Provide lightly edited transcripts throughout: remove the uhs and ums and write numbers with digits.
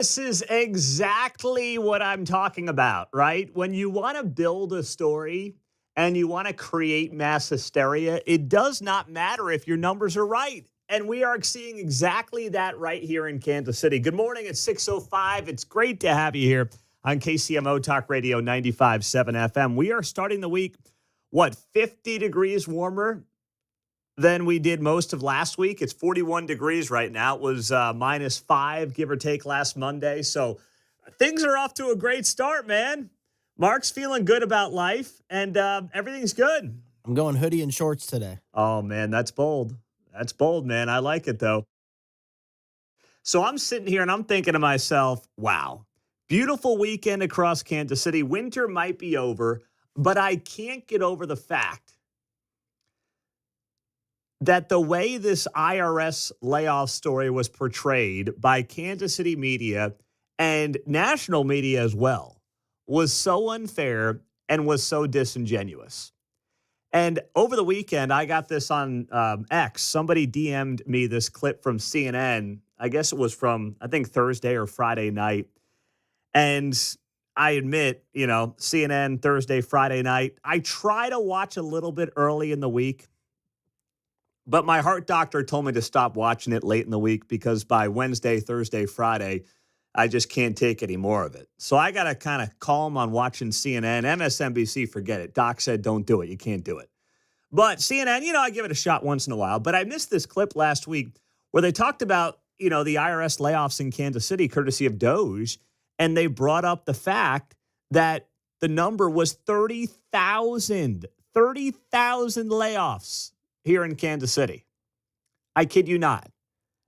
This is exactly what I'm talking about, right? When you want to build a story and you want to create mass hysteria, it does not matter if your numbers are right. And we are seeing exactly that right here in Kansas City. Good morning. It's 6:05. It's great to have you here on KCMO Talk Radio 95.7 FM. We are starting the week, 50 degrees warmer than we did most of last week. It's 41 degrees right now. It was -5, give or take, last Monday. So things are off to a great start, man. Mark's feeling good about life, and everything's good. I'm going hoodie and shorts today. Oh, man, that's bold. That's bold, man. I like it, though. So I'm sitting here, and I'm thinking to myself, wow, beautiful weekend across Kansas City. Winter might be over, but I can't get over the fact that the way this IRS layoff story was portrayed by Kansas City media and national media as well was so unfair and was so disingenuous. And over the weekend, I got this on X. Somebody DM'd me this clip from CNN. I guess it was from, I think, Thursday or Friday night. And I admit, CNN, Thursday, Friday night, I try to watch a little bit early in the week. But my heart doctor told me to stop watching it late in the week because by Wednesday, Thursday, Friday, I just can't take any more of it. So I got to kind of calm on watching CNN. MSNBC, forget it. Doc said don't do it. You can't do it. But CNN, I give it a shot once in a while. But I missed this clip last week where they talked about, the IRS layoffs in Kansas City, courtesy of DOGE. And they brought up the fact that the number was 30,000 layoffs here in Kansas City. I kid you not.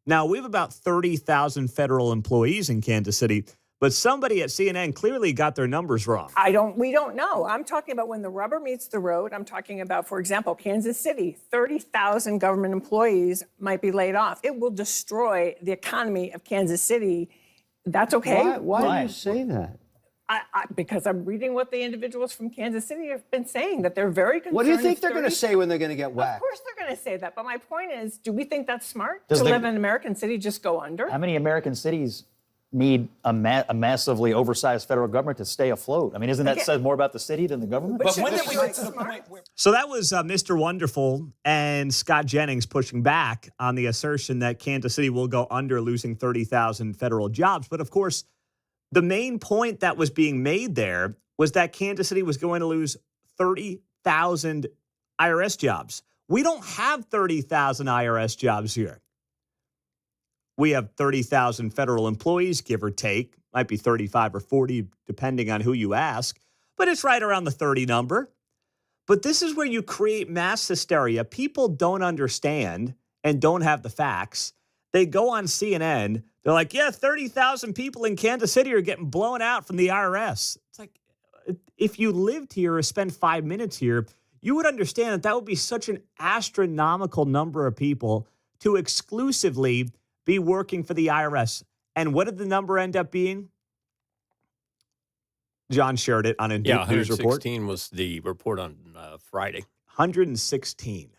Now, we have about 30,000 federal employees in Kansas City, but somebody at CNN clearly got their numbers wrong. We don't know. I'm talking about when the rubber meets the road. I'm talking about, for example, Kansas City, 30,000 government employees might be laid off. It will destroy the economy of Kansas City. That's okay. Why do you say that? Because I'm reading what the individuals from Kansas City have been saying, that they're very concerned. What do you think they're going to say when they're going to get whacked? Of course they're going to say that. But my point is, do we think that's smart to live in an American city just go under? How many American cities need a massively oversized federal government to stay afloat? I mean, isn't that says more about the city than the government? But when did we get to the point where... So that was Mr. Wonderful and Scott Jennings pushing back on the assertion that Kansas City will go under, losing 30,000 federal jobs. But of course, the main point that was being made there was that Kansas City was going to lose 30,000 IRS jobs. We don't have 30,000 IRS jobs here. We have 30,000 federal employees, give or take. Might be 35 or 40, depending on who you ask. But it's right around the 30 number. But this is where you create mass hysteria. People don't understand and don't have the facts. They go on CNN. They're like, 30,000 people in Kansas City are getting blown out from the IRS. It's like, if you lived here or spent 5 minutes here, you would understand that would be such an astronomical number of people to exclusively be working for the IRS. And what did the number end up being? John shared it on a news report. 116 was the report on Friday. 116.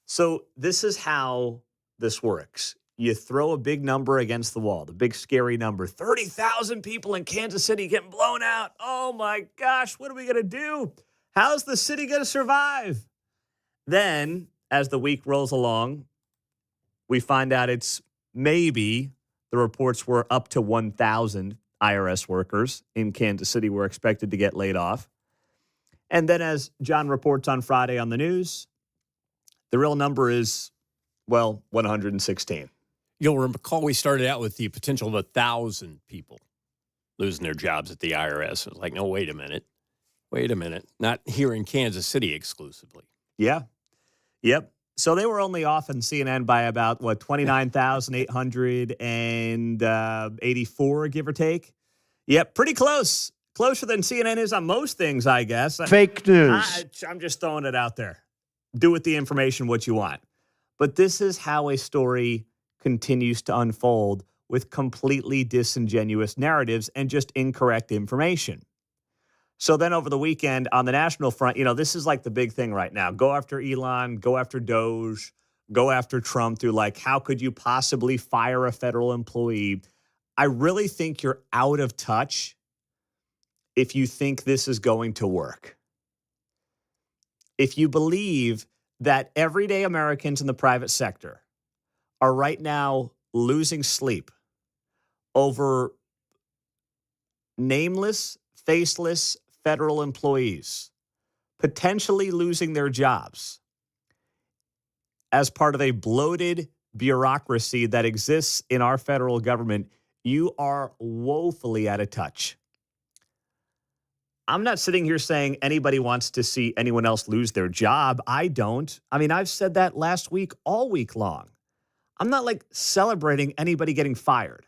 So this is how this works. You throw a big number against the wall, the big scary number. 30,000 people in Kansas City getting blown out. Oh my gosh, what are we going to do? How's the city going to survive? Then, as the week rolls along, we find out it's maybe the reports were up to 1,000 IRS workers in Kansas City were expected to get laid off. And then as John reports on Friday on the news, the real number is, 116. You'll recall we started out with the potential of 1,000 people losing their jobs at the IRS. It was like, no, wait a minute. Not here in Kansas City exclusively. Yeah. Yep. So they were only off on CNN by about, 29,884, give or take? Yep, pretty close. Closer than CNN is on most things, I guess. Fake news. I'm just throwing it out there. Do with the information what you want. But this is how a story continues to unfold with completely disingenuous narratives and just incorrect information. So then over the weekend on the national front, this is like the big thing right now. Go after Elon, go after DOGE, go after Trump through how could you possibly fire a federal employee? I really think you're out of touch if you think this is going to work. If you believe that everyday Americans in the private sector are right now losing sleep over nameless, faceless federal employees potentially losing their jobs as part of a bloated bureaucracy that exists in our federal government, you are woefully out of touch. I'm not sitting here saying anybody wants to see anyone else lose their job. I don't. I mean, I've said that last week, all week long. I'm not like celebrating anybody getting fired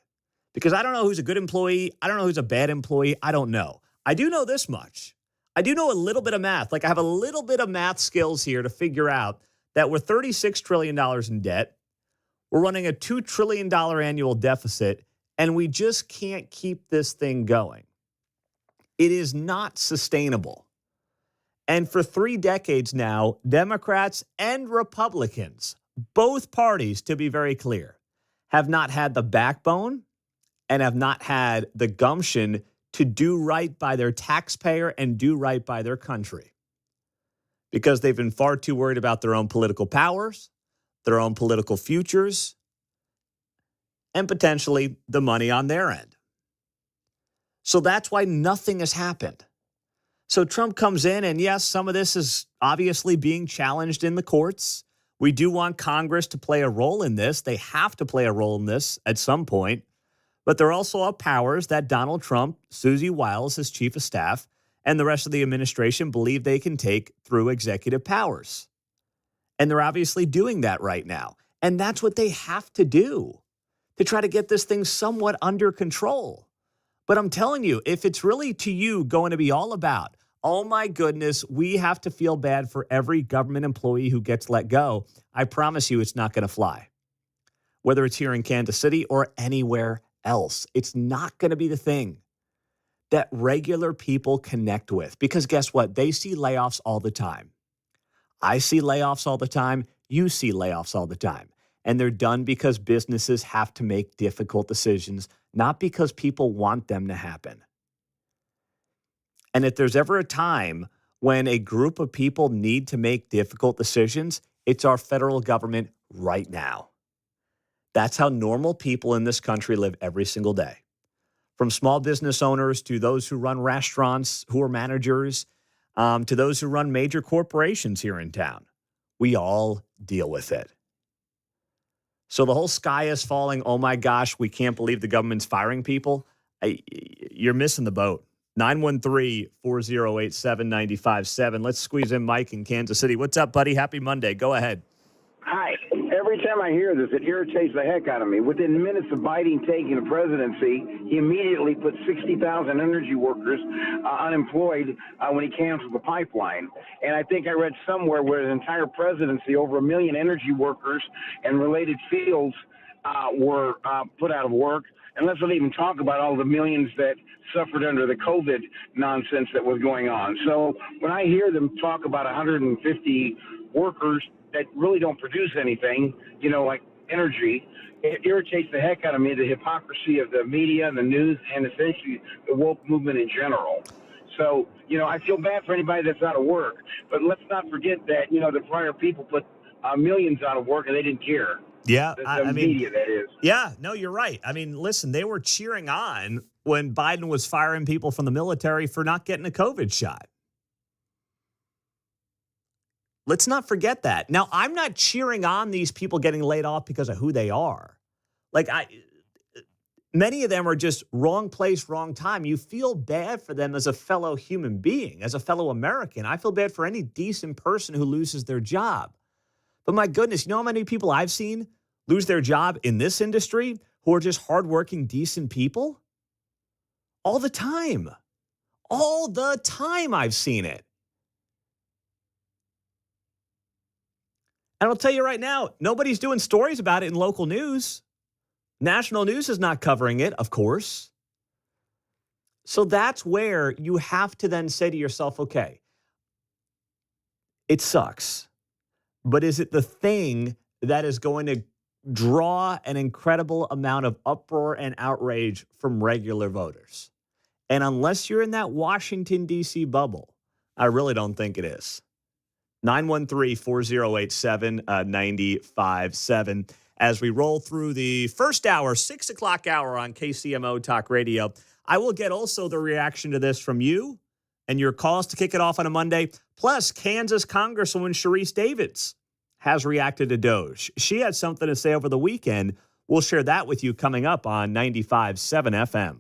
because I don't know who's a good employee. I don't know who's a bad employee. I don't know. I do know this much. I do know a little bit of math. Like I have a little bit of math skills here to figure out that we're $36 trillion in debt. We're running a $2 trillion annual deficit, and we just can't keep this thing going. It is not sustainable. And for 3 decades now, Democrats and Republicans, both parties, to be very clear, have not had the backbone and have not had the gumption to do right by their taxpayer and do right by their country. Because they've been far too worried about their own political powers, their own political futures, and potentially the money on their end. So that's why nothing has happened. So Trump comes in, and yes, some of this is obviously being challenged in the courts. We do want Congress to play a role in this. They have to play a role in this at some point. But there also are powers that Donald Trump, Susie Wiles, his chief of staff, and the rest of the administration believe they can take through executive powers. And they're obviously doing that right now. And that's what they have to do to try to get this thing somewhat under control. But I'm telling you, if it's really to you going to be all about, oh my goodness, we have to feel bad for every government employee who gets let go, I promise you it's not going to fly. Whether it's here in Kansas City or anywhere else, it's not going to be the thing that regular people connect with. Because guess what? They see layoffs all the time. I see layoffs all the time. You see layoffs all the time. And they're done because businesses have to make difficult decisions, not because people want them to happen. And if there's ever a time when a group of people need to make difficult decisions, it's our federal government right now. That's how normal people in this country live every single day. From small business owners to those who run restaurants, who are managers, to those who run major corporations here in town. We all deal with it. So the whole sky is falling, oh my gosh, we can't believe the government's firing people. You're missing the boat. 913-408-7957. Let's squeeze in Mike in Kansas City. What's up, buddy? Happy Monday. Go ahead. Hi. Every time I hear this, it irritates the heck out of me. Within minutes of Biden taking the presidency, he immediately put 60,000 energy workers unemployed when he canceled the pipeline. And I think I read somewhere where the entire presidency, over 1 million energy workers and related fields were put out of work. And let's not even talk about all the millions that suffered under the COVID nonsense that was going on. So when I hear them talk about 150 workers that really don't produce anything, like energy, it irritates the heck out of me, the hypocrisy of the media and the news and essentially the woke movement in general. So, I feel bad for anybody that's out of work, but let's not forget that, the prior people put millions out of work and they didn't care. Yeah, The media, that is. Yeah, no, you're right. I mean, listen, they were cheering on when Biden was firing people from the military for not getting a COVID shot. Let's not forget that. Now, I'm not cheering on these people getting laid off because of who they are. Many of them are just wrong place, wrong time. You feel bad for them as a fellow human being, as a fellow American. I feel bad for any decent person who loses their job. But my goodness, you know how many people I've seen lose their job in this industry who are just hardworking, decent people? All the time. All the time I've seen it. And I'll tell you right now, nobody's doing stories about it in local news. National news is not covering it, of course. So that's where you have to then say to yourself, okay, it sucks, but is it the thing that is going to draw an incredible amount of uproar and outrage from regular voters. And unless you're in that Washington, D.C. bubble, I really don't think it is. 913-4087-957. As we roll through the first hour, 6 o'clock hour on KCMO Talk Radio, I will get also the reaction to this from you and your calls to kick it off on a Monday. Plus, Kansas Congresswoman Sharice Davids has reacted to DOGE. She had something to say over the weekend. We'll share that with you coming up on 95.7 FM.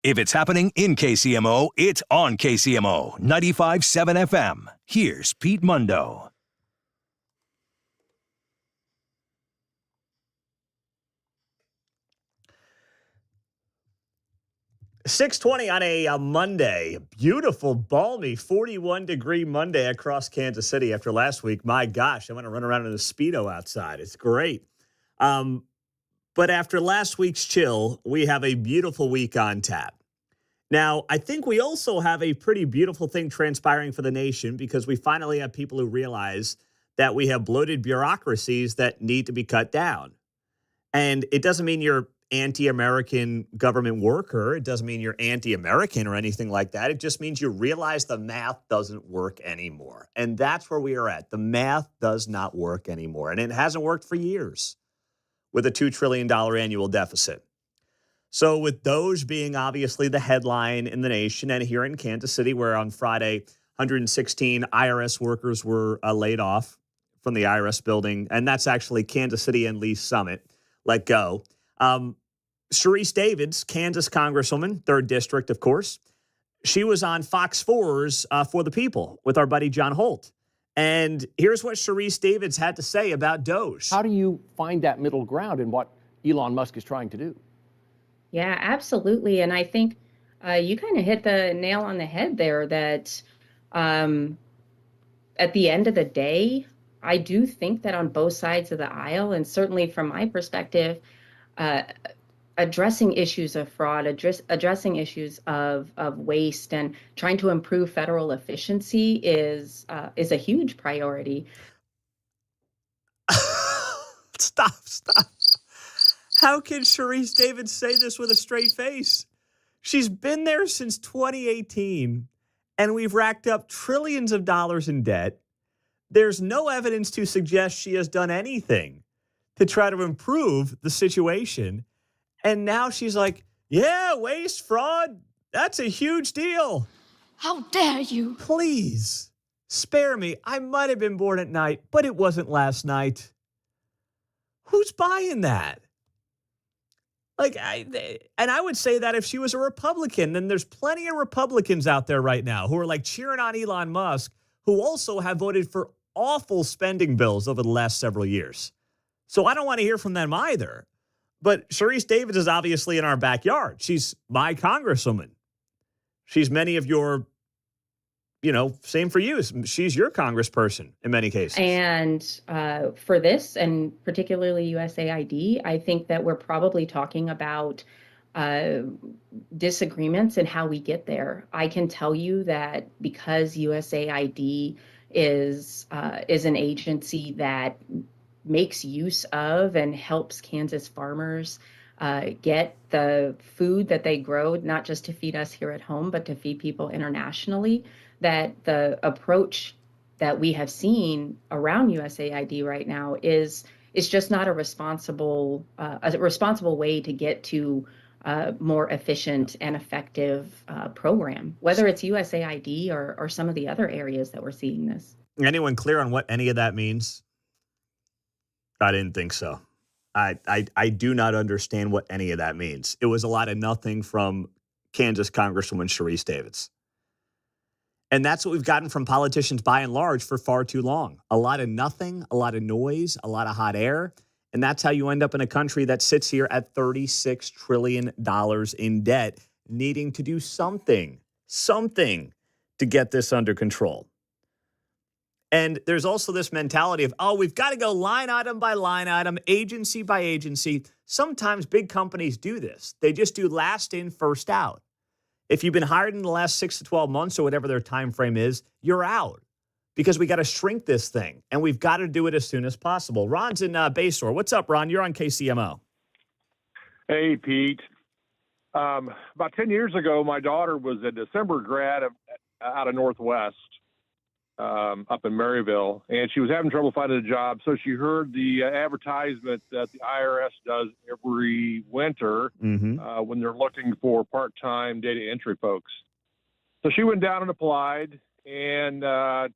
If it's happening in KCMO, it's on KCMO 95.7 FM. Here's Pete Mundo. .620 on a Monday. Beautiful, balmy, 41-degree Monday across Kansas City after last week. My gosh, I want to run around in a Speedo outside. It's great. But after last week's chill, we have a beautiful week on tap. Now, I think we also have a pretty beautiful thing transpiring for the nation because we finally have people who realize that we have bloated bureaucracies that need to be cut down. And it doesn't mean you're anti-American government worker. It doesn't mean you're anti-American or anything like that. It just means you realize the math doesn't work anymore. And that's where we are at. The math does not work anymore. And it hasn't worked for years with a $2 trillion annual deficit. So with DOGE being obviously the headline in the nation, and here in Kansas City, where on Friday, 116 IRS workers were laid off from the IRS building, and that's actually Kansas City and Lee Summit, let go. Sharice Davids, Kansas Congresswoman, 3rd District, of course, she was on Fox 4's For the People with our buddy John Holt. And here's what Sharice Davids had to say about DOGE. How do you find that middle ground in what Elon Musk is trying to do? Yeah, absolutely. And I think you kind of hit the nail on the head there that at the end of the day, I do think that on both sides of the aisle, and certainly from my perspective, addressing issues of fraud, addressing issues of waste, and trying to improve federal efficiency is a huge priority. Stop. How can Sharice Davids say this with a straight face? She's been there since 2018, and we've racked up trillions of dollars in debt. There's no evidence to suggest she has done anything to try to improve the situation. And now she's like, yeah, waste, fraud, that's a huge deal. How dare you? Please, spare me. I might have been born at night, but it wasn't last night. Who's buying that? I would say that if she was a Republican, then there's plenty of Republicans out there right now who are like cheering on Elon Musk, who also have voted for awful spending bills over the last several years. So I don't want to hear from them either. But Sharice Davids is obviously in our backyard. She's my congresswoman. She's many of your, same for you. She's your congressperson in many cases. And for this, and particularly USAID, I think that we're probably talking about disagreements in how we get there. I can tell you that because USAID is an agency that makes use of and helps Kansas farmers get the food that they grow, not just to feed us here at home, but to feed people internationally, that the approach that we have seen around USAID right now is just not a responsible way to get to a more efficient and effective program, whether it's USAID or some of the other areas that we're seeing this. Anyone clear on what any of that means? I didn't think so. I do not understand what any of that means. It was a lot of nothing from Kansas Congresswoman Sharice Davids. And that's what we've gotten from politicians by and large for far too long. A lot of nothing, a lot of noise, a lot of hot air. And that's how you end up in a country that sits here at $36 trillion in debt, needing to do something to get this under control. And there's also this mentality of, we've got to go line item by line item, agency by agency. Sometimes big companies do this. They just do last in, first out. If you've been hired in the last 6 to 12 months or whatever their time frame is, you're out because we got to shrink this thing, and we've got to do it as soon as possible. Ron's in Baysore. What's up, Ron? You're on KCMO. Hey, Pete. About 10 years ago, my daughter was a December grad out of Northwest. Up in Maryville, and she was having trouble finding a job. So she heard the advertisement that the IRS does every winter when they're looking for part-time data entry folks. So she went down and applied and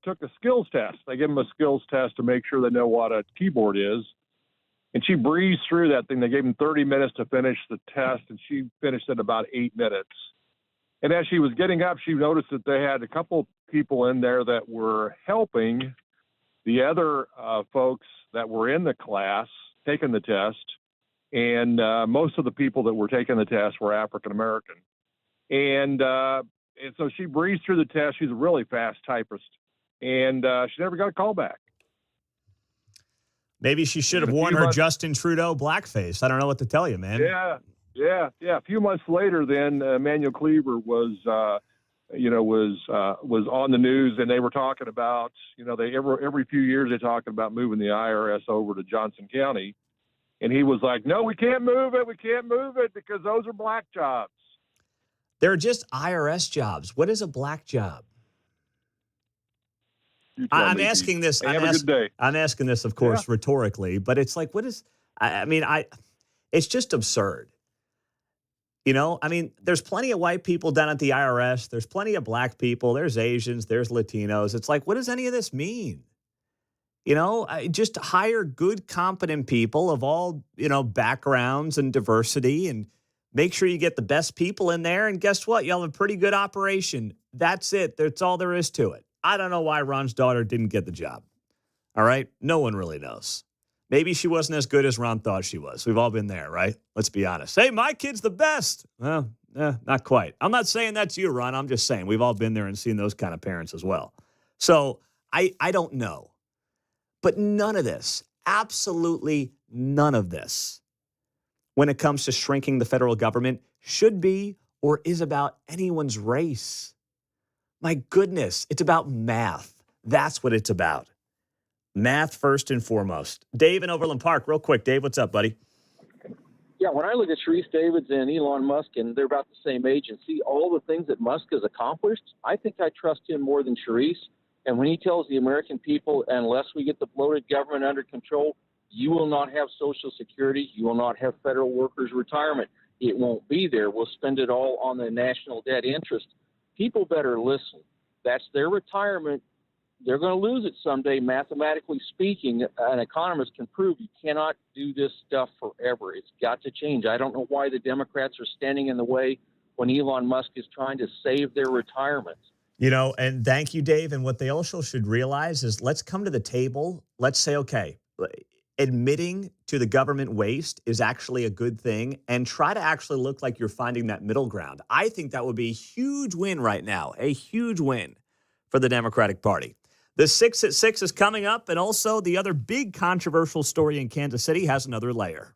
took a skills test. They give them a skills test to make sure they know what a keyboard is. And she breezed through that thing. They gave him 30 minutes to finish the test, and she finished in about 8 minutes. And as she was getting up, she noticed that they had a couple people in there that were helping the other folks that were in the class taking the test. And most of the people that were taking the test were African American. And so she breezed through the test. She's a really fast typist. And she never got a call back. Maybe she should have worn her Justin Trudeau blackface. I don't know what to tell you, man. Yeah. A few months later, then Emanuel Cleaver was on the news, and they were talking about, they every few years they talking about moving the IRS over to Johnson County, and he was like, "No, we can't move it because those are black jobs." They're just IRS jobs. What is a black job? I'm asking this. Hey, have a good day. I'm asking this, of course, rhetorically, but it's like, what is? It's just absurd. There's plenty of white people down at the IRS. There's plenty of black people. There's Asians. There's Latinos. It's like, what does any of this mean? Just hire good, competent people of all, backgrounds and diversity, and make sure you get the best people in there. And guess what? You'll have a pretty good operation. That's it. That's all there is to it. I don't know why Ron's daughter didn't get the job. All right? No one really knows. Maybe she wasn't as good as Ron thought she was. We've all been there, right? Let's be honest. Hey, my kid's the best. Well, not quite. I'm not saying that's you, Ron. I'm just saying we've all been there and seen those kind of parents as well. So I don't know. But none of this, absolutely none of this, when it comes to shrinking the federal government, should be or is about anyone's race. My goodness, it's about math. That's what it's about. Math first and foremost. Dave in Overland Park, real quick. Dave, what's up, buddy? Yeah, when I look at Sharice Davids and Elon Musk, and they're about the same age, and see all the things that Musk has accomplished, I think I trust him more than Sharice. And when he tells the American people, unless we get the bloated government under control, you will not have Social Security, you will not have federal workers' retirement. It won't be there. We'll spend it all on the national debt interest. People better listen. That's their retirement. They're going to lose it someday, mathematically speaking. An economist can prove you cannot do this stuff forever. It's got to change. I don't know why the Democrats are standing in the way when Elon Musk is trying to save their retirement. And thank you, Dave. And what they also should realize is, let's come to the table. Let's say, okay, admitting to the government waste is actually a good thing, and try to actually look like you're finding that middle ground. I think that would be a huge win right now, a huge win for the Democratic Party. The 6 at 6 is coming up, and also the other big controversial story in Kansas City has another layer.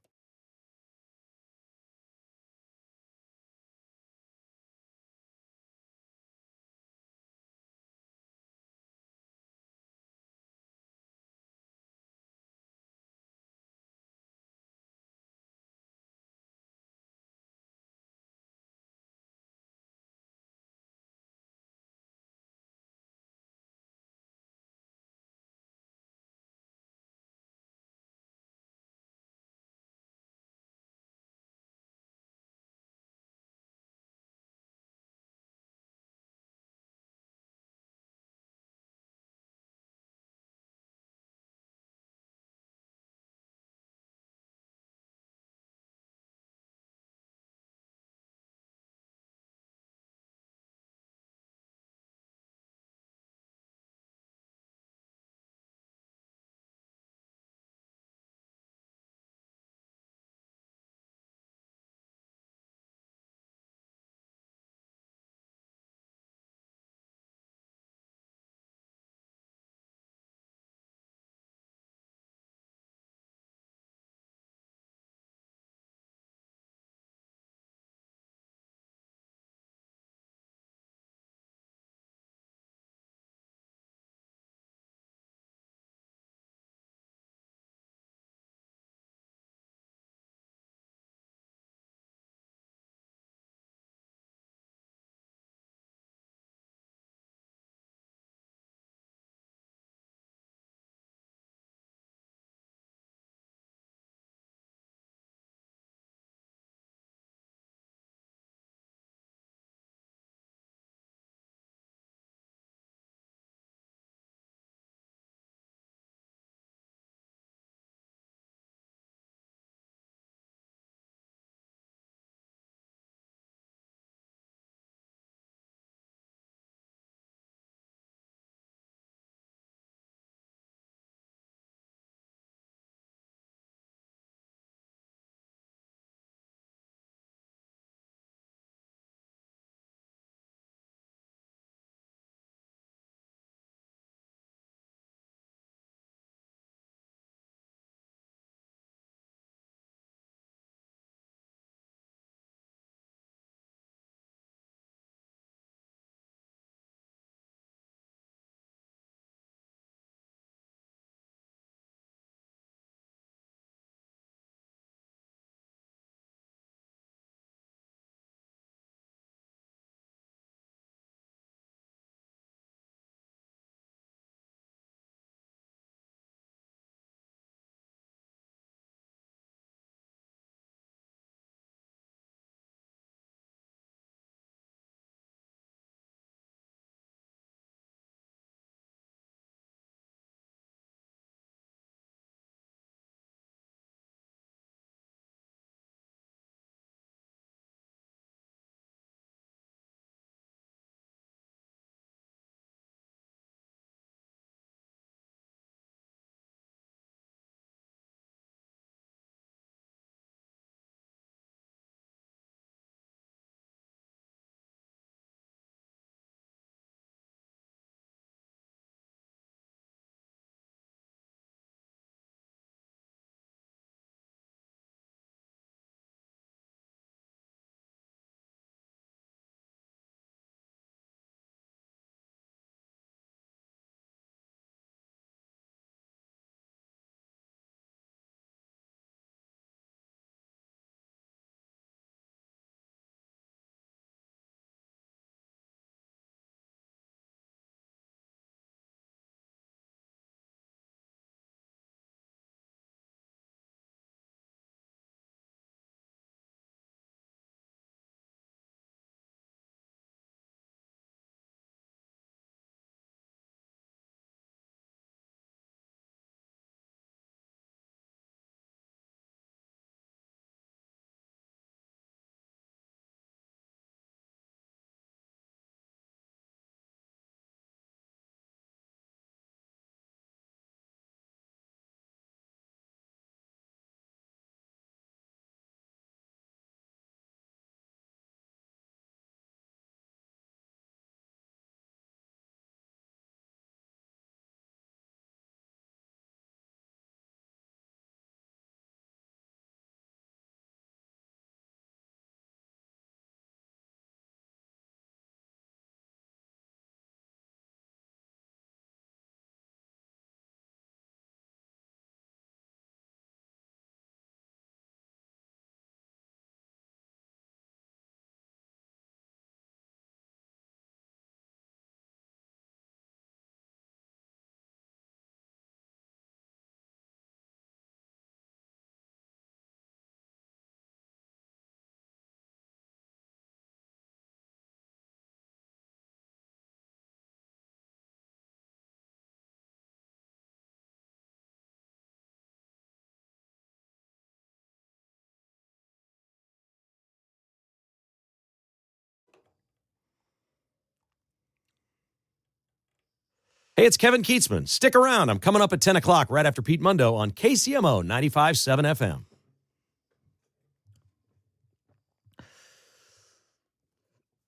Hey, it's Kevin Keatsman. Stick around. I'm coming up at 10 o'clock right after Pete Mundo on KCMO 95.7 FM.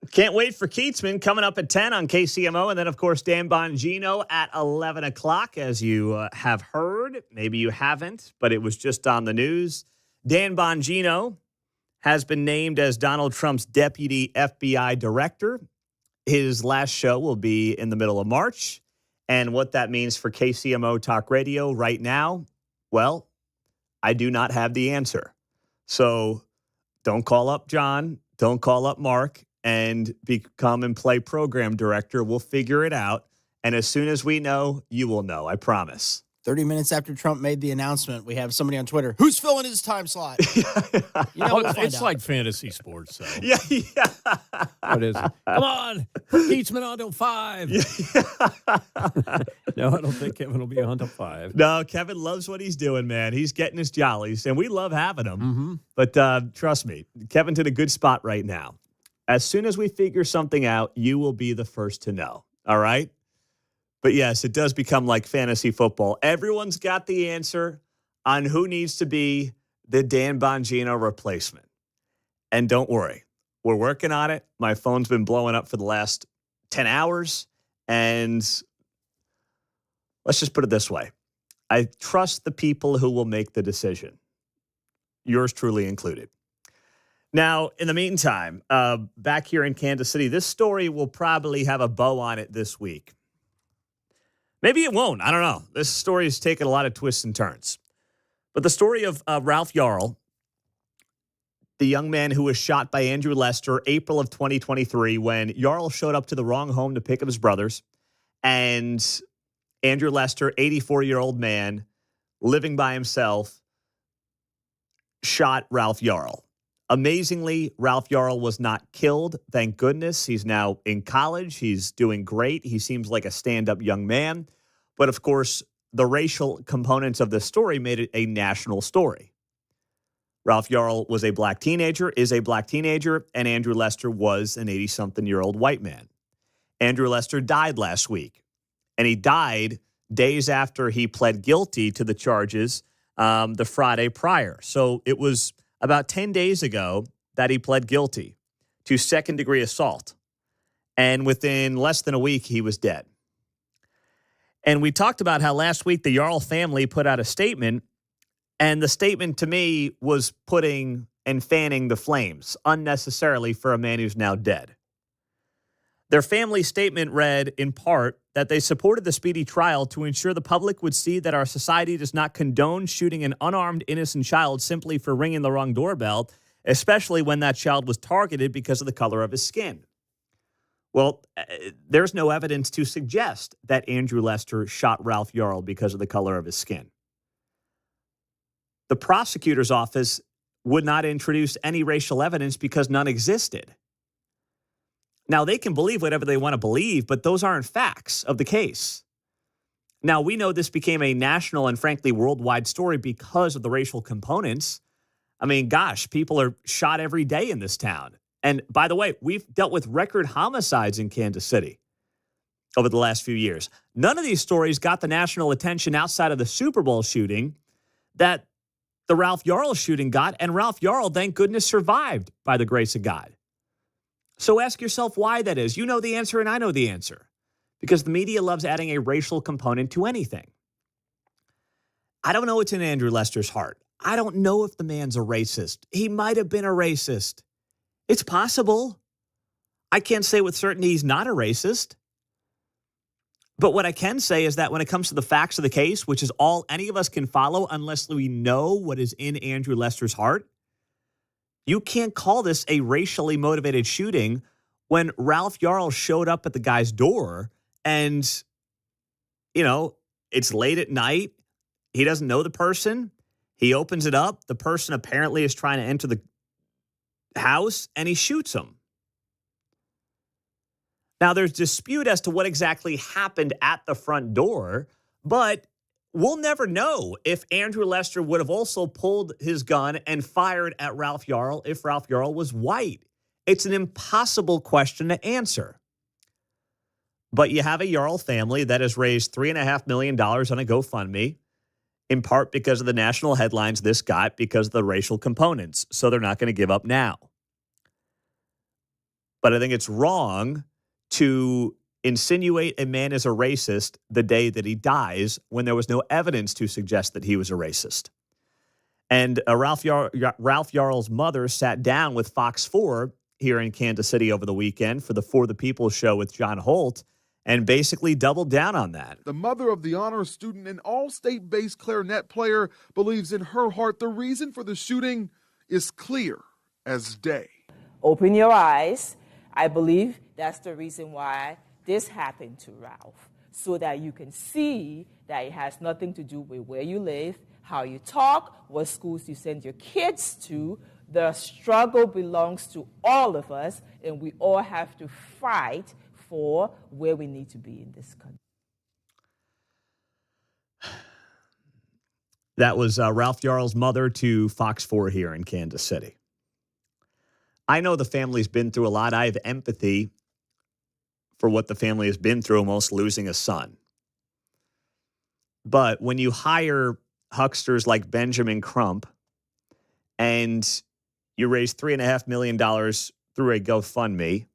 Can't wait for Keatsman coming up at 10 on KCMO. And then, of course, Dan Bongino at 11 o'clock, as you have heard. Maybe you haven't, but it was just on the news. Dan Bongino has been named as Donald Trump's deputy FBI director. His last show will be in the middle of March. And what that means for KCMO Talk Radio right now, well, I do not have the answer. So don't call up John. Don't call up Mark and become and play program director. We'll figure it out. And as soon as we know, you will know. I promise. 30 minutes after Trump made the announcement, we have somebody on Twitter. Who's filling his time slot? It's like fantasy sports. So. Yeah. What is it? Come on. Put Keatsman on till 5. No, I don't think Kevin will be on till 5. No, Kevin loves what he's doing, man. He's getting his jollies, and we love having him. Mm-hmm. But trust me, Kevin's in a good spot right now. As soon as we figure something out, you will be the first to know. All right? But yes, it does become like fantasy football. Everyone's got the answer on who needs to be the Dan Bongino replacement. And don't worry, we're working on it. My phone's been blowing up for the last 10 hours. And let's just put it this way. I trust the people who will make the decision. Yours truly included. Now, in the meantime, back here in Kansas City, this story will probably have a bow on it this week. Maybe it won't. I don't know. This story has taken a lot of twists and turns. But the story of Ralph Yarl, the young man who was shot by Andrew Lester, April of 2023, when Yarl showed up to the wrong home to pick up his brothers. And Andrew Lester, 84-year-old man, living by himself, shot Ralph Yarl. Amazingly, Ralph Yarl was not killed. Thank goodness. He's now in college. He's doing great. He seems like a stand-up young man. But of course, the racial components of the story made it a national story. Ralph Yarl was a black teenager, is a black teenager, and Andrew Lester was an 80-something-year-old white man. Andrew Lester died last week, and he died days after he pled guilty to the charges the Friday prior. So it was about 10 days ago that he pled guilty to second-degree assault. And within less than a week, he was dead. And we talked about how last week the Yarl family put out a statement, and the statement to me was putting and fanning the flames unnecessarily for a man who's now dead. Their family statement read, in part, that they supported the speedy trial to ensure the public would see that our society does not condone shooting an unarmed innocent child simply for ringing the wrong doorbell, especially when that child was targeted because of the color of his skin. Well, there's no evidence to suggest that Andrew Lester shot Ralph Yarl because of the color of his skin. The prosecutor's office would not introduce any racial evidence because none existed. Now, they can believe whatever they want to believe, but those aren't facts of the case. Now, we know this became a national and, frankly, worldwide story because of the racial components. I mean, gosh, people are shot every day in this town. And by the way, we've dealt with record homicides in Kansas City over the last few years. None of these stories got the national attention outside of the Super Bowl shooting that the Ralph Yarl shooting got, and Ralph Yarl, thank goodness, survived by the grace of God. So ask yourself why that is. You know the answer, and I know the answer. Because the media loves adding a racial component to anything. I don't know what's in Andrew Lester's heart. I don't know if the man's a racist. He might have been a racist. It's possible. I can't say with certainty he's not a racist. But what I can say is that when it comes to the facts of the case, which is all any of us can follow unless we know what is in Andrew Lester's heart, you can't call this a racially motivated shooting when Ralph Yarl showed up at the guy's door and, you know, it's late at night. He doesn't know the person. He opens it up. The person apparently is trying to enter the house and he shoots him. Now, there's dispute as to what exactly happened at the front door, but we'll never know if Andrew Lester would have also pulled his gun and fired at Ralph Yarl if Ralph Yarl was white. It's an impossible question to answer. But you have a Yarl family that has raised $3.5 million on a GoFundMe, in part because of the national headlines this got because of the racial components. So they're not going to give up now. But I think it's wrong to insinuate a man is a racist the day that he dies when there was no evidence to suggest that he was a racist. And Ralph Yarl's mother sat down with Fox 4 here in Kansas City over the weekend for the For the People show with John Holt and basically doubled down on that. The mother of the honors student and all-state-based clarinet player believes in her heart the reason for the shooting is clear as day. Open your eyes. I believe that's the reason why this happened to Ralph, so that you can see that it has nothing to do with where you live, how you talk, what schools you send your kids to. The struggle belongs to all of us, and we all have to fight for where we need to be in this country. That was Ralph Yarl's mother to Fox 4 here in Kansas City. I know the family's been through a lot. I have empathy for what the family has been through, almost losing a son. But when you hire hucksters like Benjamin Crump and you raise $3.5 million through a GoFundMe,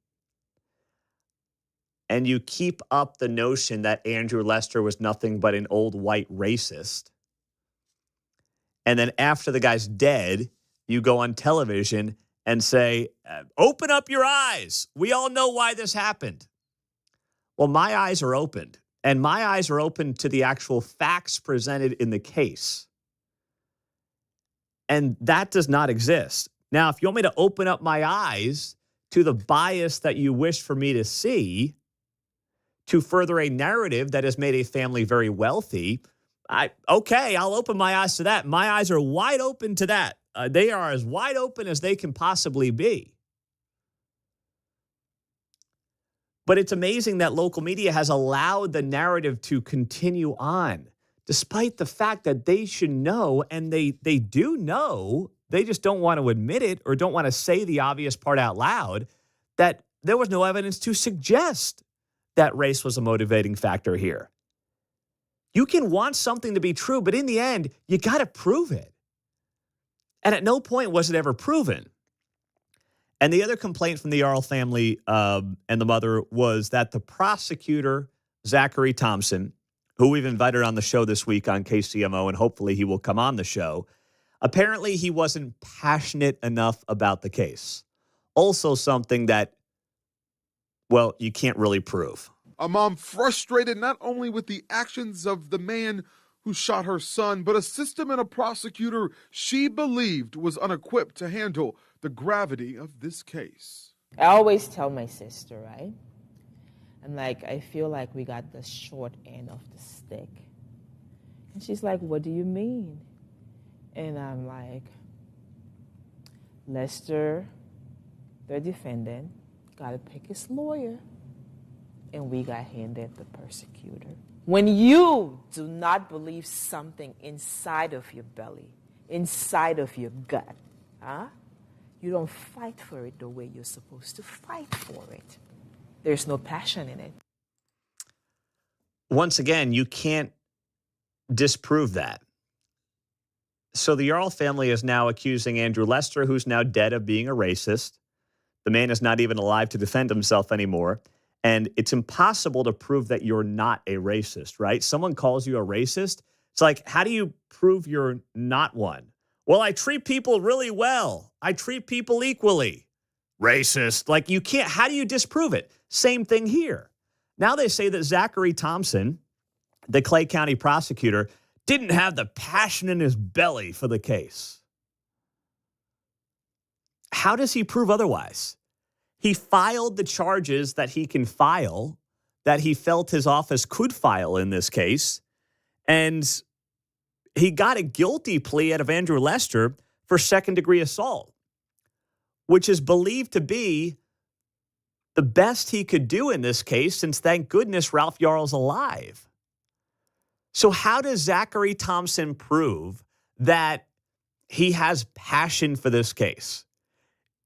and you keep up the notion that Andrew Lester was nothing but an old white racist, and then after the guy's dead, you go on television and say, open up your eyes. We all know why this happened. Well, my eyes are opened, and my eyes are open to the actual facts presented in the case. And that does not exist. Now, if you want me to open up my eyes to the bias that you wish for me to see, to further a narrative that has made a family very wealthy, okay, I'll open my eyes to that. My eyes are wide open to that. They are as wide open as they can possibly be. But it's amazing that local media has allowed the narrative to continue on, despite the fact that they should know, and they do know, they just don't want to admit it or don't want to say the obvious part out loud, that there was no evidence to suggest that race was a motivating factor here. You can want something to be true, but in the end, you got to prove it. And at no point was it ever proven. And the other complaint from the Yarl family and the mother was that the prosecutor, Zachary Thompson, who we've invited on the show this week on KCMO, and hopefully he will come on the show, apparently he wasn't passionate enough about the case. Also something that, well, you can't really prove. A mom frustrated not only with the actions of the man who shot her son, but a system and a prosecutor she believed was unequipped to handle the gravity of this case. I always tell my sister, right? I'm like, I feel like we got the short end of the stick. And she's like, what do you mean? And I'm like, Lester, the defendant, got to pick his lawyer. And we got handed the persecutor. When you do not believe something inside of your belly, inside of your gut, you don't fight for it the way you're supposed to fight for it. There's no passion in it. Once again, you can't disprove that. So the Yarl family is now accusing Andrew Lester, who's now dead, of being a racist. The man is not even alive to defend himself anymore. And it's impossible to prove that you're not a racist, right? Someone calls you a racist. It's like, how do you prove you're not one? Well, I treat people really well. I treat people equally. Racist. Like, you can't, how do you disprove it? Same thing here. Now they say that Zachary Thompson, the Clay County prosecutor, didn't have the passion in his belly for the case. How does he prove otherwise? He filed the charges that he can file, that he felt his office could file in this case, and he got a guilty plea out of Andrew Lester for second-degree assault, which is believed to be the best he could do in this case, since thank goodness Ralph Yarl's alive. So how does Zachary Thompson prove that he has passion for this case?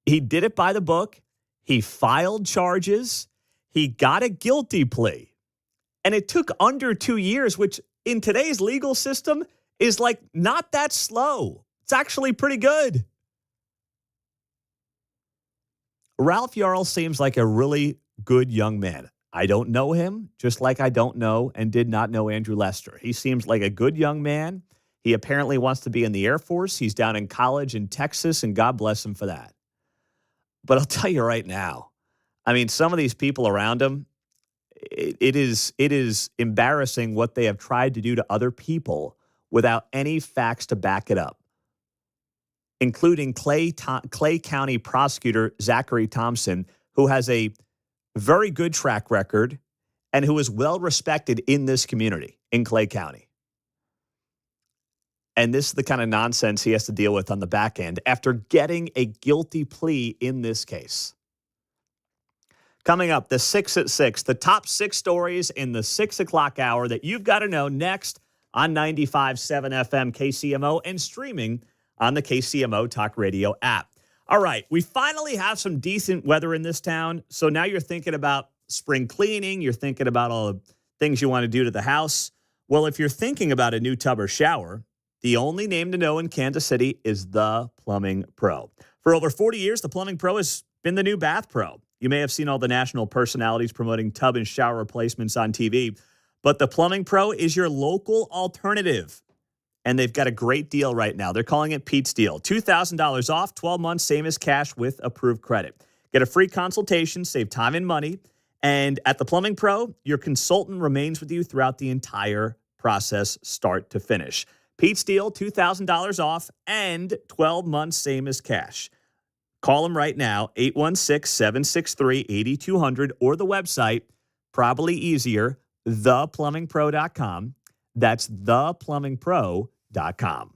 He did it by the book. He filed charges. He got a guilty plea. And it took under 2 years, which in today's legal system is like not that slow. It's actually pretty good. Ralph Yarl seems like a really good young man. I don't know him, just like I don't know and did not know Andrew Lester. He seems like a good young man. He apparently wants to be in the Air Force. He's down in college in Texas, and God bless him for that. But I'll tell you right now, I mean, some of these people around him, it is embarrassing what they have tried to do to other people without any facts to back it up, including Clay County prosecutor Zachary Thompson, who has a very good track record and who is well respected in this community in Clay County. And this is the kind of nonsense he has to deal with on the back end after getting a guilty plea in this case. Coming up, the 6 at 6, the top 6 stories in the 6 o'clock hour that you've got to know next on 95.7 FM KCMO and streaming on the KCMO Talk Radio app. All right, we finally have some decent weather in this town. So now you're thinking about spring cleaning. You're thinking about all the things you want to do to the house. Well, if you're thinking about a new tub or shower, the only name to know in Kansas City is The Plumbing Pro. For over 40 years, The Plumbing Pro has been the new bath pro. You may have seen all the national personalities promoting tub and shower replacements on TV, but The Plumbing Pro is your local alternative. And they've got a great deal right now. They're calling it Pete's Deal. $2,000 off, 12 months, same as cash with approved credit. Get a free consultation, save time and money. And at The Plumbing Pro, your consultant remains with you throughout the entire process, start to finish. Pete's Deal, $2,000 off and 12 months, same as cash. Call them right now, 816-763-8200, or the website, probably easier, theplumbingpro.com. That's theplumbingpro.com.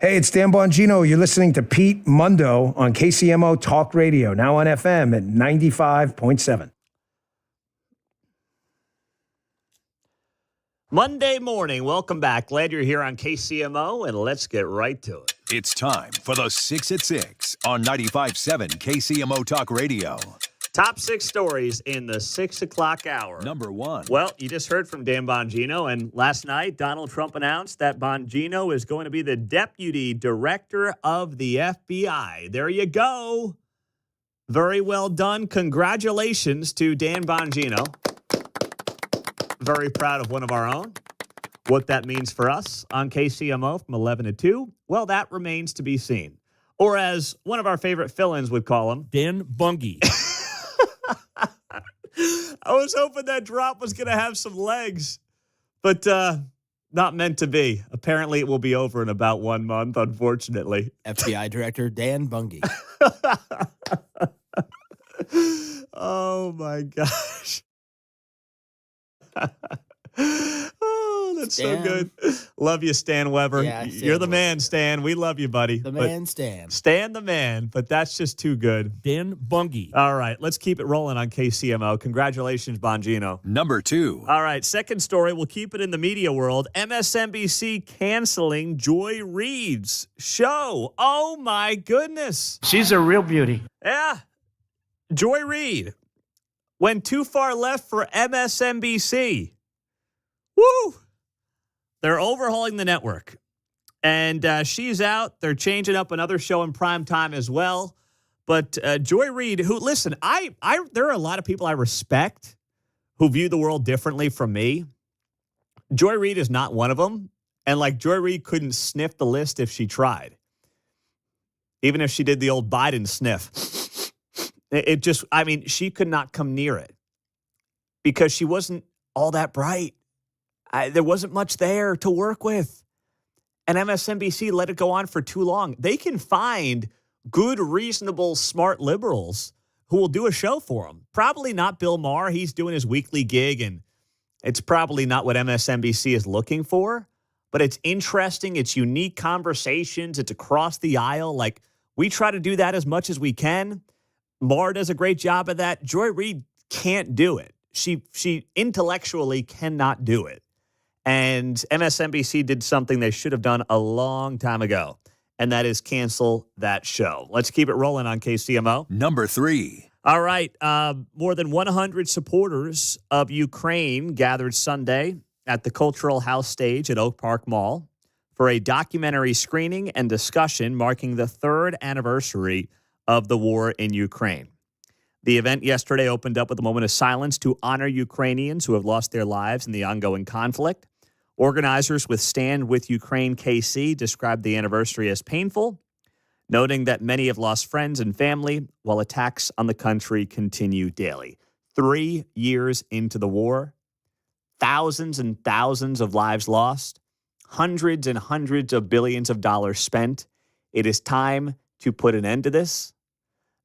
Hey, it's Dan Bongino. You're listening to Pete Mundo on KCMO Talk Radio, now on FM at 95.7. Monday morning. Welcome back. Glad you're here on KCMO, and let's get right to it. It's time for the 6 at 6 on 95.7 KCMO Talk Radio. Top 6 stories in the 6 o'clock hour. Number 1. Well, you just heard from Dan Bongino, and last night Donald Trump announced that Bongino is going to be the Deputy Director of the FBI. There you go. Very well done. Congratulations to Dan Bongino. Very proud of one of our own. What that means for us on KCMO from 11 to 2, well, that remains to be seen. Or as one of our favorite fill-ins would call him, Dan Bungie. I was hoping that drop was going to have some legs, but not meant to be. Apparently, it will be over in about 1 month, unfortunately. FBI Director Dan Bungie. Oh, my gosh. Oh, that's Stan. so good. Love you, Stan Weber. Yeah, You're the man, Stan. We love you, buddy. The But man, Stan. Stan the man, but that's just too good. Dan Bungie. All right, let's keep it rolling on KCMO. Congratulations, Bongino. Number 2. All right, second story. We'll keep it in the media world. MSNBC canceling Joy Reid's show. Oh, my goodness. She's a real beauty. Yeah. Joy Reid went too far left for MSNBC. Woo! They're overhauling the network. And she's out. They're changing up another show in prime time as well. But Joy Reid, who, listen, there are a lot of people I respect who view the world differently from me. Joy Reid is not one of them. And like Joy Reid couldn't sniff the list if she tried. Even if she did the old Biden sniff. It just, I mean, she could not come near it because she wasn't all that bright. There wasn't much there to work with. And MSNBC let it go on for too long. They can find good, reasonable, smart liberals who will do a show for them. Probably not Bill Maher. He's doing his weekly gig, and it's probably not what MSNBC is looking for. But it's interesting. It's unique conversations. It's across the aisle. Like, we try to do that as much as we can. Maher does a great job of that. Joy Reid can't do it. She intellectually cannot do it. And MSNBC did something they should have done a long time ago, and that is cancel that show. Let's keep it rolling on KCMO. Number 3. All right. More than 100 supporters of Ukraine gathered Sunday at the Cultural House stage at Oak Park Mall for a documentary screening and discussion marking the 3rd anniversary of the war in Ukraine. The event yesterday opened up with a moment of silence to honor Ukrainians who have lost their lives in the ongoing conflict. Organizers with Stand With Ukraine KC described the anniversary as painful, noting that many have lost friends and family while attacks on the country continue daily. 3 years into the war, thousands and thousands of lives lost, hundreds and hundreds of billions of dollars spent. It is time to put an end to this.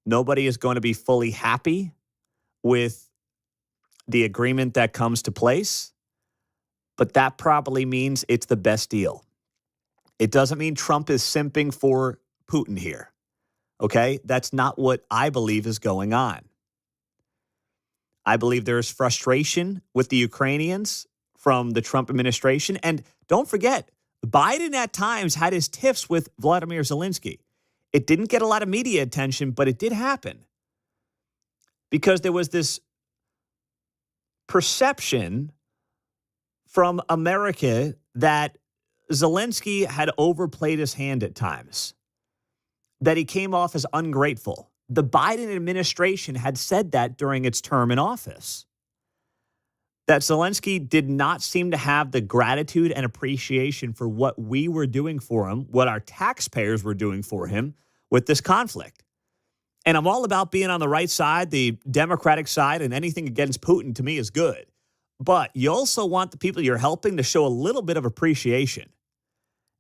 Nobody is going to be fully happy with the agreement that comes to place, but that probably means it's the best deal. It doesn't mean Trump is simping for Putin here, okay? That's not what I believe is going on. I believe there is frustration with the Ukrainians from the Trump administration. And don't forget, Biden at times had his tiffs with Vladimir Zelensky. It didn't get a lot of media attention, but it did happen because there was this perception from America that Zelensky had overplayed his hand at times, that he came off as ungrateful. The Biden administration had said that during its term in office, that Zelensky did not seem to have the gratitude and appreciation for what we were doing for him, what our taxpayers were doing for him with this conflict. And I'm all about being on the right side, the Democratic side, and anything against Putin to me is good. But you also want the people you're helping to show a little bit of appreciation.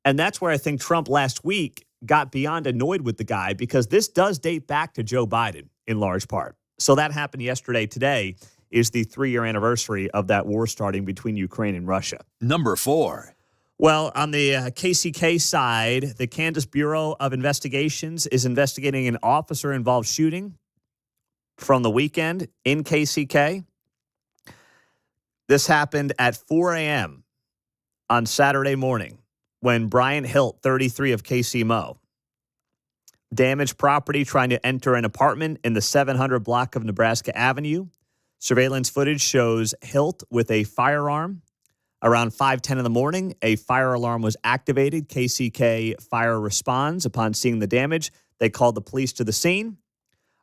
And that's where I think Trump last week got beyond annoyed with the guy, because this does date back to Joe Biden in large part. So that happened yesterday. Today is the 3-year anniversary of that war starting between Ukraine and Russia. Number 4. Well, on the KCK side, the Kansas Bureau of Investigations is investigating an officer-involved shooting from the weekend in KCK. This happened at 4 a.m. on Saturday morning when Brian Hilt, 33 of KC Mo, damaged property trying to enter an apartment in the 700 block of Nebraska Avenue. Surveillance footage shows Hilt with a firearm. Around 5:10 in the morning, a fire alarm was activated. KCK fire responds. Upon seeing the damage, they called the police to the scene.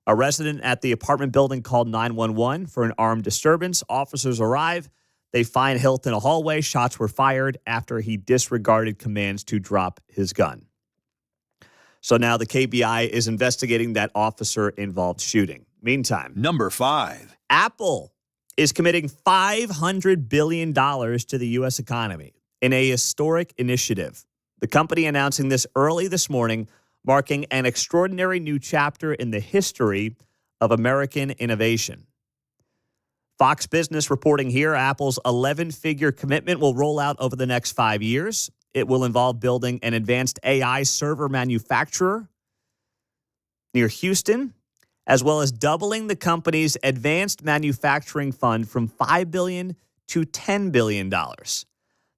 A resident at the apartment building called 911 for an armed disturbance. Officers arrive. They find Hilt in a hallway. Shots were fired after he disregarded commands to drop his gun. So now the KBI is investigating that officer-involved shooting. Meantime, Number 5. Apple is committing $500 billion to the U.S. economy in a historic initiative. The company announcing this early this morning, marking an extraordinary new chapter in the history of American innovation. Fox Business reporting here, Apple's 11-figure commitment will roll out over the next 5 years. It will involve building an advanced AI server manufacturer near Houston, as well as doubling the company's advanced manufacturing fund from $5 billion to $10 billion.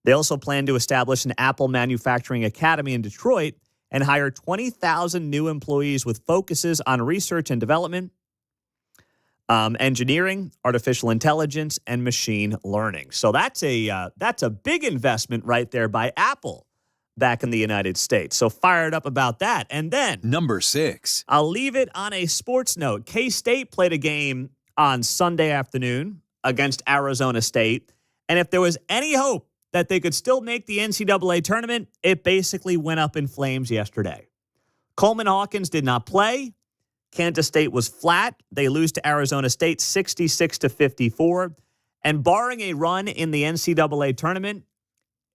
They also plan to establish an Apple Manufacturing Academy in Detroit and hire 20,000 new employees with focuses on research and development, engineering, artificial intelligence, and machine learning. So that's a big investment right there by Apple back in the United States. So fired up about that. And then Number 6. I'll leave it on a sports note. K-State played a game on Sunday afternoon against Arizona State. And if there was any hope that they could still make the NCAA tournament, it basically went up in flames yesterday. Coleman Hawkins did not play. Kansas State was flat. They lose to Arizona State 66-54. And barring a run in the NCAA tournament,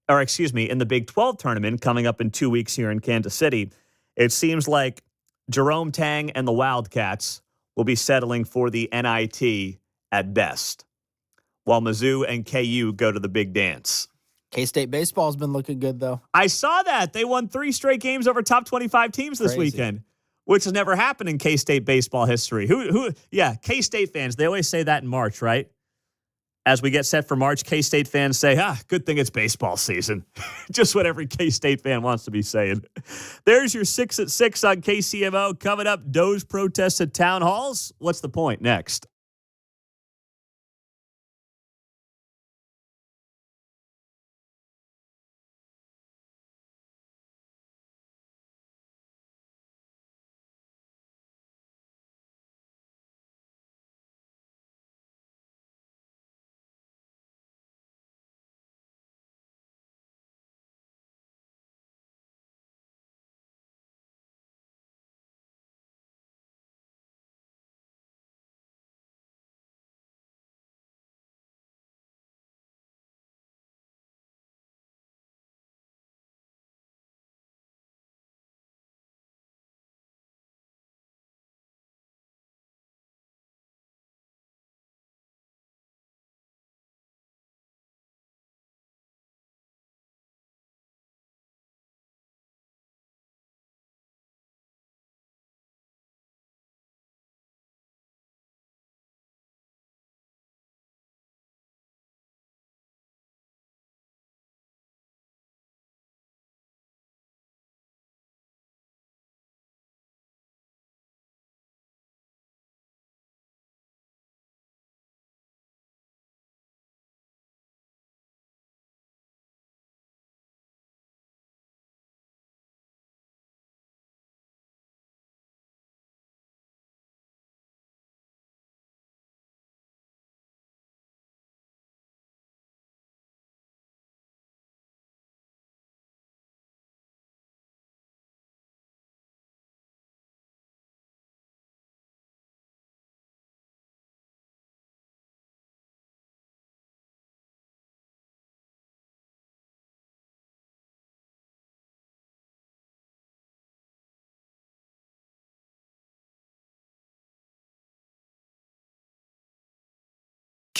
in the Big 12 tournament coming up in 2 weeks here in Kansas City, it seems like Jerome Tang and the Wildcats will be settling for the NIT at best, while Mizzou and KU go to the big dance. K-State baseball's been looking good, though. I saw that. They won 3 straight games over top 25 teams this weekend, which has never happened in K-State baseball history. Yeah, K-State fans, they always say that in March, right? As we get set for March, K-State fans say, good thing it's baseball season. Just what every K-State fan wants to be saying. There's your 6 at 6 on KCMO. Coming up, DOGE protests at town halls. What's the point? Next.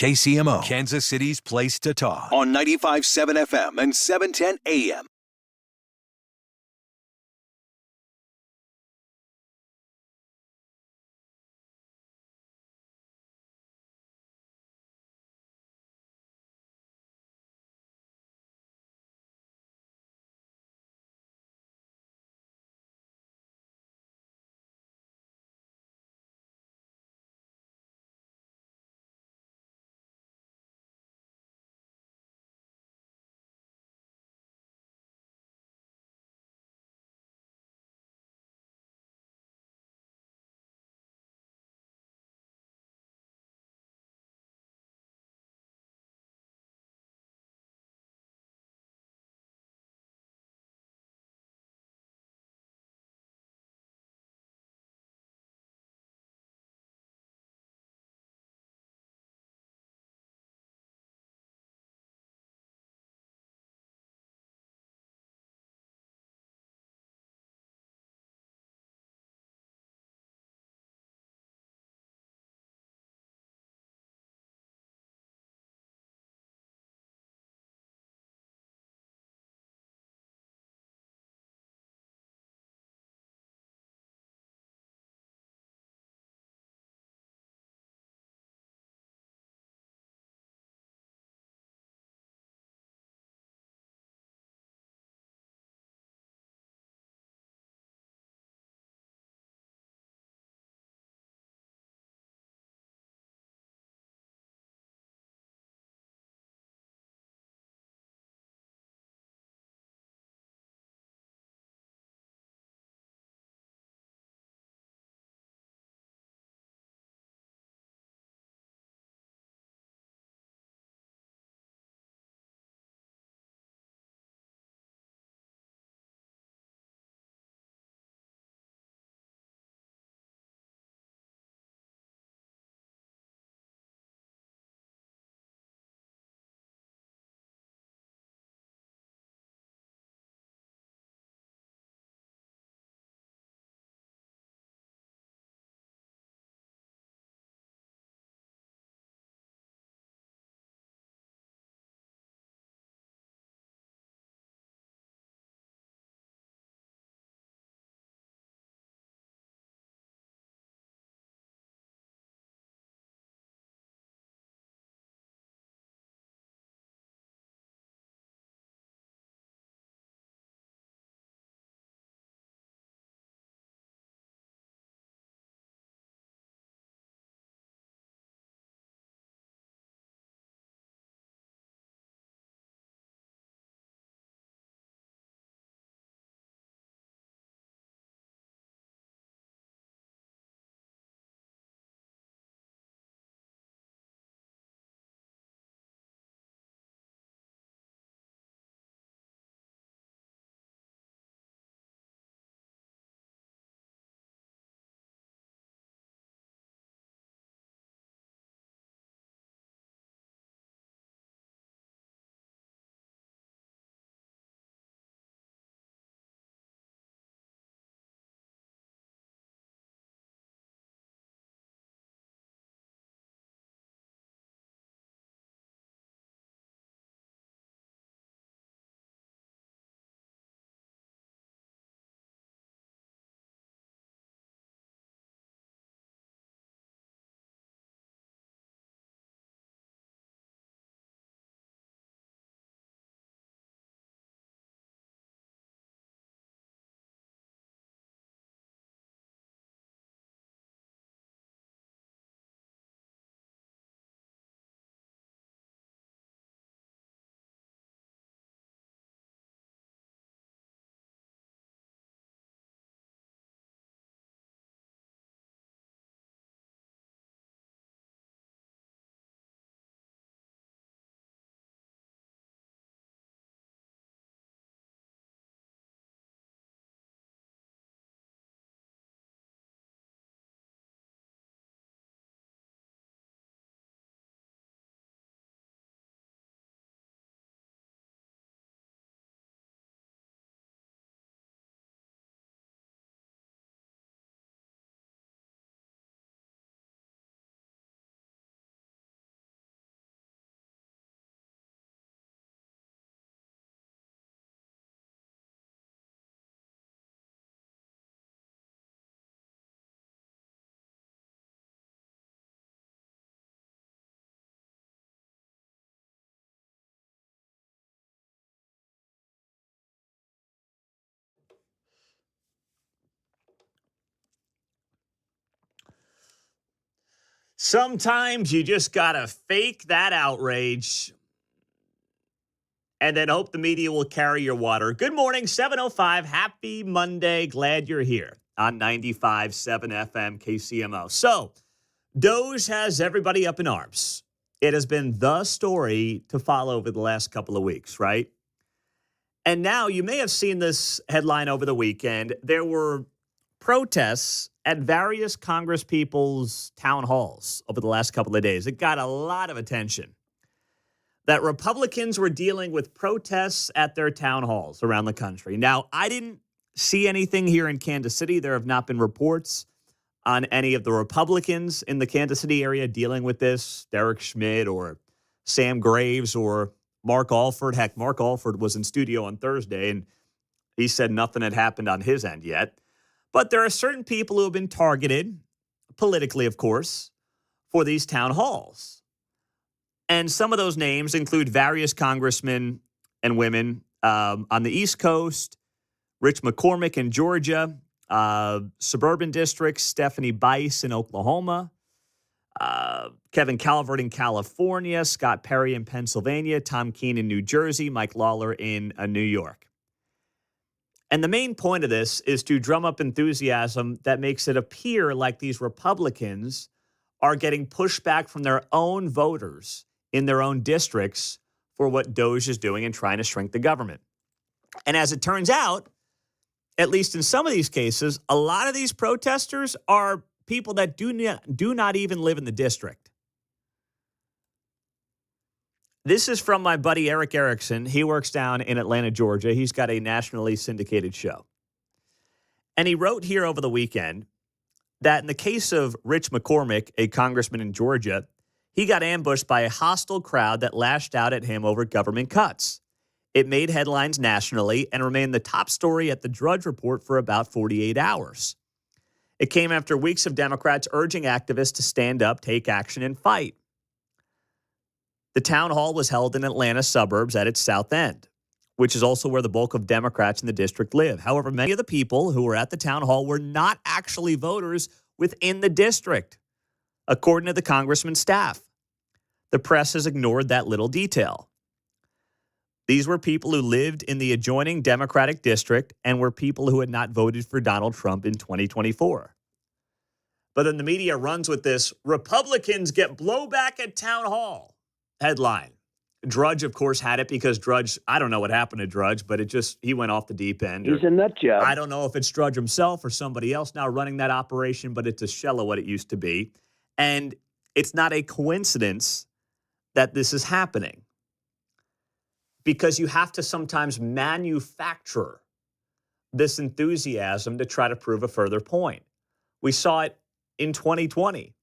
KCMO, Kansas City's place to talk. On 95.7 FM and 710 AM. Sometimes you just got to fake that outrage and then hope the media will carry your water. Good morning, 7:05. Happy Monday. Glad you're here on 95.7 FM KCMO. So, DOGE has everybody up in arms. It has been the story to follow over the last couple of weeks, right? And now you may have seen this headline over the weekend. There were protests at various Congress people's town halls over the last couple of days. It got a lot of attention that Republicans were dealing with protests at their town halls around the country. Now, I didn't see anything here in Kansas City. There have not been reports on any of the Republicans in the Kansas City area dealing with this, Derek Schmidt or Sam Graves or Mark Alford. Heck, Mark Alford was in studio on Thursday, and he said nothing had happened on his end yet. But there are certain people who have been targeted, politically, of course, for these town halls. And some of those names include various congressmen and women on the East Coast, Rich McCormick in Georgia, suburban districts, Stephanie Bice in Oklahoma, Kevin Calvert in California, Scott Perry in Pennsylvania, Tom Keene in New Jersey, Mike Lawler in New York. And the main point of this is to drum up enthusiasm that makes it appear like these Republicans are getting pushback from their own voters in their own districts for what DOGE is doing and trying to shrink the government. And as it turns out, at least in some of these cases, a lot of these protesters are people that do not even live in the district. This is from my buddy Eric Erickson. He works down in Atlanta, Georgia. He's got a nationally syndicated show. And he wrote here over the weekend that in the case of Rich McCormick, a congressman in Georgia, he got ambushed by a hostile crowd that lashed out at him over government cuts. It made headlines nationally and remained the top story at the Drudge Report for about 48 hours. It came after weeks of Democrats urging activists to stand up, take action, and fight. The town hall was held in Atlanta suburbs at its south end, which is also where the bulk of Democrats in the district live. However, many of the people who were at the town hall were not actually voters within the district, according to the congressman's staff. The press has ignored that little detail. These were people who lived in the adjoining Democratic district and were people who had not voted for Donald Trump in 2024. But then the media runs with this, Republicans get blowback at town hall headline. Drudge, of course, had it because Drudge, I don't know what happened to Drudge, but he went off the deep end. He's a nut job. I don't know if it's Drudge himself or somebody else now running that operation, but it's a shell of what it used to be. And it's not a coincidence that this is happening, because you have to sometimes manufacture this enthusiasm to try to prove a further point. We saw it in 2020.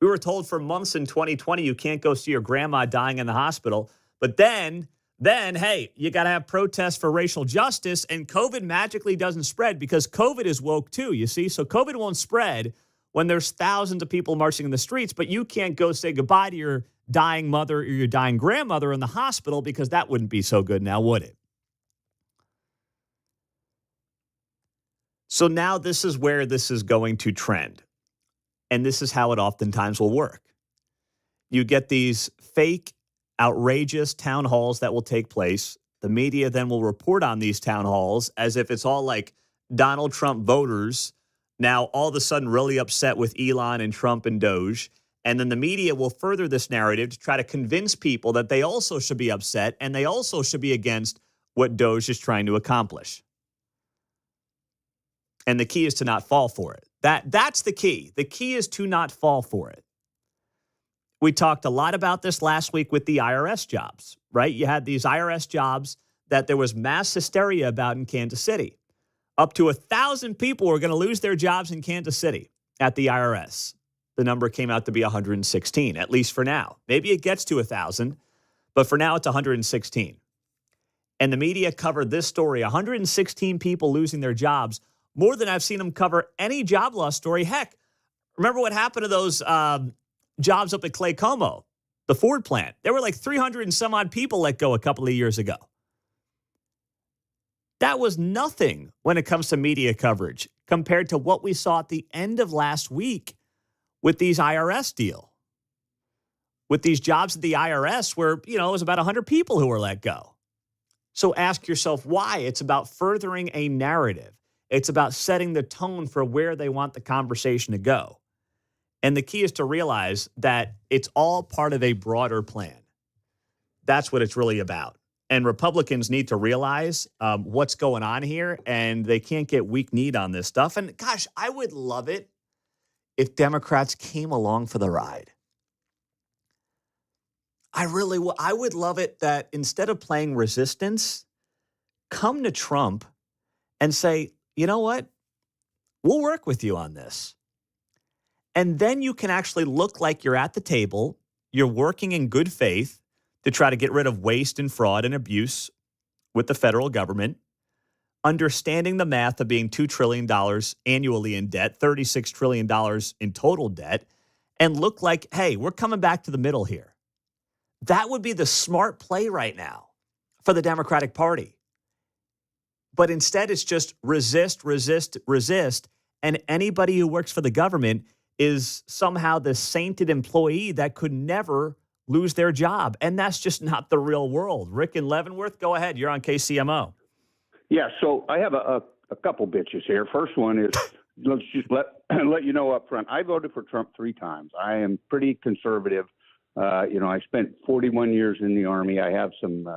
We were told for months in 2020 you can't go see your grandma dying in the hospital. But then, hey, you got to have protests for racial justice, and COVID magically doesn't spread because COVID is woke too, you see? So COVID won't spread when there's thousands of people marching in the streets, but you can't go say goodbye to your dying mother or your dying grandmother in the hospital because that wouldn't be so good now, would it? So now this is where this is going to trend. And this is how it oftentimes will work. You get these fake, outrageous town halls that will take place. The media then will report on these town halls as if it's all like Donald Trump voters now all of a sudden really upset with Elon and Trump and DOGE. And then the media will further this narrative to try to convince people that they also should be upset and they also should be against what DOGE is trying to accomplish. And the key is to not fall for it. That's the key. The key is to not fall for it. We talked a lot about this last week with the IRS jobs, right? You had these IRS jobs that there was mass hysteria about in Kansas City. Up to 1,000 people were going to lose their jobs in Kansas City at the IRS. The number came out to be 116, at least for now. Maybe it gets to 1,000, but for now it's 116. And the media covered this story, 116 people losing their jobs, more than I've seen them cover any job loss story. Heck, remember what happened to those jobs up at Clay Como, the Ford plant? There were like 300 and some odd people let go a couple of years ago. That was nothing when it comes to media coverage compared to what we saw at the end of last week with these IRS with these jobs at the IRS where, it was about 100 people who were let go. So ask yourself why. It's about furthering a narrative. It's about setting the tone for where they want the conversation to go. And the key is to realize that it's all part of a broader plan. That's what it's really about. And Republicans need to realize what's going on here, and they can't get weak-kneed on this stuff. And gosh, I would love it if Democrats came along for the ride. I would love it that instead of playing resistance, come to Trump and say, you know what? We'll work with you on this. And then you can actually look like you're at the table, you're working in good faith to try to get rid of waste and fraud and abuse with the federal government, understanding the math of being $2 trillion annually in debt, $36 trillion in total debt, and look like, hey, we're coming back to the middle here. That would be the smart play right now for the Democratic Party. But instead, it's just resist, resist, resist. And anybody who works for the government is somehow the sainted employee that could never lose their job. And that's just not the real world. Rick in Leavenworth, go ahead. You're on KCMO. Yeah, so I have a couple bitches here. First one is, let's just let you know up front, I voted for Trump 3 times. I am pretty conservative. I spent 41 years in the Army. I have some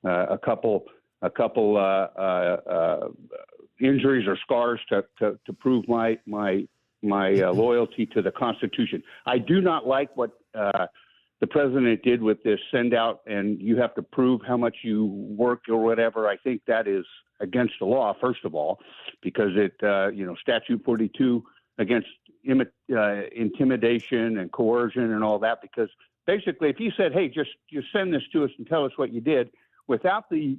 a couple injuries or scars to prove my loyalty to the Constitution. I do not like what the president did with this send out, and you have to prove how much you work or whatever. I think that is against the law, first of all, because it Statute 42 against intimidation and coercion and all that. Because basically, if you said, hey, just send this to us and tell us what you did, without the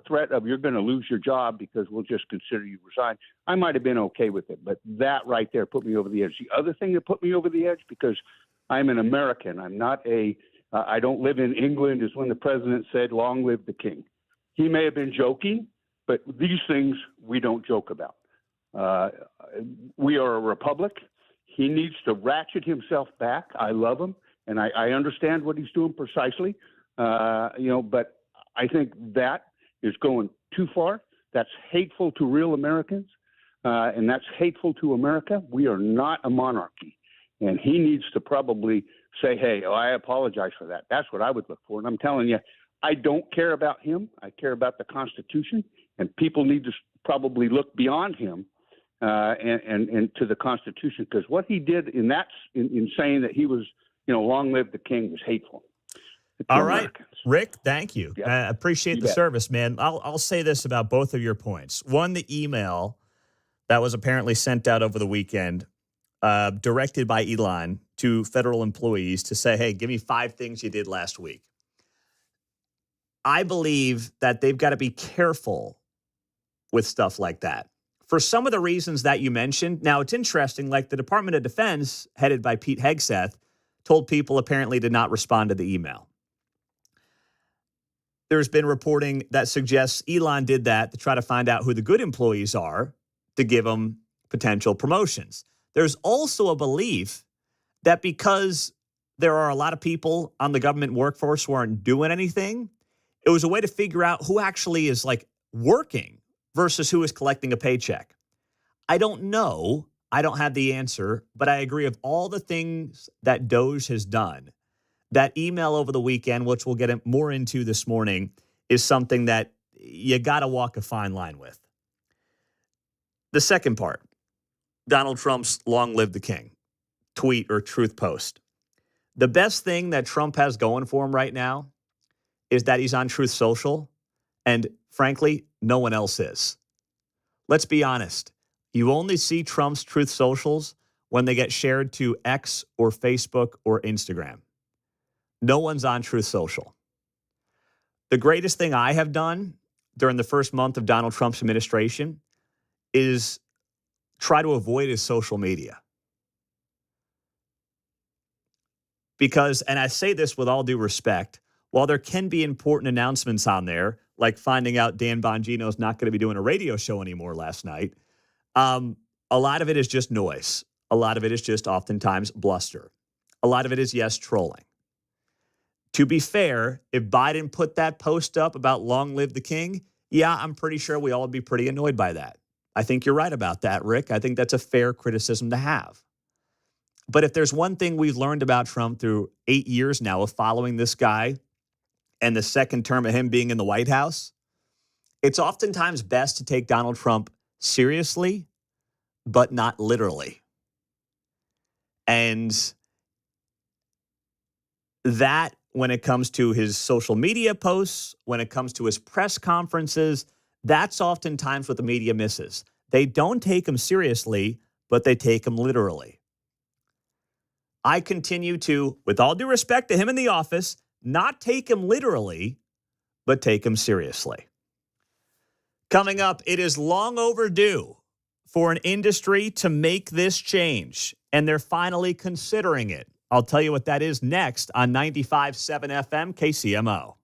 threat of you're going to lose your job because we'll just consider you resign, I might have been okay with it. But that right there put me over the edge. The other thing that put me over the edge, because I'm an American, I'm not I don't live in England, is when the president said, long live the king. He may have been joking, but these things we don't joke about. We are a republic. He needs to ratchet himself back. I love him, and I understand what he's doing precisely, but I think that is going too far. That's hateful to real Americans, and that's hateful to America. We are not a monarchy, and he needs to probably say, hey, I apologize for that. That's what I would look for. And I'm telling you, I don't care about him. I care about the Constitution, and people need to probably look beyond him and to the Constitution, because what he did in saying that he was, long live the king, was hateful. All right, Rick, thank you. Yep. I appreciate the service, man. I'll say this about both of your points. One, the email that was apparently sent out over the weekend, directed by Elon to federal employees to say, hey, give me 5 things you did last week. I believe that they've got to be careful with stuff like that. For some of the reasons that you mentioned, now it's interesting, like the Department of Defense, headed by Pete Hegseth, told people apparently to not respond to the email. There's been reporting that suggests Elon did that to try to find out who the good employees are to give them potential promotions. There's also a belief that because there are a lot of people on the government workforce who aren't doing anything, it was a way to figure out who actually is like working versus who is collecting a paycheck. I don't know. I don't have the answer, but I agree with all the things that DOGE has done. That email over the weekend, which we'll get more into this morning, is something that you got to walk a fine line with. The second part, Donald Trump's long live the king tweet or truth post. The best thing that Trump has going for him right now is that he's on Truth Social, and frankly, no one else is. Let's be honest. You only see Trump's Truth Socials when they get shared to X or Facebook or Instagram. No one's on Truth Social. The greatest thing I have done during the first month of Donald Trump's administration is try to avoid his social media. Because, and I say this with all due respect, while there can be important announcements on there, like finding out Dan Bongino's not going to be doing a radio show anymore last night, a lot of it is just noise. A lot of it is just oftentimes bluster. A lot of it is, yes, trolling. To be fair, if Biden put that post up about long live the king, yeah, I'm pretty sure we all would be pretty annoyed by that. I think you're right about that, Rick. I think that's a fair criticism to have. But if there's one thing we've learned about Trump through 8 years now of following this guy and the second term of him being in the White House, it's oftentimes best to take Donald Trump seriously, but not literally. And that, when it comes to his social media posts, when it comes to his press conferences, that's oftentimes what the media misses. They don't take him seriously, but they take him literally. I continue to, with all due respect to him in the office, not take him literally, but take him seriously. Coming up, it is long overdue for an industry to make this change, and they're finally considering it. I'll tell you what that is next on 95.7 FM KCMO.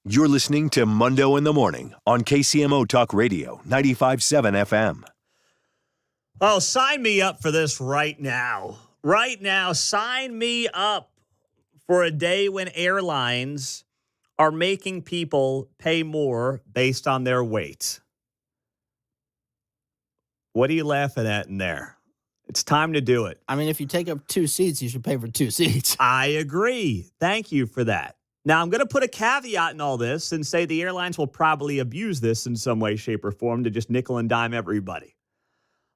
You're listening to Mundo in the Morning on KCMO Talk Radio 95.7 FM. Oh, sign me up for this right now. Right now, sign me up for a day when airlines are making people pay more based on their weight. What are you laughing at in there? It's time to do it. I mean, if you take up 2 seats, you should pay for 2 seats. I agree. Thank you for that. Now, I'm going to put a caveat in all this and say the airlines will probably abuse this in some way, shape, or form to just nickel and dime everybody.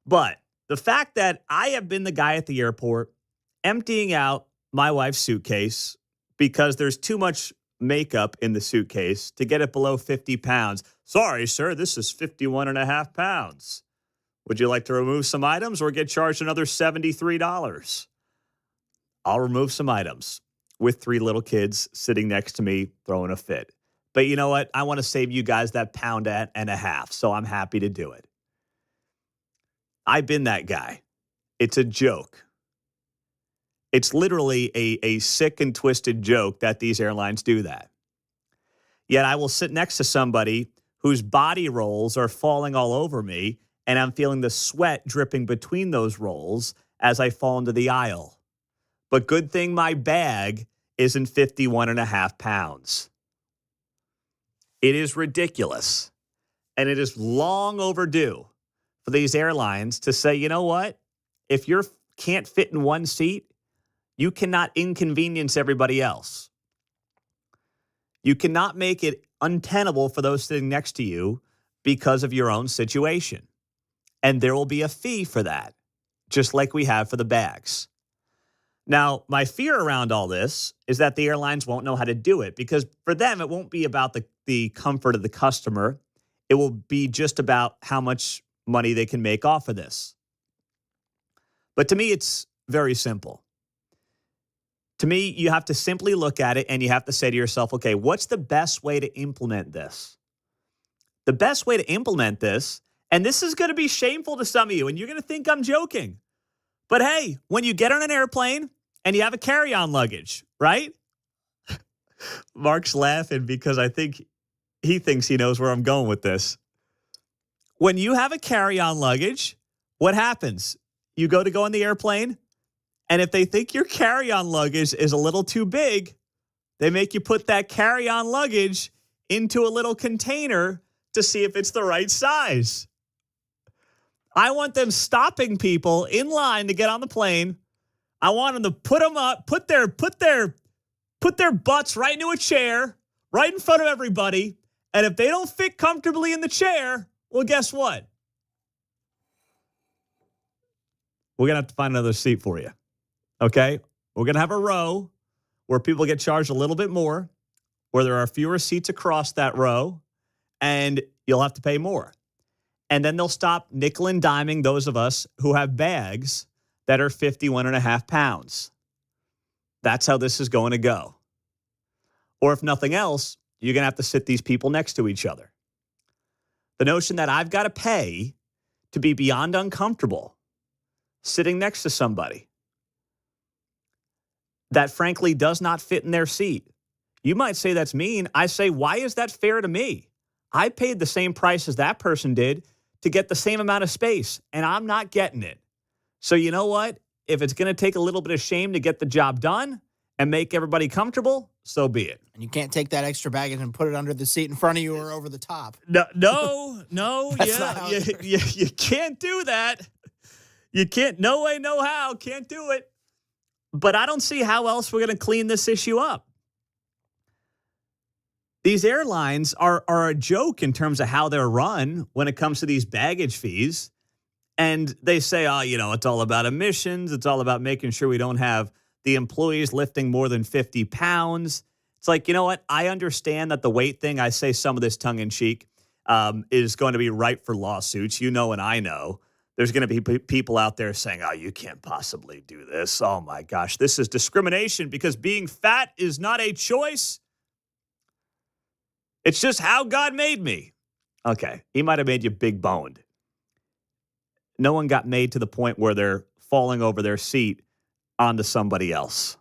But the fact that I have been the guy at the airport emptying out my wife's suitcase because there's too much makeup in the suitcase to get it below 50 pounds. Sorry, sir, this is 51 and a half pounds. Would you like to remove some items or get charged another $73? I'll remove some items with 3 little kids sitting next to me throwing a fit. But you know what? I want to save you guys that pound and a half, so I'm happy to do it. I've been that guy. It's a joke. It's literally a sick and twisted joke that these airlines do that. Yet I will sit next to somebody whose body rolls are falling all over me, and I'm feeling the sweat dripping between those rolls as I fall into the aisle. But good thing my bag isn't 51 and a half pounds. It is ridiculous. And it is long overdue for these airlines to say, you know what? If you can't fit in one seat, you cannot inconvenience everybody else. You cannot make it untenable for those sitting next to you because of your own situation. And there will be a fee for that, just like we have for the bags. Now, my fear around all this is that the airlines won't know how to do it because for them, it won't be about the comfort of the customer. It will be just about how much money they can make off of this. But to me, it's very simple. To me, you have to simply look at it and you have to say to yourself, okay, what's the best way to implement this? The best way to implement this, and this is going to be shameful to some of you, and you're going to think I'm joking. But hey, when you get on an airplane and you have a carry-on luggage, right? Mark's laughing because I think he thinks he knows where I'm going with this. When you have a carry-on luggage, what happens? You go on the airplane, and if they think your carry-on luggage is a little too big, they make you put that carry-on luggage into a little container to see if it's the right size. I want them stopping people in line to get on the plane. I want them to put them up, put their butts right into a chair, right in front of everybody. And if they don't fit comfortably in the chair, well, guess what? We're going to have to find another seat for you. Okay? We're going to have a row where people get charged a little bit more, where there are fewer seats across that row, and you'll have to pay more. And then they'll stop nickel and diming those of us who have bags that are 51 and a half pounds. That's how this is going to go. Or if nothing else, you're going to have to sit these people next to each other. The notion that I've got to pay to be beyond uncomfortable sitting next to somebody that frankly does not fit in their seat. You might say that's mean. I say, why is that fair to me? I paid the same price as that person did to get the same amount of space, and I'm not getting it. So you know what? If it's going to take a little bit of shame to get the job done and make everybody comfortable, so be it. And you can't take that extra baggage and put it under the seat in front of you or over the top. No, you can't do that. You can't, no way, no how, can't do it. But I don't see how else we're going to clean this issue up. These airlines are a joke in terms of how they're run when it comes to these baggage fees. And they say, it's all about emissions. It's all about making sure we don't have the employees lifting more than 50 pounds. It's like, you know what? I understand that the weight thing, I say some of this tongue in cheek, is going to be ripe for lawsuits. You know, and I know. There's going to be people out there saying, you can't possibly do this. Oh, my gosh, this is discrimination because being fat is not a choice. It's just how God made me. Okay, he might have made you big boned. No one got made to the point where they're falling over their seat onto somebody else.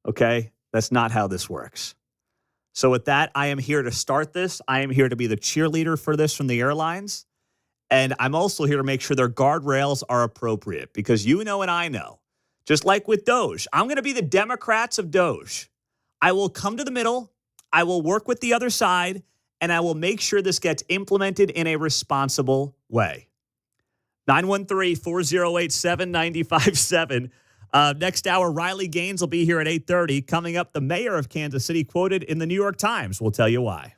Okay? That's not how this works. So with that, I am here to start this. I am here to be the cheerleader for this from the airlines. And I'm also here to make sure their guardrails are appropriate because you know and I know, just like with DOGE, I'm going to be the Democrats of DOGE. I will come to the middle. I will work with the other side, and I will make sure this gets implemented in a responsible way. 913-408-7957. Next hour, Riley Gaines will be here at 8:30. Coming up, the mayor of Kansas City quoted in the New York Times. We'll tell you why.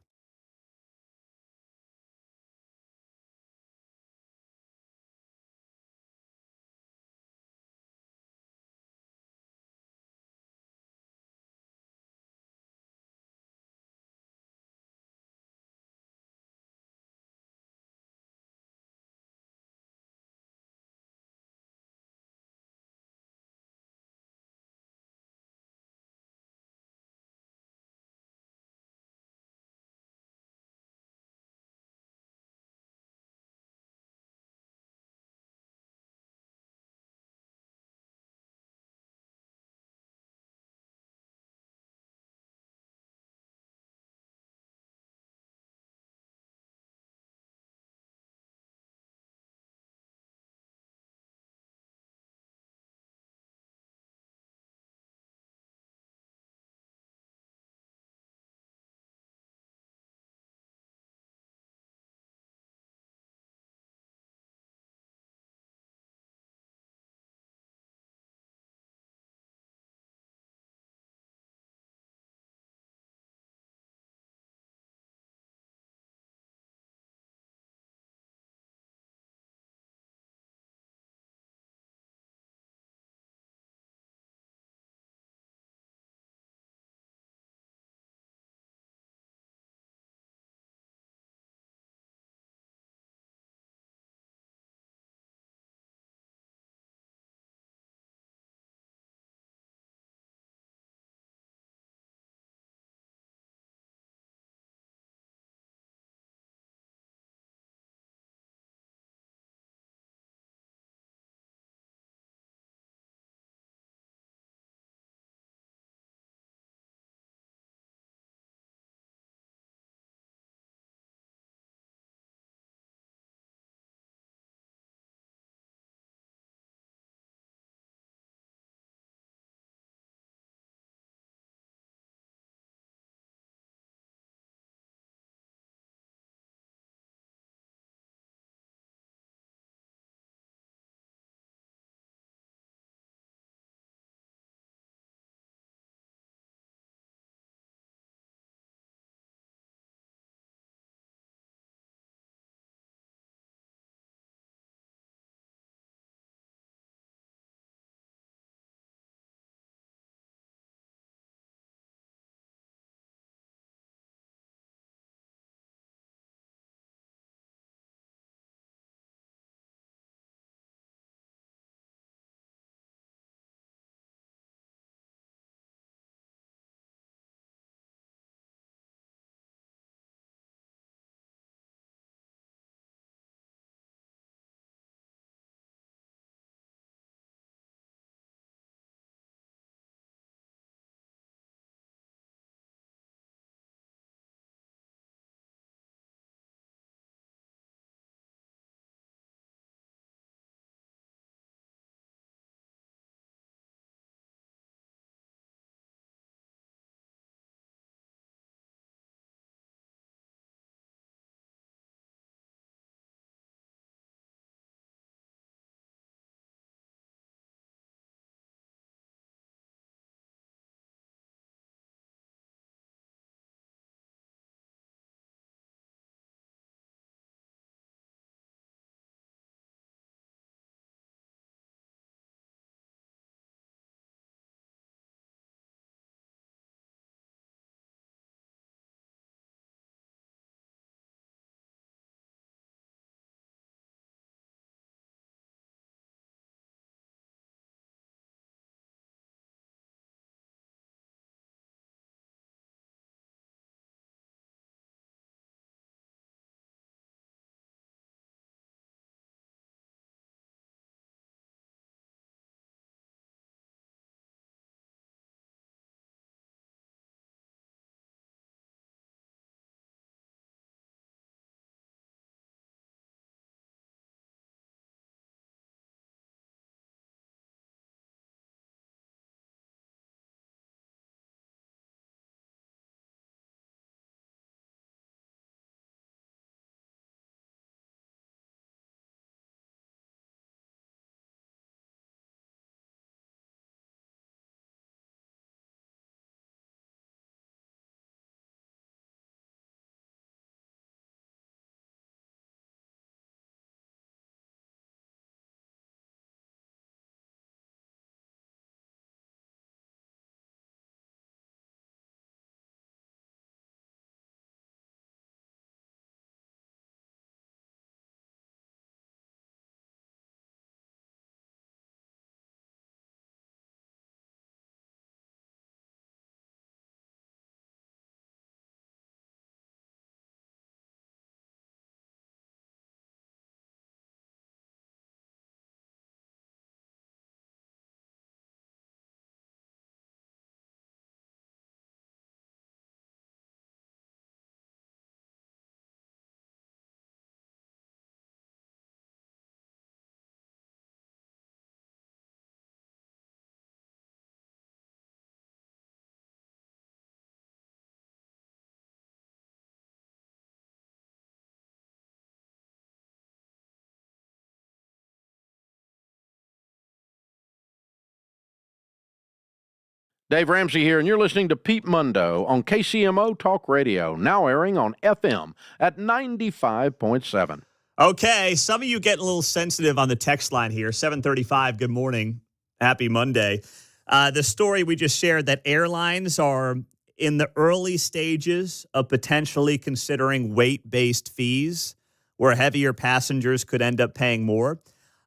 Dave Ramsey here, and you're listening to Pete Mundo on KCMO Talk Radio, now airing on FM at 95.7. Okay, some of you getting a little sensitive on the text line here. 735, good morning. Happy Monday. The story we just shared that airlines are in the early stages of potentially considering weight-based fees where heavier passengers could end up paying more.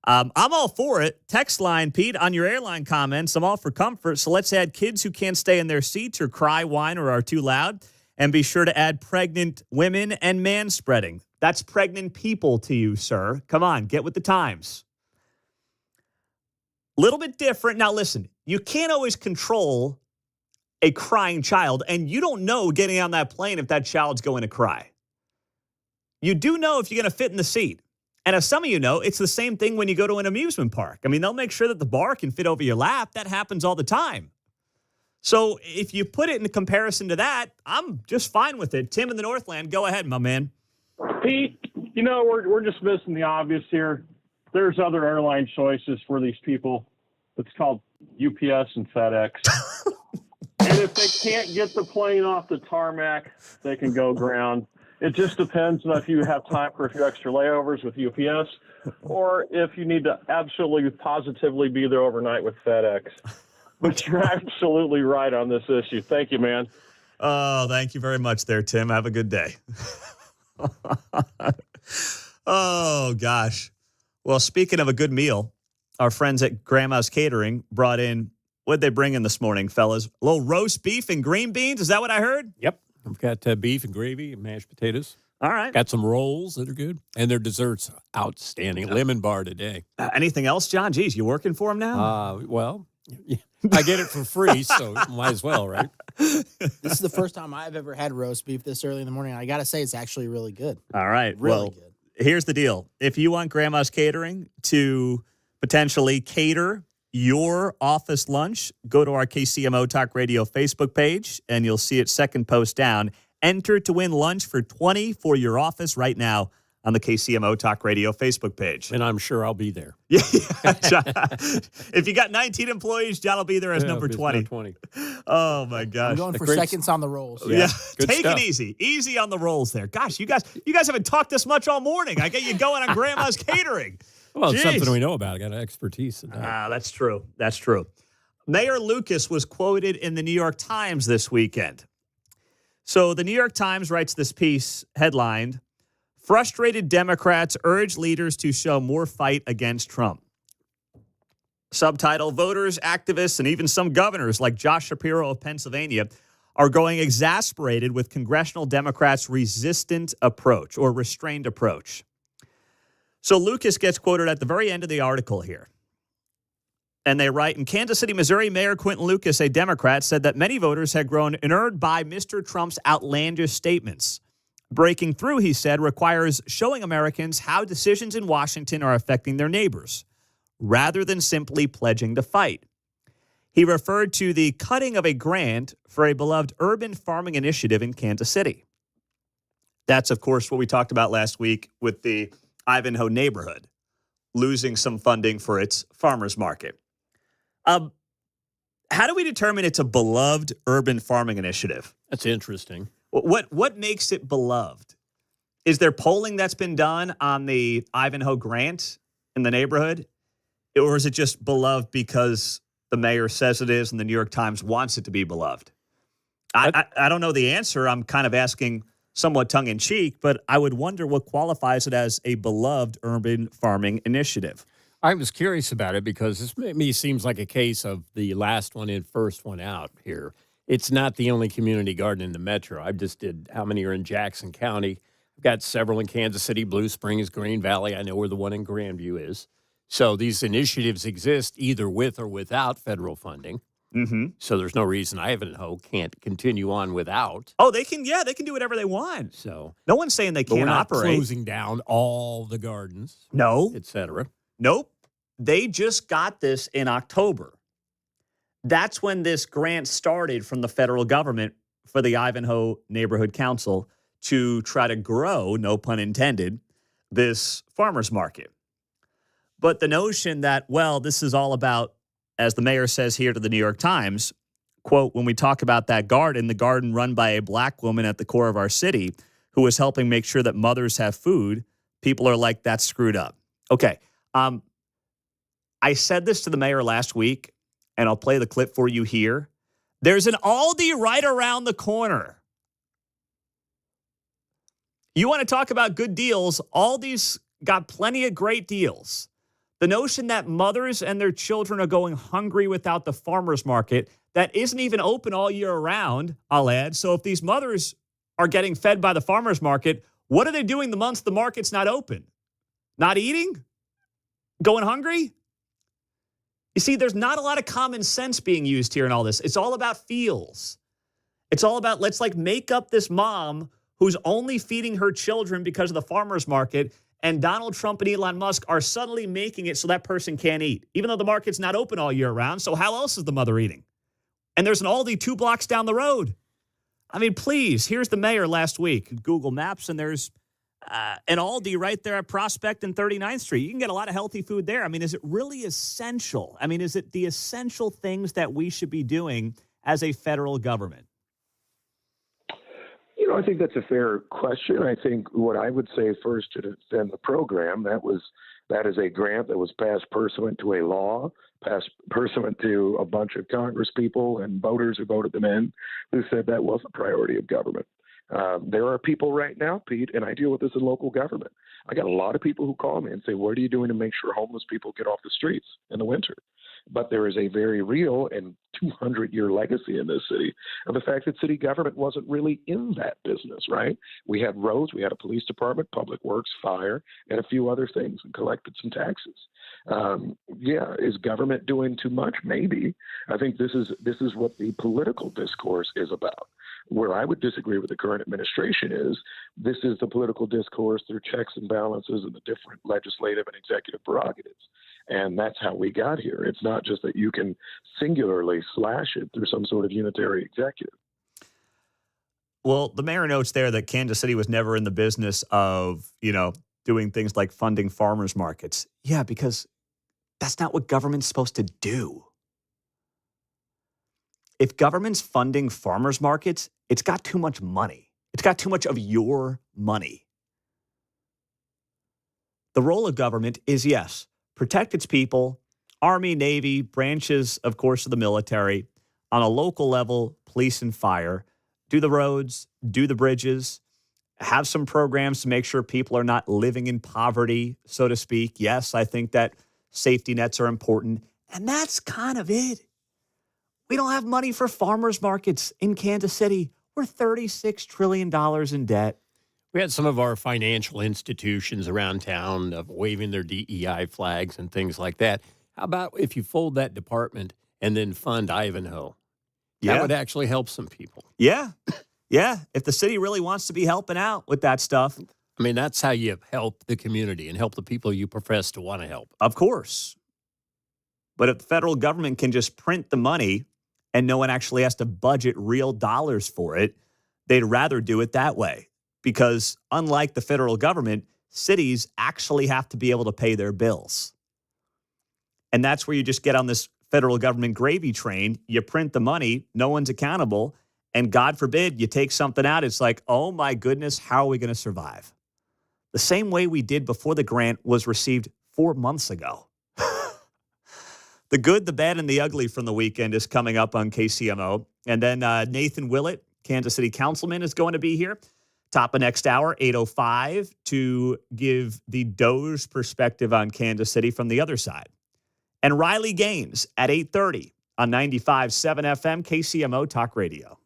I'm all for it. Text line, Pete, on your airline comments, I'm all for comfort. So let's add kids who can't stay in their seats or cry, whine, or are too loud. And be sure to add pregnant women and manspreading. That's pregnant people to you, sir. Come on, get with the times. Little bit different. Now, listen, you can't always control a crying child, and you don't know getting on that plane if that child's going to cry. You do know if you're going to fit in the seat. And as some of you know, it's the same thing when you go to an amusement park. I mean, they'll make sure that the bar can fit over your lap. That happens all the time. So if you put it in comparison to that, I'm just fine with it. Tim in the Northland, go ahead, my man. Pete, you know, we're just missing the obvious here. There's other airline choices for these people. It's called UPS and FedEx. And if they can't get the plane off the tarmac, they can go ground. It just depends on if you have time for a few extra layovers with UPS or if you need to absolutely positively be there overnight with FedEx. But you're absolutely right on this issue. Thank you, man. Oh, thank you very much there, Tim. Have a good day. Oh, gosh. Well, speaking of a good meal, our friends at Grandma's Catering brought in, what'd they bring in this morning, fellas? A little roast beef and green beans. Is that what I heard? Yep. I've got beef and gravy and mashed potatoes. All right. Got some rolls that are good. And their desserts, outstanding. Lemon bar today. Anything else, John? Geez, you working for him now? Well, I get it for free, so might as well, right? This is the first time I've ever had roast beef this early in the morning. I got to say, it's actually really good. All right. Really good. Here's the deal. If you want Grandma's Catering to potentially cater your office lunch, go to our KCMO Talk Radio Facebook page, and you'll see it second post down. Enter to win lunch for $20 for your office right now on the KCMO Talk Radio Facebook page. And I'm sure I'll be there. Yeah, John, if you got 19 employees, John will be there as number 20. 20. Oh, my gosh. I'm going for seconds on the rolls. Yeah, good take stuff. it easy. Easy on the rolls there. Gosh, you guys haven't talked this much all morning. I get you going on Grandma's Catering. Well, it's Jeez. something we know about. I got expertise in that. That's true. That's true. Mayor Lucas was quoted in the New York Times this weekend. So the New York Times writes this piece headlined, "Frustrated Democrats urge leaders to show more fight against Trump." Subtitle, "Voters, activists, and even some governors like Josh Shapiro of Pennsylvania are growing exasperated with congressional Democrats' resistant approach or restrained approach." So Lucas gets quoted at the very end of the article here. And they write, in Kansas City, Missouri, Mayor Quinton Lucas, a Democrat, said that many voters had grown inured by Mr. Trump's outlandish statements. Breaking through, he said, requires showing Americans how decisions in Washington are affecting their neighbors, rather than simply pledging to fight. He referred to the cutting of a grant for a beloved urban farming initiative in Kansas City. That's, of course, what we talked about last week with the Ivanhoe neighborhood, losing some funding for its farmers market. How do we determine it's a beloved urban farming initiative? That's interesting. What makes it beloved? Is there polling that's been done on the Ivanhoe grant in the neighborhood? Or is it just beloved because the mayor says it is and the New York Times wants it to be beloved? I don't know the answer. I'm kind of asking somewhat tongue-in-cheek, but I would wonder what qualifies it as a beloved urban farming initiative. I was curious about it because this to me seems like a case of the last one in, first one out here. It's not the only community garden in the metro. I just did how many are in Jackson County. I've got several in Kansas City, Blue Springs, Green Valley. I know where the one in Grandview is. So these initiatives exist either with or without federal funding. Mm-hmm. So there's no reason Ivanhoe can't continue on without. Oh, they can do whatever they want. So no one's saying they but can't we're not operate. closing down all the gardens. No. Et cetera. Nope. They just got this in October. That's when this grant started from the federal government for the Ivanhoe Neighborhood Council to try to grow, no pun intended, this farmers market. But the notion that, well, this is all about, as the mayor says here to the New York Times, quote, when we talk about that garden, the garden run by a black woman at the core of our city who is helping make sure that mothers have food, people are like, that's screwed up. Okay. I said this to the mayor last week, and I'll play the clip for you here. There's an Aldi right around the corner. You want to talk about good deals? Aldi's got plenty of great deals. The notion that mothers and their children are going hungry without the farmer's market that isn't even open all year round, I'll add. So if these mothers are getting fed by the farmer's market, what are they doing the months the market's not open? Not eating? Going hungry? You see, there's not a lot of common sense being used here in all this. It's all about feels. It's all about let's make up this mom who's only feeding her children because of the farmer's market, and Donald Trump and Elon Musk are suddenly making it so that person can't eat, even though the market's not open all year round. So how else is the mother eating? And there's an Aldi 2 blocks down the road. I mean, please, here's the mayor last week, Google Maps, and there's an Aldi right there at Prospect and 39th Street. You can get a lot of healthy food there. I mean, is it really essential? I mean, is it the essential things that we should be doing as a federal government? I think that's a fair question. I think what I would say first to defend the program, that is a grant that was passed pursuant to a law, passed pursuant to a bunch of Congress people and voters who voted them in, who said that was a priority of government. There are people right now, Pete, and I deal with this in local government. I got a lot of people who call me and say, what are you doing to make sure homeless people get off the streets in the winter? But there is a very real and 200-year legacy in this city of the fact that city government wasn't really in that business, right? We had roads, we had a police department, public works, fire, and a few other things, and collected some taxes. Is government doing too much? Maybe. I think this is what the political discourse is about. Where I would disagree with the current administration is this is the political discourse through checks and balances and the different legislative and executive prerogatives. And that's how we got here. It's not just that you can singularly slash it through some sort of unitary executive. Well, the mayor notes there that Kansas City was never in the business of, doing things like funding farmers markets. Yeah, because that's not what government's supposed to do. If government's funding farmers markets, it's got too much money. It's got too much of your money. The role of government is, yes, protect its people, Army, Navy, branches, of course, of the military. On a local level, police and fire. Do the roads, do the bridges, have some programs to make sure people are not living in poverty, so to speak. Yes, I think that safety nets are important. And that's kind of it. We don't have money for farmers markets in Kansas City. We're $36 trillion in debt. We had some of our financial institutions around town waving their DEI flags and things like that. How about if you fold that department and then fund Ivanhoe? That would actually help some people. Yeah. Yeah. If the city really wants to be helping out with that stuff. I mean, that's how you help the community and help the people you profess to want to help. Of course. But if the federal government can just print the money and no one actually has to budget real dollars for it, they'd rather do it that way. Because unlike the federal government, cities actually have to be able to pay their bills. And that's where you just get on this federal government gravy train. You print the money, no one's accountable, and God forbid you take something out. It's like, oh my goodness, how are we going to survive? The same way we did before the grant was received 4 months ago. The good, the bad, and the ugly from the weekend is coming up on KCMO. And then Nathan Willett, Kansas City Councilman, is going to be here. Top of next hour, 8:05, to give the DOGE perspective on Kansas City from the other side. And Riley Gaines at 8:30 on 95.7 FM, KCMO Talk Radio.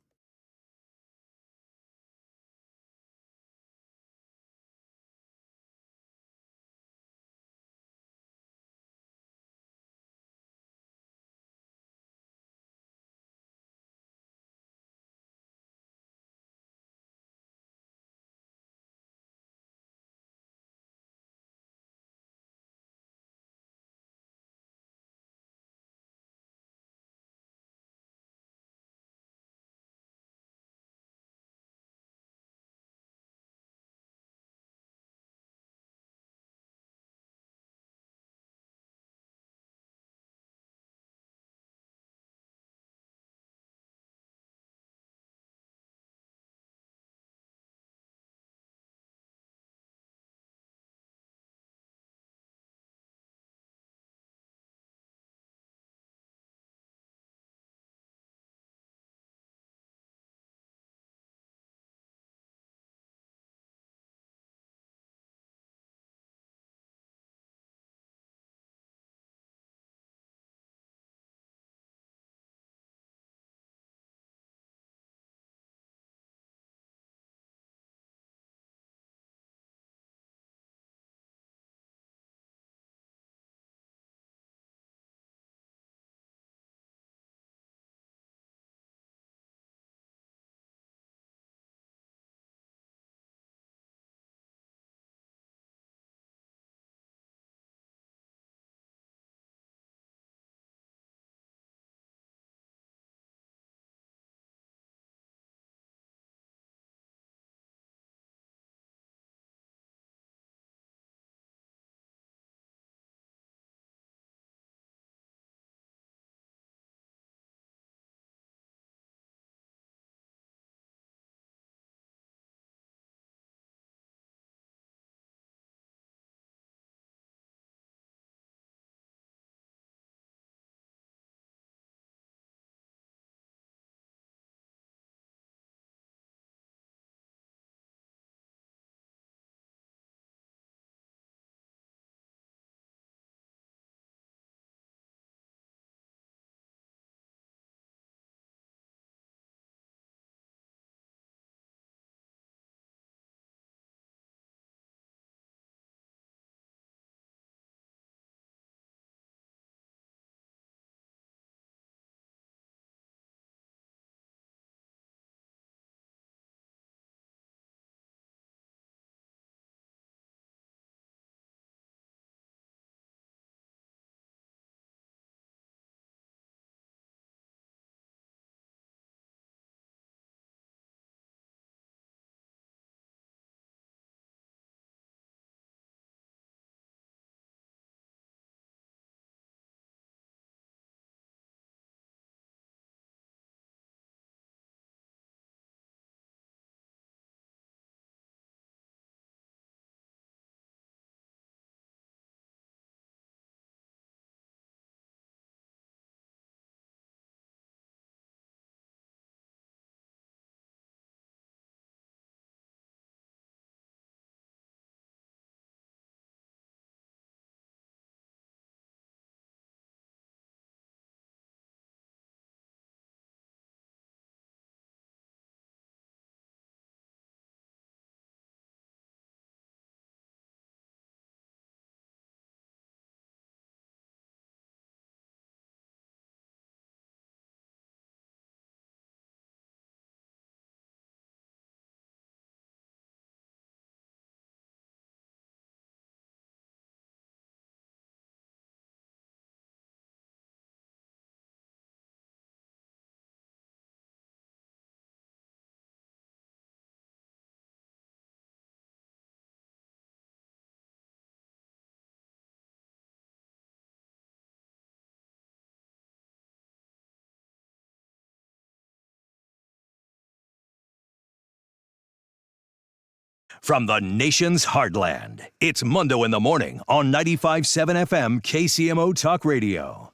From the nation's heartland, it's Mundo in the Morning on 95.7 FM KCMO Talk Radio.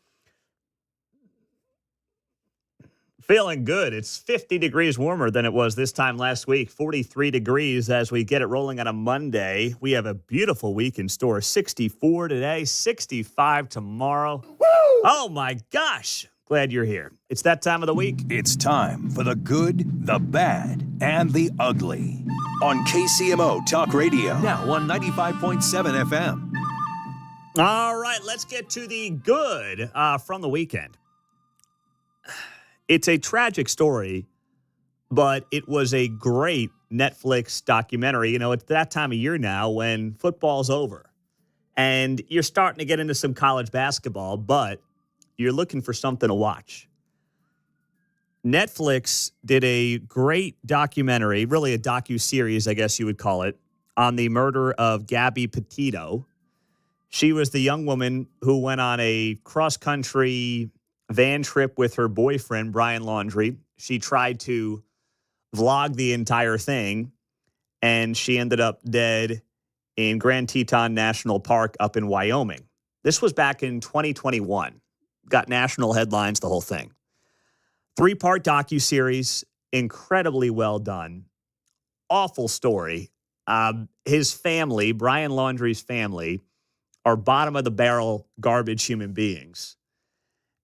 Feeling good. It's 50 degrees warmer than it was this time last week. 43 degrees as we get it rolling on a Monday. We have a beautiful week in store. 64 today, 65 tomorrow. Woo! Oh, my gosh. Glad you're here. It's that time of the week. It's time for the good, the bad, and the ugly on KCMO Talk Radio. Now on 95.7 FM. All right, let's get to the good from the weekend. It's a tragic story, but it was a great Netflix documentary. You know, it's that time of year now when football's over and you're starting to get into some college basketball, but you're looking for something to watch. Netflix did a great documentary, really a docu-series, I guess you would call it, on the murder of Gabby Petito. She was the young woman who went on a cross-country van trip with her boyfriend, Brian Laundrie. She tried to vlog the entire thing, and she ended up dead in Grand Teton National Park up in Wyoming. This was back in 2021. Got national headlines, the whole thing. 3-part docuseries, incredibly well done. Awful story. His family, Brian Laundrie's family, are bottom-of-the-barrel garbage human beings.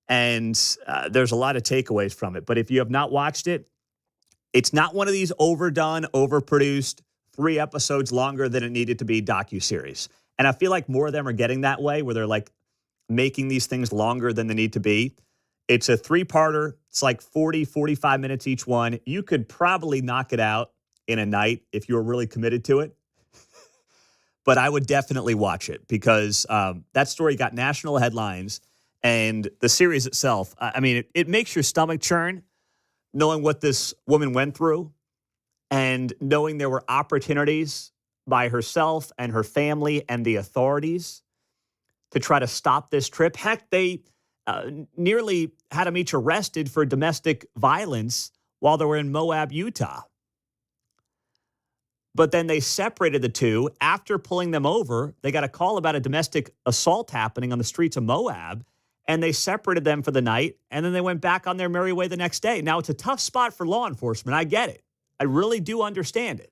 And there's a lot of takeaways from it. But if you have not watched it, it's not one of these overdone, overproduced, 3 episodes longer than it needed to be docuseries. And I feel like more of them are getting that way, where they're like making these things longer than they need to be. It's a 3-parter. It's like 40, 45 minutes each one. You could probably knock it out in a night if you were really committed to it. But I would definitely watch it because that story got national headlines. And the series itself, I mean, it makes your stomach churn knowing what this woman went through and knowing there were opportunities by herself and her family and the authorities to try to stop this trip. Heck, they nearly had them each arrested for domestic violence while they were in Moab, Utah. But then they separated the two. After pulling them over, they got a call about a domestic assault happening on the streets of Moab. And they separated them for the night, and then they went back on their merry way the next day. Now, it's a tough spot for law enforcement. I get it. I really do understand it.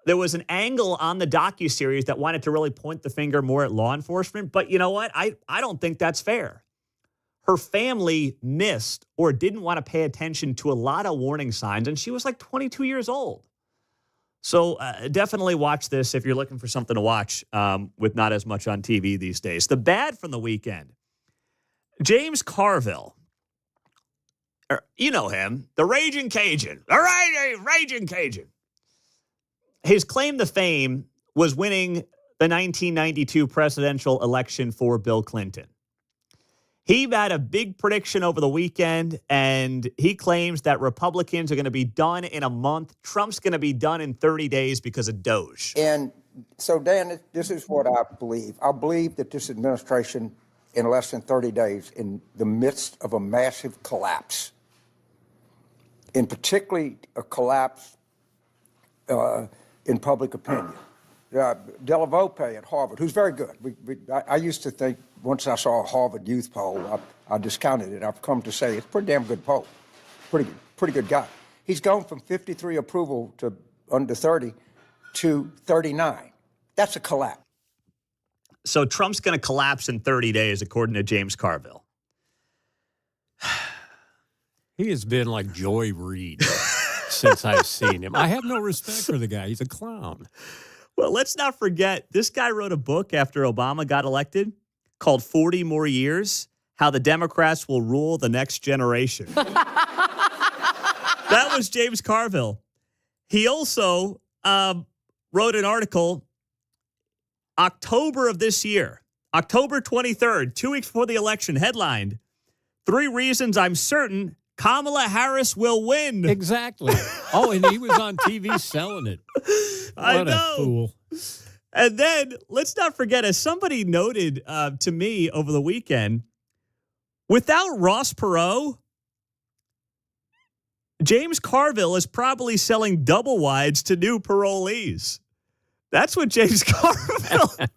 There was an angle on the docuseries that wanted to really point the finger more at law enforcement, but you know what? I don't think that's fair. Her family missed or didn't want to pay attention to a lot of warning signs, and she was like 22 years old. So definitely watch this if you're looking for something to watch with not as much on TV these days. The bad from the weekend. James Carville, you know him, the Raging Cajun, Raging Cajun. His claim to fame was winning the 1992 presidential election for Bill Clinton. He had a big prediction over the weekend, and he claims that Republicans are going to be done in a month. Trump's going to be done in 30 days because of DOGE. And so, Dan, this is what I believe. I believe that this administration, in less than 30 days, in the midst of a massive collapse, in particularly a collapse in public opinion. Della Volpe at Harvard, who's very good. I used to think, once I saw a Harvard youth poll, I discounted it. I've come to say it's a pretty damn good poll. Pretty good guy. He's gone from 53 approval to under 30 to 39. That's a collapse. So Trump's going to collapse in 30 days, according to James Carville. He has been like Joy Reid since I've seen him. I have no respect for the guy. He's a clown. Well, let's not forget, this guy wrote a book after Obama got elected called 40 More Years, How the Democrats Will Rule the Next Generation. That was James Carville. He also wrote an article October of this year, October 23rd, 2 weeks before the election, headlined, 3 reasons I'm certain Kamala Harris will win. Exactly. Oh, and he was on TV selling it. What a fool. And then let's not forget, as somebody noted to me over the weekend, without Ross Perot, James Carville is probably selling double wides to new parolees. That's what James Carville.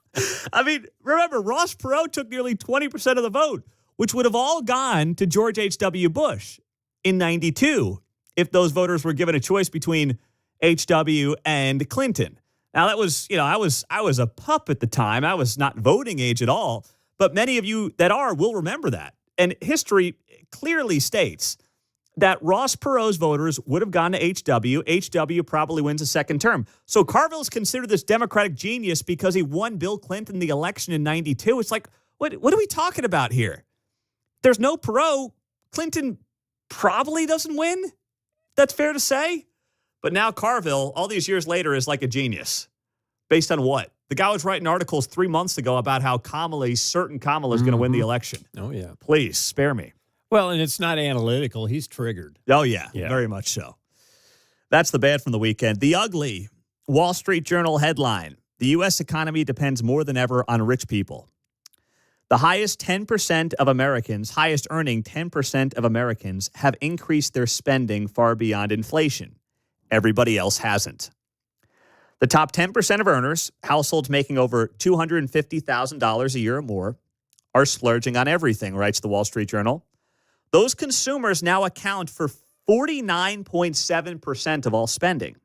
I mean, remember, Ross Perot took nearly 20% of the vote, which would have all gone to George H.W. Bush in 92 if those voters were given a choice between H.W. and Clinton. Now, that was, I was a pup at the time. I was not voting age at all. But many of you that are will remember that. And history clearly states that Ross Perot's voters would have gone to H.W. H.W. probably wins a second term. So Carville is considered this Democratic genius because he won Bill Clinton the election in 92. It's like, what are we talking about here? There's no Perot. Clinton probably doesn't win. That's fair to say. But now Carville, all these years later, is like a genius. Based on what? The guy was writing articles 3 months ago about how certain Kamala is going to win the election. Oh, yeah. Please, spare me. Well, and it's not analytical. He's triggered. Oh, yeah, very much so. That's the bad from the weekend. The ugly Wall Street Journal headline: the U.S. economy depends more than ever on rich people. The highest earning 10% of Americans have increased their spending far beyond inflation. Everybody else hasn't. The top 10% of earners, households making over $250,000 a year or more, are splurging on everything, writes the Wall Street Journal. Those consumers now account for 49.7% of all spending.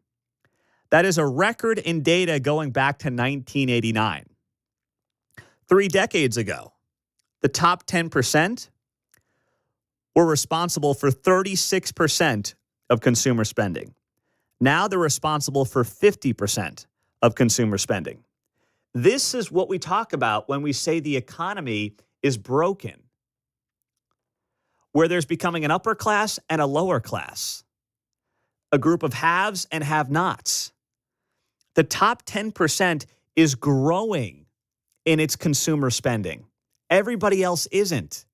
That is a record in data going back to 1989. 3 decades ago, the top 10% were responsible for 36% of consumer spending. Now they're responsible for 50% of consumer spending. This is what we talk about when we say the economy is broken, where there's becoming an upper class and a lower class, a group of haves and have-nots. The top 10% is growing in its consumer spending. Everybody else isn't.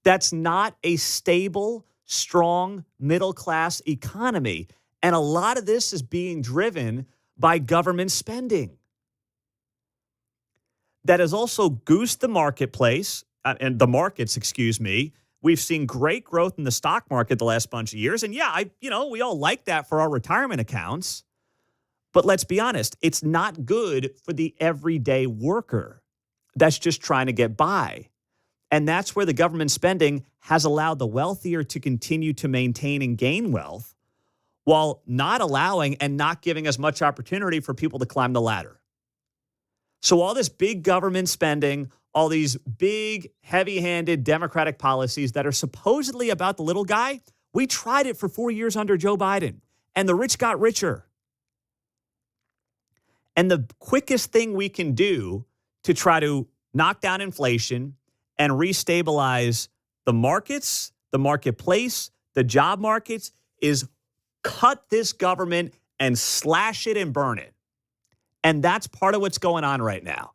That's not a stable, strong, middle-class economy. And a lot of this is being driven by government spending. That has also goosed the marketplace, and the markets, excuse me. We've seen great growth in the stock market the last bunch of years. And yeah, we all like that for our retirement accounts. But let's be honest, it's not good for the everyday worker that's just trying to get by. And that's where the government spending has allowed the wealthier to continue to maintain and gain wealth, while not allowing and not giving as much opportunity for people to climb the ladder. So all this big government spending, all these big, heavy-handed Democratic policies that are supposedly about the little guy, we tried it for 4 years under Joe Biden, and the rich got richer. And the quickest thing we can do to try to knock down inflation and restabilize the markets, the marketplace, the job markets is cut this government and slash it and burn it. And that's part of what's going on right now.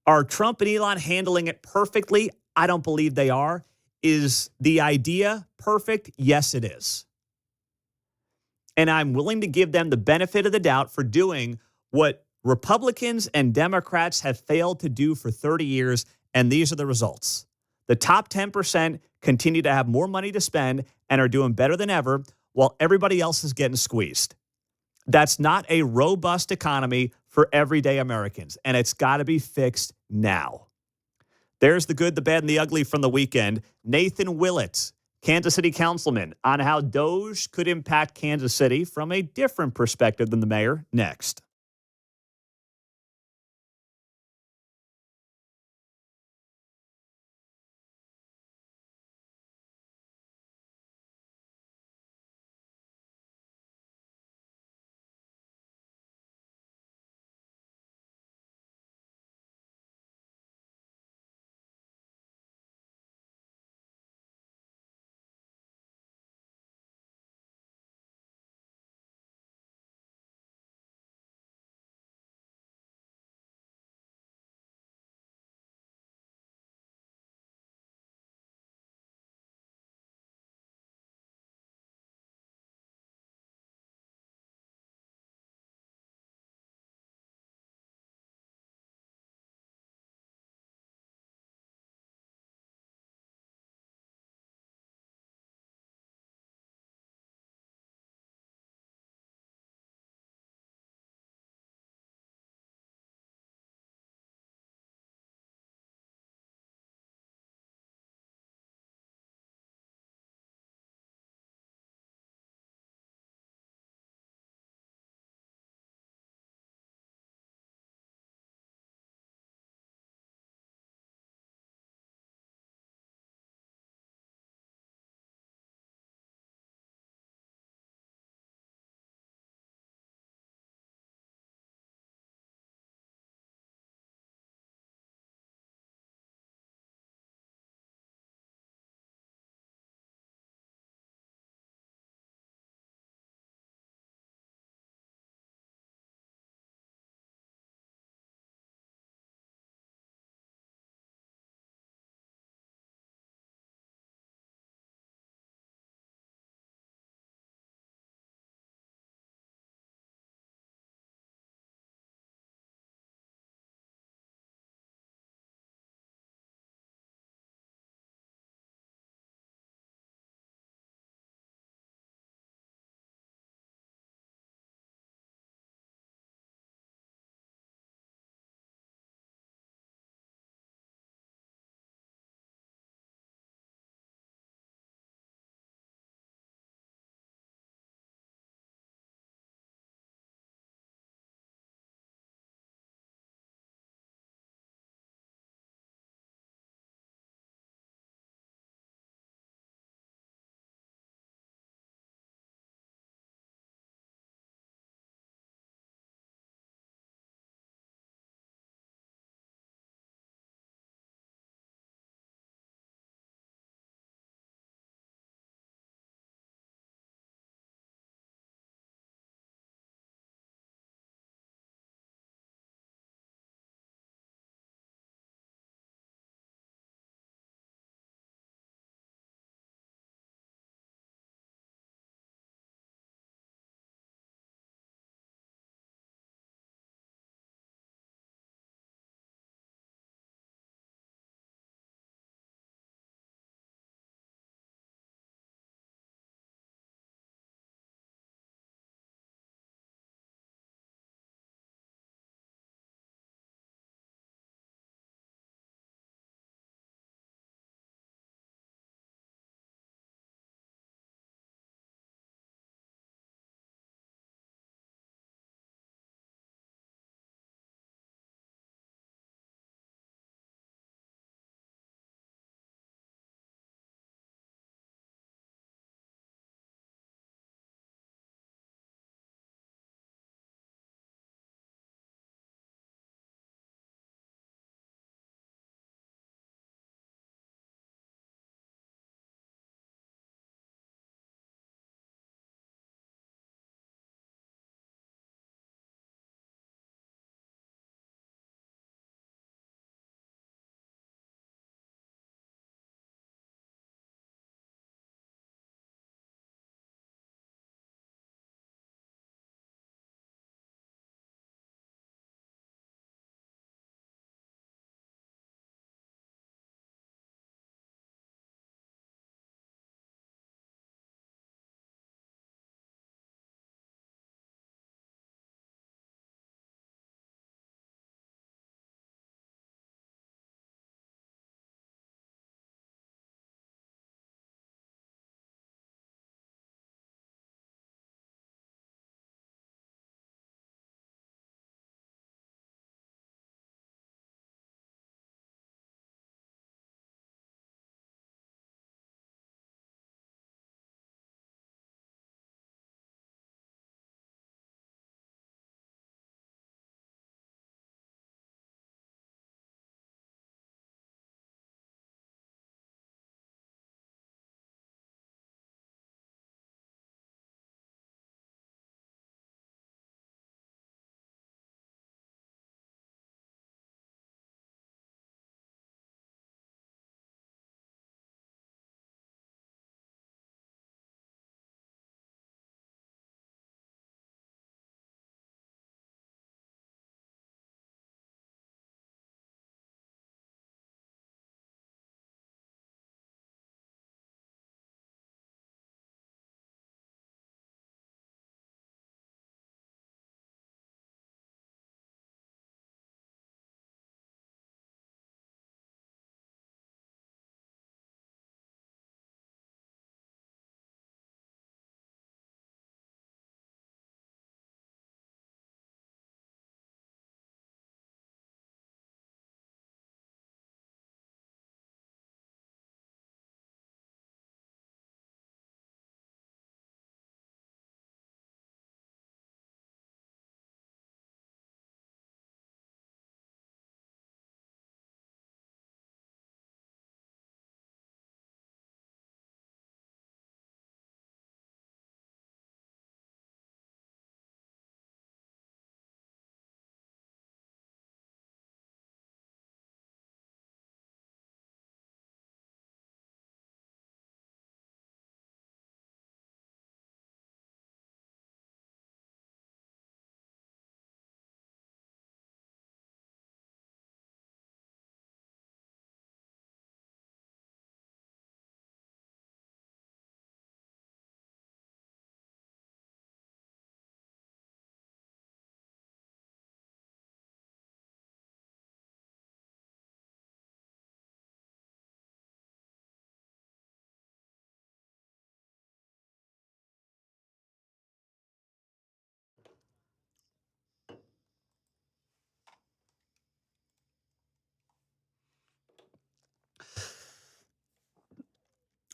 Are Trump and Elon handling it perfectly? I don't believe they are. Is the idea perfect? Yes, it is. And I'm willing to give them the benefit of the doubt for doing what Republicans and Democrats have failed to do for 30 years, and these are the results. The top 10% continue to have more money to spend and are doing better than ever, while everybody else is getting squeezed. That's not a robust economy for everyday Americans, and it's got to be fixed now. There's the good, the bad, and the ugly from the weekend. Nathan Willett, Kansas City Councilman, on how DOGE could impact Kansas City from a different perspective than the mayor, next.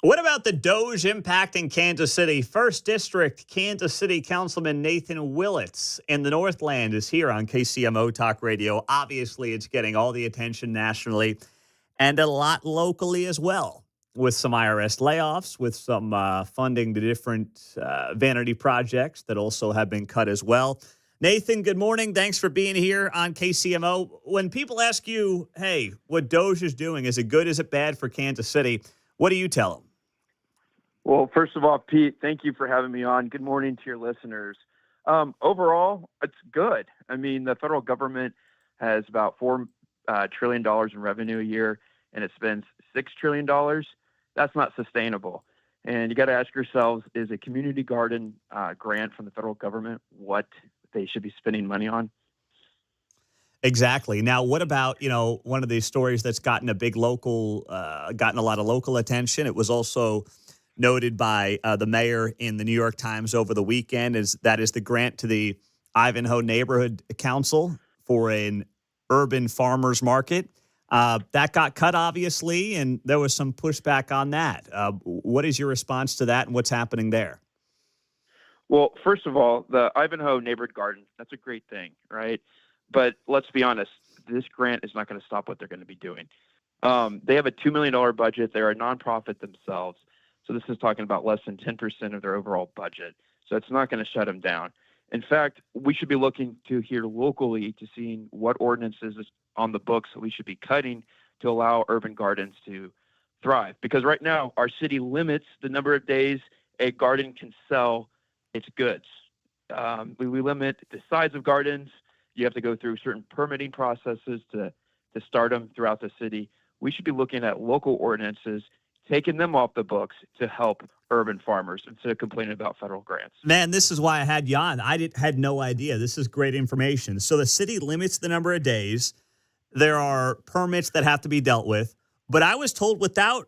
What about the DOGE impacting Kansas City? First District Kansas City Councilman Nathan Willett in the Northland is here on KCMO Talk Radio. Obviously, it's getting all the attention nationally and a lot locally as well, with some IRS layoffs, with some funding to different vanity projects that also have been cut as well. Nathan, good morning. Thanks for being here on KCMO. When people ask you, hey, what DOGE is doing, is it good, is it bad for Kansas City? What do you tell them? Well, first of all, Pete, thank you for having me on. Good morning to your listeners. Overall, it's good. I mean, the federal government has about $4 trillion in revenue a year, and it spends $6 trillion. That's not sustainable. And you got to ask yourselves, is a community garden grant from the federal government what they should be spending money on? Exactly. Now, what about, one of these stories that's gotten a lot of local attention? It was also noted by the mayor in the New York Times over the weekend, is the grant to the Ivanhoe Neighborhood Council for an urban farmers market. That got cut, obviously, and there was some pushback on that. What is your response to that, and what's happening there? Well, first of all, the Ivanhoe Neighborhood Garden, that's a great thing, right? But let's be honest, this grant is not going to stop what they're going to be doing. They have a $2 million budget. They're a nonprofit themselves. So this is talking about less than 10% of their overall budget. So it's not going to shut them down. In fact, we should be looking to here locally to seeing what ordinances is on the books that we should be cutting to allow urban gardens to thrive. Because right now, our city limits the number of days a garden can sell its goods. We limit the size of gardens. You have to go through certain permitting processes to start them throughout the city. We should be looking at local ordinances, taking them off the books to help urban farmers instead of complaining about federal grants. Man, this is why I had you on. I had no idea. This is great information. So the city limits the number of days. There are permits that have to be dealt with. But I was told without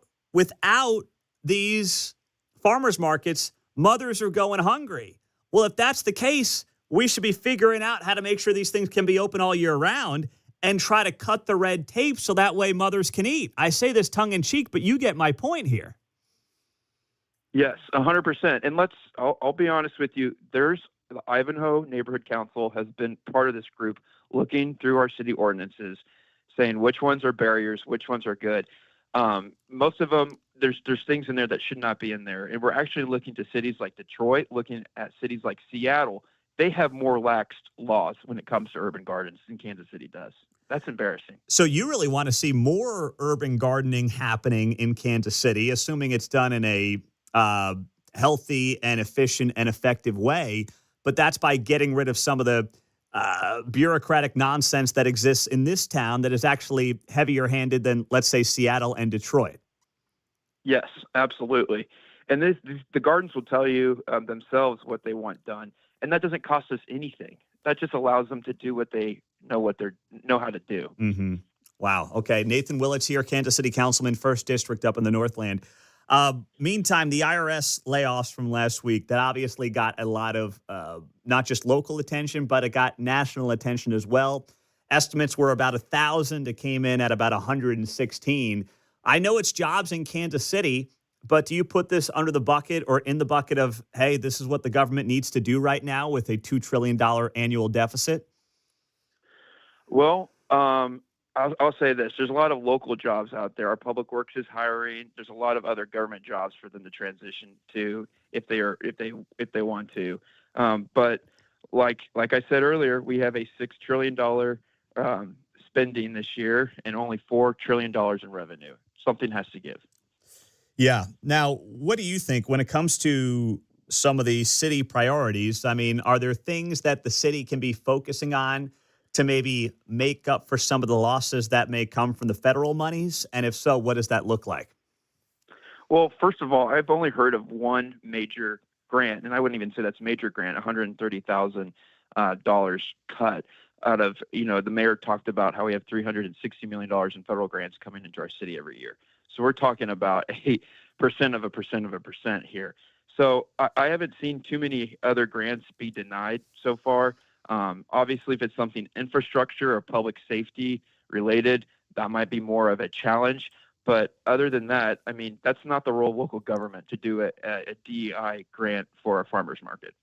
these farmers markets, mothers are going hungry. Well, if that's the case, we should be figuring out how to make sure these things can be open all year round and try to cut the red tape so that way mothers can eat. I say this tongue in cheek, but you get my point here. Yes, 100%. And I'll be honest with you. The Ivanhoe Neighborhood Council has been part of this group looking through our city ordinances, saying which ones are barriers, which ones are good. Most of them, there's things in there that should not be in there. And we're actually looking to cities like Detroit, looking at cities like Seattle. They have more laxed laws when it comes to urban gardens than Kansas City does. That's embarrassing. So you really want to see more urban gardening happening in Kansas City, assuming it's done in a healthy and efficient and effective way. But that's by getting rid of some of the bureaucratic nonsense that exists in this town that is actually heavier handed than, let's say, Seattle and Detroit. Yes, absolutely. And the gardens will tell you themselves what they want done. And that doesn't cost us anything. That just allows them to do what they know how to do. Mm-hmm. Wow. Okay. Nathan Willett's here, Kansas City Councilman, 1st District up in the Northland. Meantime, the IRS layoffs from last week, that obviously got a lot of not just local attention, but it got national attention as well. Estimates were about 1,000. It came in at about 116. I know it's jobs in Kansas City, but do you put this under the bucket or in the bucket of, hey, this is what the government needs to do right now with a $2 trillion annual deficit? Well, I'll say this. There's a lot of local jobs out there. Our public works is hiring. There's a lot of other government jobs for them to transition to if they want to. But like I said earlier, we have a $6 trillion spending this year and only $4 trillion in revenue. Something has to give. Yeah. Now, what do you think when it comes to some of the city priorities? I mean, are there things that the city can be focusing on to maybe make up for some of the losses that may come from the federal monies? And if so, what does that look like? Well, first of all, I've only heard of one major grant, and I wouldn't even say that's a major grant, $130,000 cut out of, the mayor talked about how we have $360 million in federal grants coming into our city every year. So we're talking about 8% of a percent here. So I haven't seen too many other grants be denied so far. Obviously, if it's something infrastructure or public safety related, that might be more of a challenge. But other than that, I mean, that's not the role of local government to do a DEI grant for a farmer's market.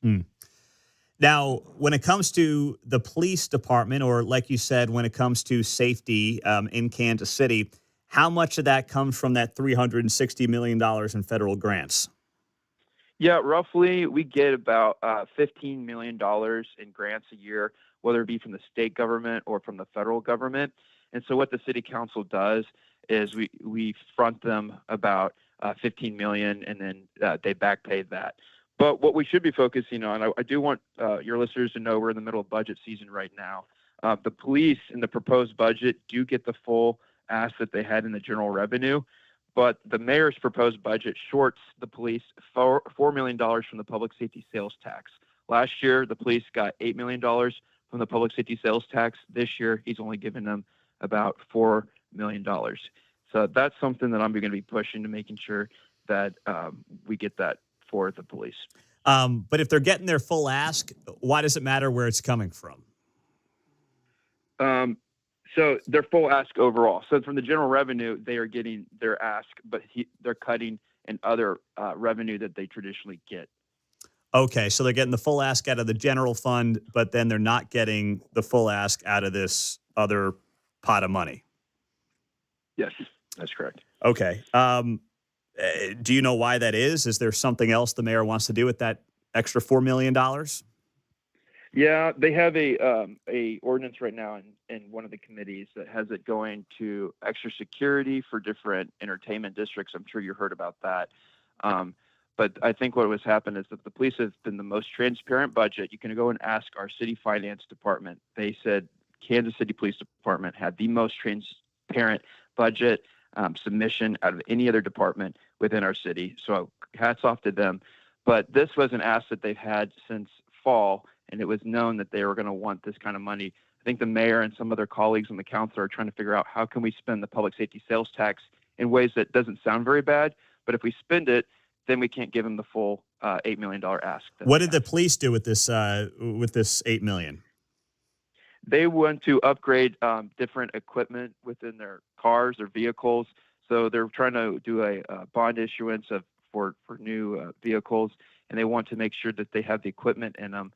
Now, when it comes to the police department, or like you said, when it comes to safety in Kansas City, how much of that comes from that $360 million in federal grants? Yeah, roughly we get about $15 million in grants a year, whether it be from the state government or from the federal government. And so what the city council does is we front them about $15 million, and then they back pay that. But what we should be focusing on, I do want your listeners to know we're in the middle of budget season right now. The police in the proposed budget do get the full ask that they had in the general revenue, but the mayor's proposed budget shorts the police $4 million from the public safety sales tax. Last year, the police got $8 million from the public safety sales tax. This year, he's only given them about $4 million. So that's something that I'm going to be pushing to making sure that we get that for the police. But if they're getting their full ask, why does it matter where it's coming from? So their full ask overall. So from the general revenue, they are getting their ask, but they're cutting in other revenue that they traditionally get. Okay, so they're getting the full ask out of the general fund, but then they're not getting the full ask out of this other pot of money. Yes, that's correct. Okay. Do you know why that is? Is there something else the mayor wants to do with that extra $4 million? Yeah, they have a ordinance right now in one of the committees that has it going to extra security for different entertainment districts. I'm sure you heard about that. But I think what has happened is that the police have been the most transparent budget. You can go and ask our city finance department. They said Kansas City Police Department had the most transparent budget submission out of any other department within our city. So hats off to them. But this was an ask that they've had since fall, and it was known that they were going to want this kind of money. I think the mayor and some other colleagues on the council are trying to figure out how can we spend the public safety sales tax in ways that doesn't sound very bad, but if we spend it, then we can't give them the full $8 million ask. What did the police do with this $8 million? They want to upgrade different equipment within their cars, their vehicles. So they're trying to do a bond issuance for new vehicles, and they want to make sure that they have the equipment in them.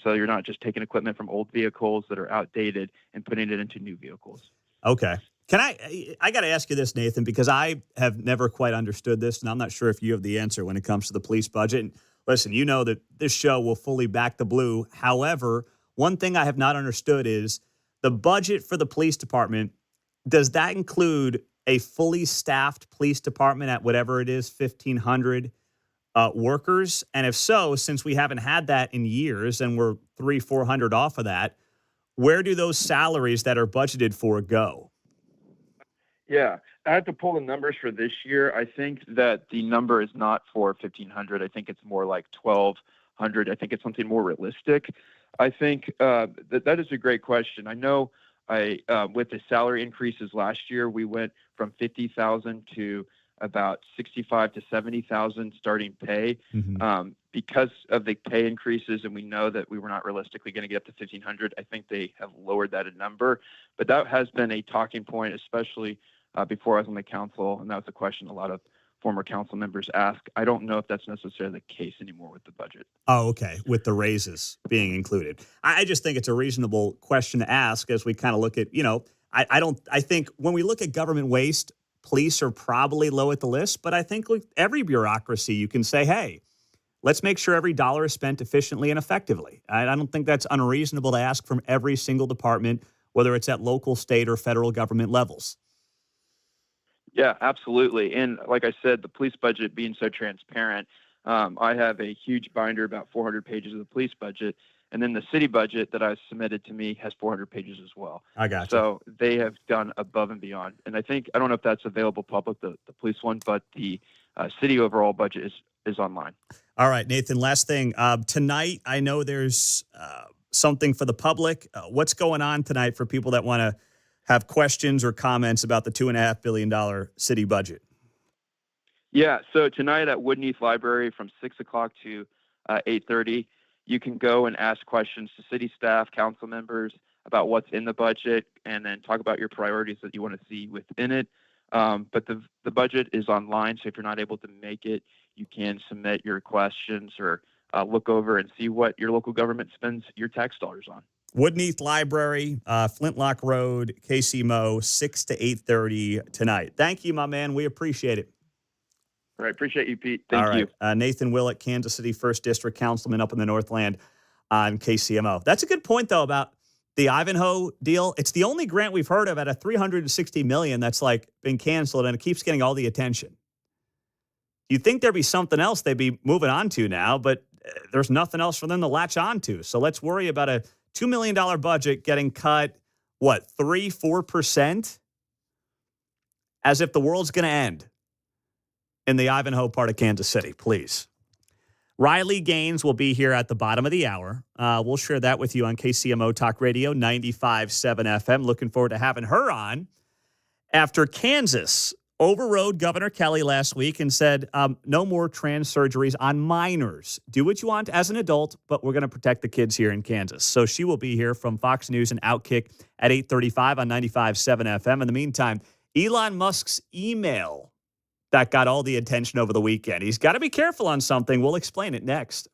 So you're not just taking equipment from old vehicles that are outdated and putting it into new vehicles. Okay. I got to ask you this, Nathan, because I have never quite understood this, and I'm not sure if you have the answer when it comes to the police budget. And listen, you know that this show will fully back the blue. However, one thing I have not understood is the budget for the police department. Does that include a fully staffed police department at whatever it is, 1,500 workers? And if so, since we haven't had that in years and we're 300-400 off of that, where do those salaries that are budgeted for go? Yeah, I had to pull the numbers for this year. I think that the number is not for 1,500. I think it's more like 1,200. I think it's something more realistic. I think that is a great question. I know with the salary increases last year, we went from 50,000 to about 65 to 70,000 starting pay because of the pay increases, and we know that we were not realistically going to get up to 1,500. I think they have lowered that a number, but that has been a talking point, especially before I was on the council, and that was a question a lot of former council members ask. I don't know if that's necessarily the case anymore with the budget. Oh, okay. With the raises being included. I just think it's a reasonable question to ask as we kind of look at, I think when we look at government waste, police are probably low at the list, but I think with every bureaucracy, you can say, hey, let's make sure every dollar is spent efficiently and effectively. I don't think that's unreasonable to ask from every single department, whether it's at local, state, or federal government levels. Yeah, absolutely. And like I said, the police budget being so transparent, I have a huge binder, about 400 pages of the police budget. And then the city budget that I submitted to me has 400 pages as well. I got you. So they have gone above and beyond. And I don't know if that's available public, the police one, but the city overall budget is online. All right, Nathan, last thing. Tonight, I know there's something for the public. What's going on tonight for people that want to have questions or comments about the $2.5 billion city budget? Yeah, so tonight at Woodneath Library from 6 o'clock to 8:30, you can go and ask questions to city staff, council members about what's in the budget, and then talk about your priorities that you want to see within it. But the budget is online, so if you're not able to make it, you can submit your questions or look over and see what your local government spends your tax dollars on. Woodneath Library, Flintlock Road, KC Mo, 6 to 8:30 tonight. Thank you, my man. We appreciate it. All right. Appreciate you, Pete. Thank All right. you. Nathan Willett, Kansas City 1st District Councilman up in the Northland on KCMO. That's a good point, though, about the Ivanhoe deal. It's the only grant we've heard of at a $360 million that's like been canceled, and it keeps getting all the attention. You'd think there'd be something else they'd be moving on to now, but there's nothing else for them to latch on to. So let's worry about a $2 million budget getting cut, 3-4%? As if the world's going to end in the Ivanhoe part of Kansas City, please. Riley Gaines will be here at the bottom of the hour. We'll share that with you on KCMO Talk Radio, 95.7 FM. Looking forward to having her on after Kansas overrode Governor Kelly last week and said no more trans surgeries on minors. Do what you want as an adult, but we're going to protect the kids here in Kansas. So she will be here from Fox News and Outkick at 8:35 on 95.7 FM. In the meantime, Elon Musk's email that got all the attention over the weekend. He's got to be careful on something. We'll explain it next.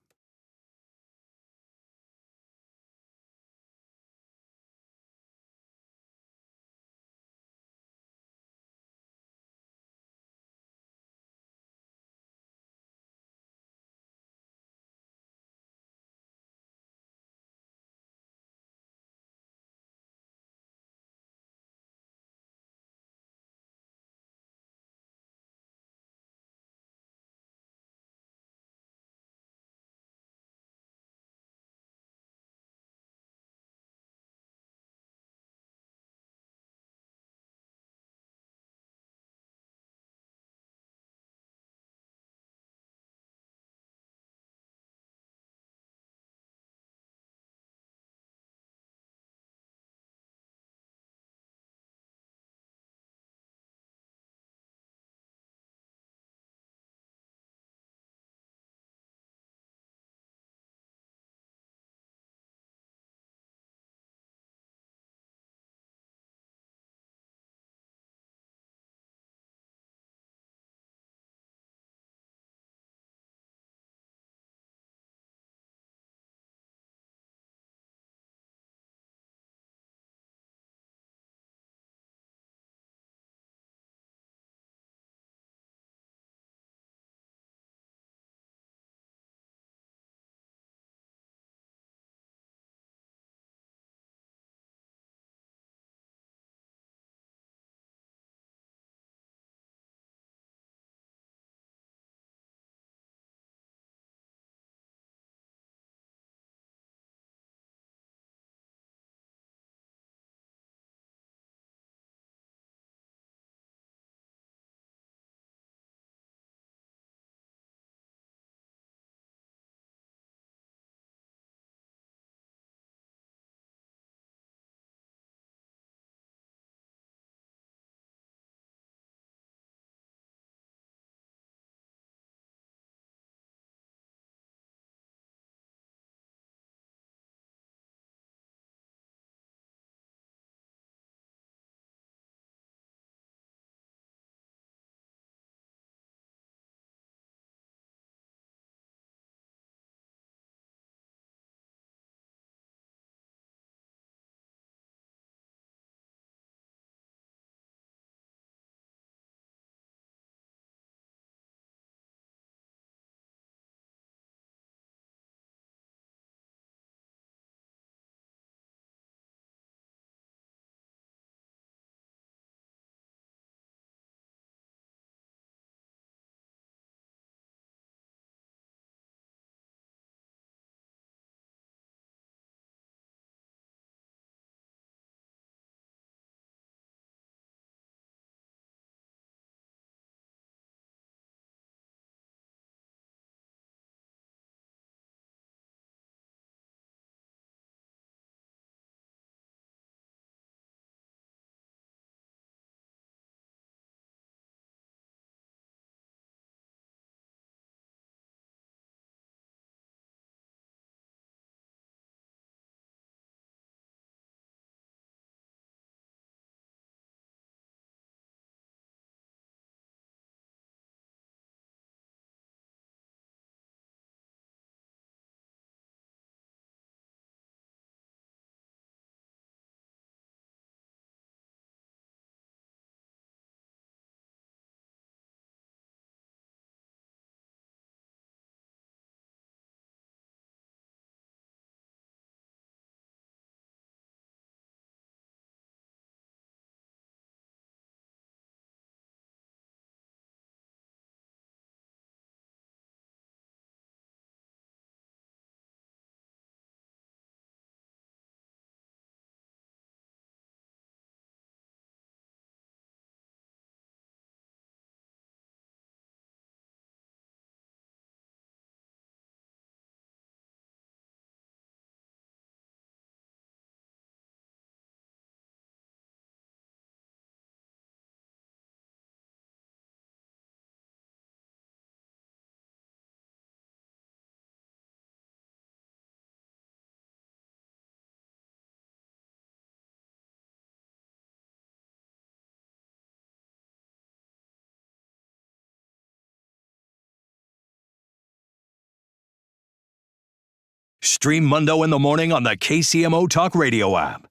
Stream Mundo in the morning on the KCMO Talk Radio app.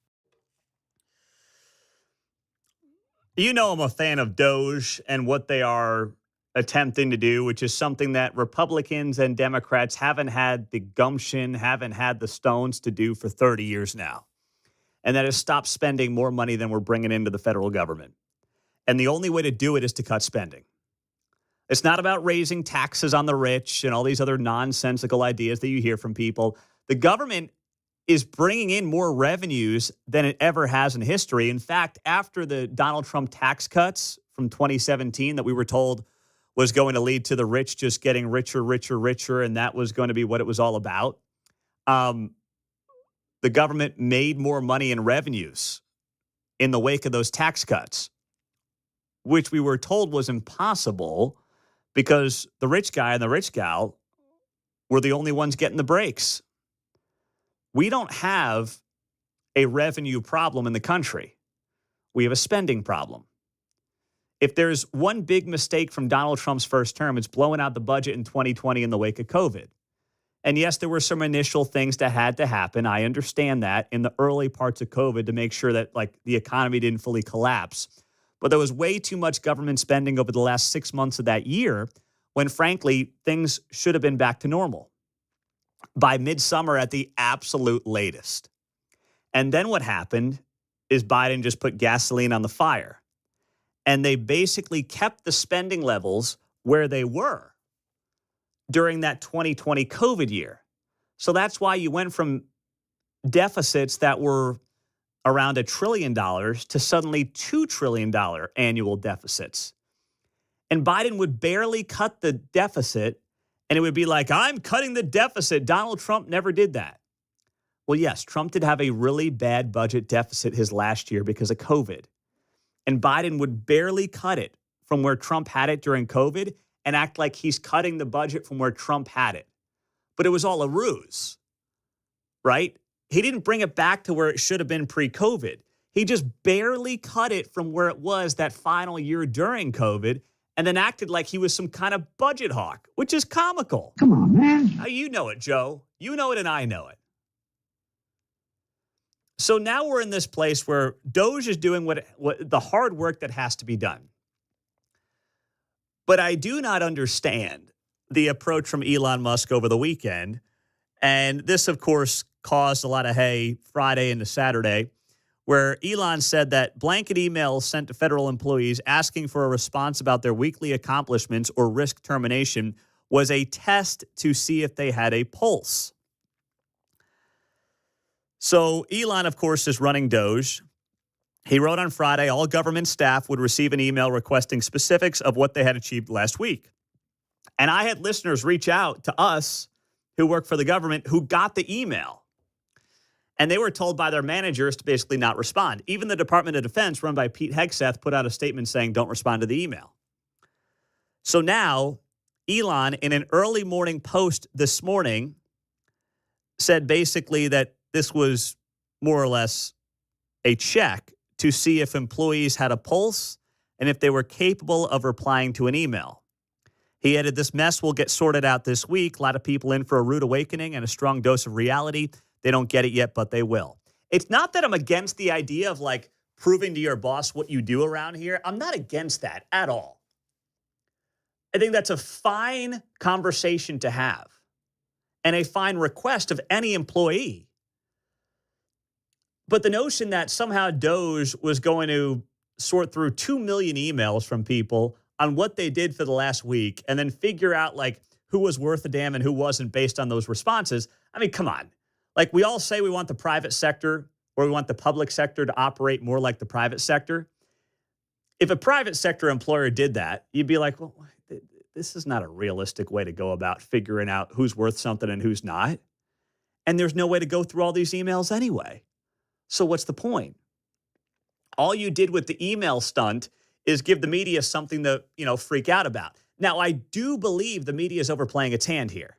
You know I'm a fan of DOGE and what they are attempting to do, which is something that Republicans and Democrats haven't had the gumption, haven't had the stones to do for 30 years now. And that is stop spending more money than we're bringing into the federal government. And the only way to do it is to cut spending. It's not about raising taxes on the rich and all these other nonsensical ideas that you hear from people. The government is bringing in more revenues than it ever has in history. In fact, after the Donald Trump tax cuts from 2017 that we were told was going to lead to the rich just getting richer, richer, richer, and that was going to be what it was all about, the government made more money in revenues in the wake of those tax cuts, which we were told was impossible because the rich guy and the rich gal were the only ones getting the breaks. We don't have a revenue problem in the country. We have a spending problem. If there's one big mistake from Donald Trump's first term, it's blowing out the budget in 2020 in the wake of COVID. And yes, there were some initial things that had to happen. I understand that in the early parts of COVID to make sure that the economy didn't fully collapse. But there was way too much government spending over the last 6 months of that year when, frankly, things should have been back to normal by midsummer at the absolute latest. And then what happened is Biden just put gasoline on the fire. And they basically kept the spending levels where they were during that 2020 COVID year. So that's why you went from deficits that were around $1 trillion to suddenly $2 trillion annual deficits. And Biden would barely cut the deficit, and it would be like, I'm cutting the deficit. Donald Trump never did that. Well, yes, Trump did have a really bad budget deficit his last year because of COVID. And Biden would barely cut it from where Trump had it during COVID and act like he's cutting the budget from where Trump had it. But it was all a ruse, right? He didn't bring it back to where it should have been pre-COVID. He just barely cut it from where it was that final year during COVID and then acted like he was some kind of budget hawk, which is comical. Come on, man. Now, you know it, Joe. You know it and I know it. So now we're in this place where DOGE is doing what the hard work that has to be done. But I do not understand the approach from Elon Musk over the weekend. And this, of course, caused a lot of hay Friday into Saturday, where Elon said that blanket emails sent to federal employees asking for a response about their weekly accomplishments or risk termination was a test to see if they had a pulse. So Elon, of course, is running DOGE. He wrote on Friday, all government staff would receive an email requesting specifics of what they had achieved last week. And I had listeners reach out to us who work for the government who got the email. And they were told by their managers to basically not respond. Even the Department of Defense, run by Pete Hegseth, put out a statement saying, don't respond to the email. So now, Elon, in an early morning post this morning, said basically that this was more or less a check to see if employees had a pulse and if they were capable of replying to an email. He added, this mess will get sorted out this week. A lot of people in for a rude awakening and a strong dose of reality. They don't get it yet, but they will. It's not that I'm against the idea of proving to your boss what you do around here. I'm not against that at all. I think that's a fine conversation to have and a fine request of any employee. But the notion that somehow DOGE was going to sort through 2 million emails from people on what they did for the last week and then figure out who was worth a damn and who wasn't based on those responses. I mean, come on. We all say we want the private sector or we want the public sector to operate more like the private sector. If a private sector employer did that, you'd be like, well, this is not a realistic way to go about figuring out who's worth something and who's not. And there's no way to go through all these emails anyway. So what's the point? All you did with the email stunt is give the media something to, freak out about. Now, I do believe the media is overplaying its hand here.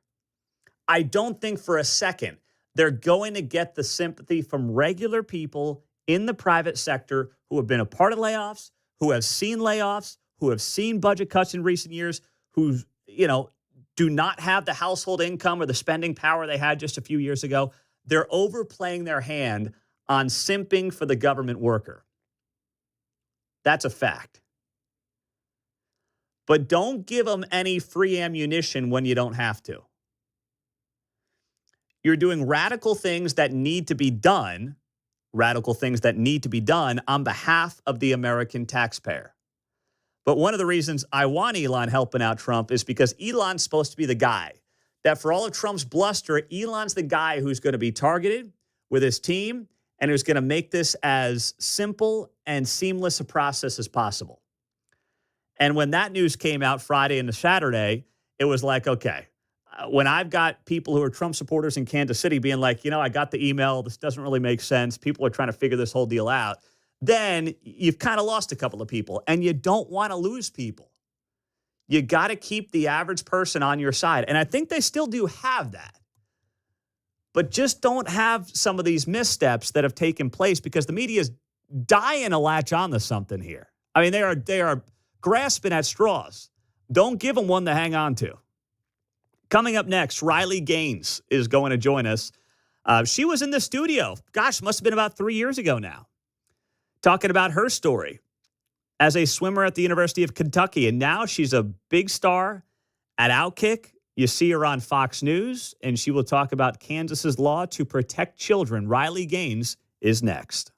I don't think for a second they're going to get the sympathy from regular people in the private sector who have been a part of layoffs, who have seen layoffs, who have seen budget cuts in recent years, who, do not have the household income or the spending power they had just a few years ago. They're overplaying their hand on simping for the government worker. That's a fact. But don't give them any free ammunition when you don't have to. You're doing radical things that need to be done on behalf of the American taxpayer. But one of the reasons I want Elon helping out Trump is because Elon's supposed to be the guy that for all of Trump's bluster, Elon's the guy who's going to be targeted with his team and who's going to make this as simple and seamless a process as possible. And when that news came out Friday and Saturday, it was like, okay, when I've got people who are Trump supporters in Kansas City being like, I got the email, this doesn't really make sense, people are trying to figure this whole deal out, then you've kind of lost a couple of people, and you don't want to lose people. You got to keep the average person on your side. And I think they still do have that. But just don't have some of these missteps that have taken place because the media is dying to latch on to something here. I mean, they are grasping at straws. Don't give them one to hang on to. Coming up next, Riley Gaines is going to join us. She was in the studio. Gosh, must have been about 3 years ago now. Talking about her story as a swimmer at the University of Kentucky. And now she's a big star at Outkick. You see her on Fox News, and she will talk about Kansas's law to protect children. Riley Gaines is next.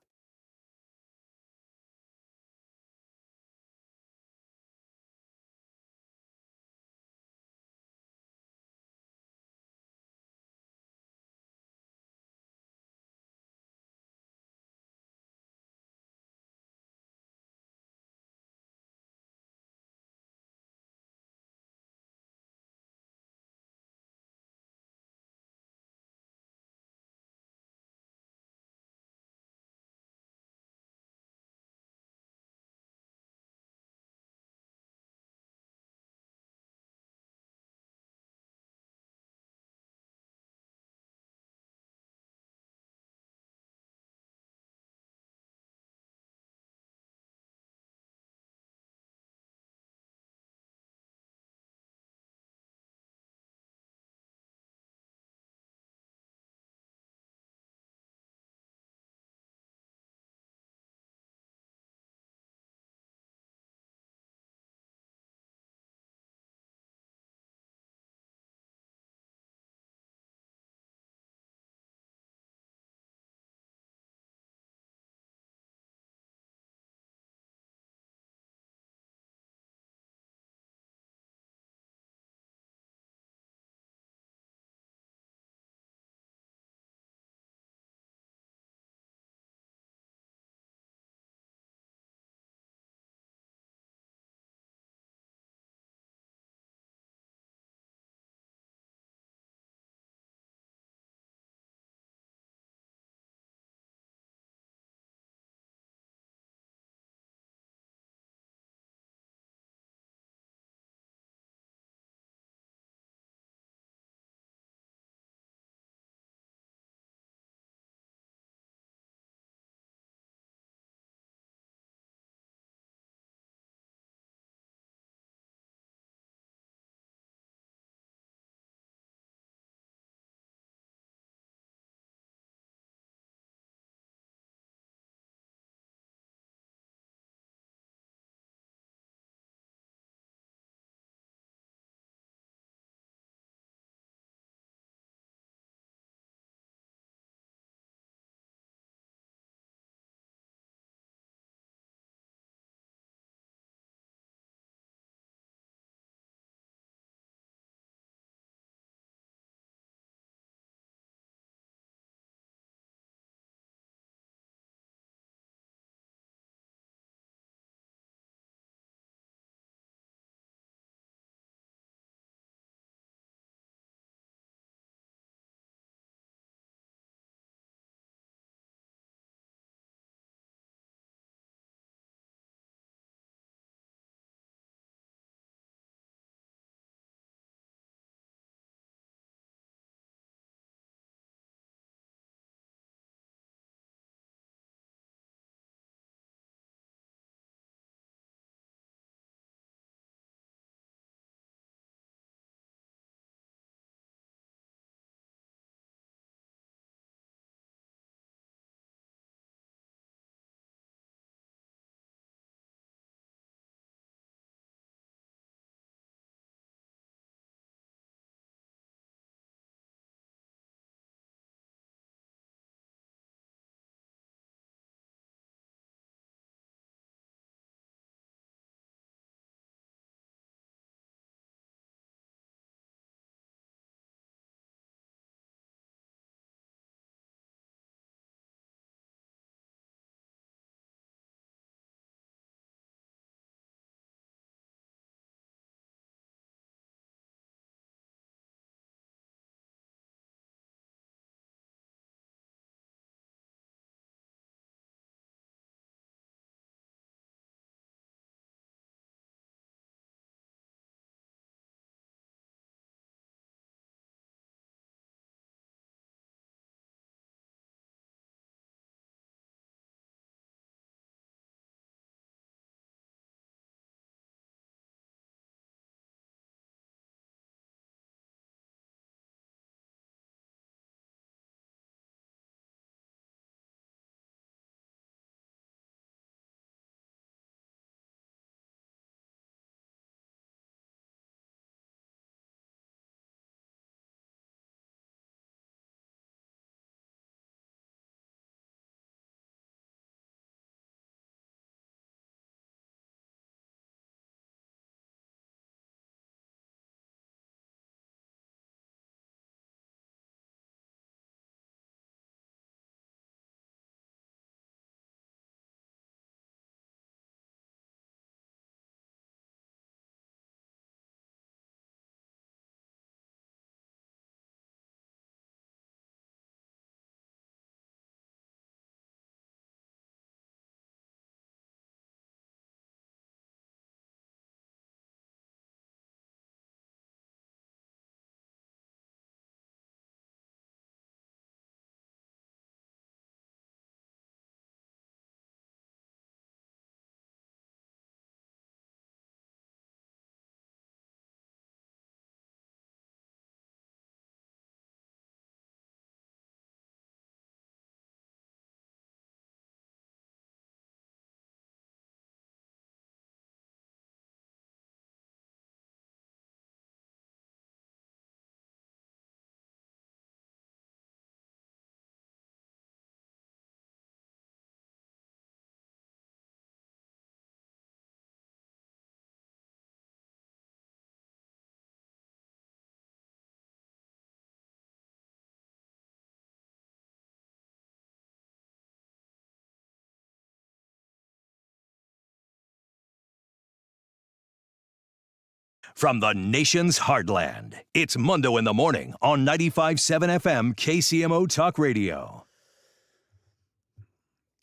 From the nation's heartland, it's Mundo in the Morning on 95.7 FM KCMO Talk Radio.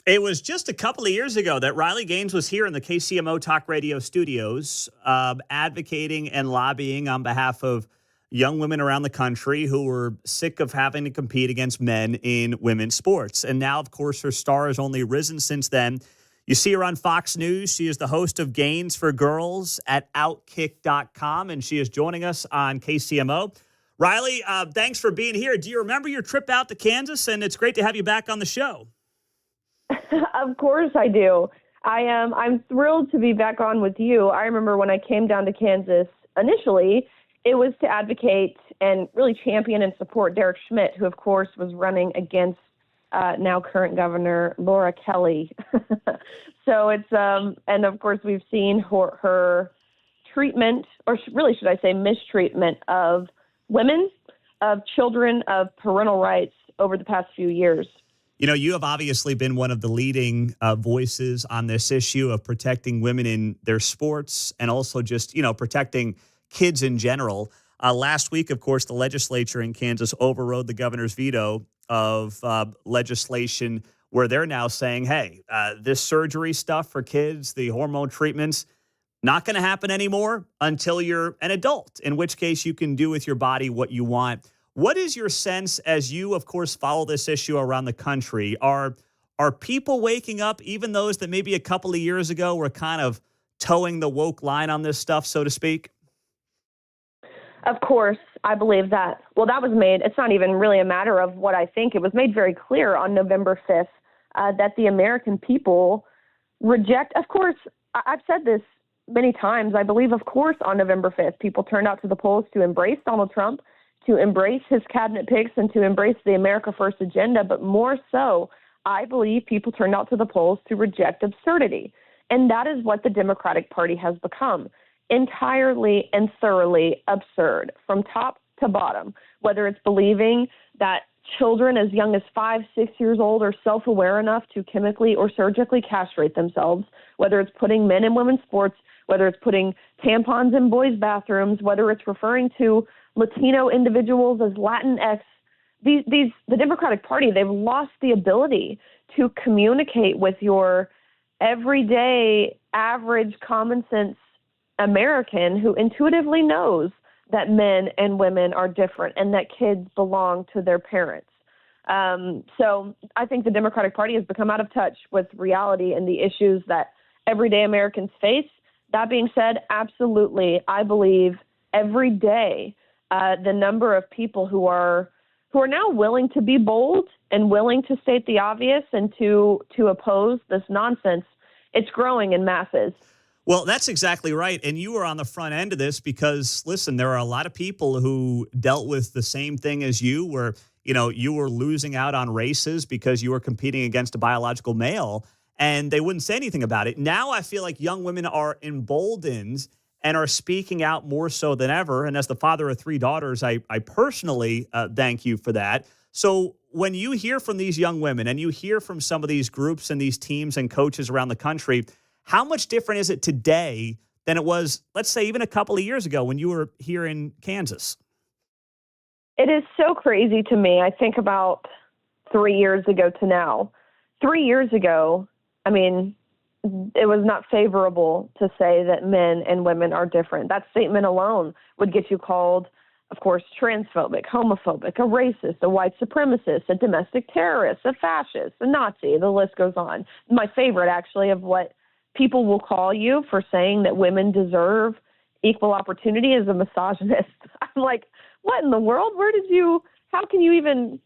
It was just a couple of years ago that Riley Gaines was here in the KCMO Talk Radio studios advocating and lobbying on behalf of young women around the country who were sick of having to compete against men in women's sports. And now, of course, her star has only risen since then. You see her on Fox News. She is the host of Gains for Girls at Outkick.com, and she is joining us on KCMO. Riley, thanks for being here. Do you remember your trip out to Kansas? And it's great to have you back on the show. Of course I do. I'm thrilled to be back on with you. I remember when I came down to Kansas initially, it was to advocate and really champion and support Derek Schmidt, who, of course, was running against now current Governor Laura Kelly. So it's, and of course, we've seen her treatment, or really should I say mistreatment of women, of children, of parental rights over the past few years. You know, you have obviously been one of the leading voices on this issue of protecting women in their sports and also just, protecting kids in general. Last week, of course, the legislature in Kansas overrode the governor's veto of legislation where they're now saying, hey, this surgery stuff for kids, the hormone treatments, not going to happen anymore until you're an adult, in which case you can do with your body what you want. What is your sense as you, of course, follow this issue around the country? Are people waking up, even those that maybe a couple of years ago were kind of towing the woke line on this stuff, so to speak? Of course, I believe that. Well, that was made, it's not even really a matter of what I think. It was made very clear on November 5th that the American people reject, of course, I've said this many times, I believe, of course, on November 5th, people turned out to the polls to embrace Donald Trump, to embrace his cabinet picks, and to embrace the America First agenda. But more so, I believe people turned out to the polls to reject absurdity. And that is what the Democratic Party has become. Entirely and thoroughly absurd from top to bottom, whether it's believing that children as young as 5, 6 years old are self-aware enough to chemically or surgically castrate themselves, whether it's putting men in women's sports, whether it's putting tampons in boys' bathrooms, whether it's referring to Latino individuals as Latinx. The Democratic Party, they've lost the ability to communicate with your everyday, average, common sense American who intuitively knows that men and women are different and that kids belong to their parents. So I think the Democratic Party has become out of touch with reality and the issues that everyday Americans face. That being said, absolutely, I believe every day the number of people who are now willing to be bold and willing to state the obvious and to oppose this nonsense, it's growing in masses. Well, that's exactly right. And you were on the front end of this because, listen, there are a lot of people who dealt with the same thing as you, where, you were losing out on races because you were competing against a biological male, and they wouldn't say anything about it. Now I feel like young women are emboldened and are speaking out more so than ever. And as the father of 3 daughters, I personally thank you for that. So when you hear from these young women and you hear from some of these groups and these teams and coaches around the country, how much different is it today than it was, let's say, even a couple of years ago when you were here in Kansas? It is so crazy to me. I think about 3 years ago to now. 3 years ago, I mean, it was not favorable to say that men and women are different. That statement alone would get you called, of course, transphobic, homophobic, a racist, a white supremacist, a domestic terrorist, a fascist, a Nazi. The list goes on. My favorite, actually, of what people will call you for saying that women deserve equal opportunity is a misogynist. I'm like, what in the world? How can you even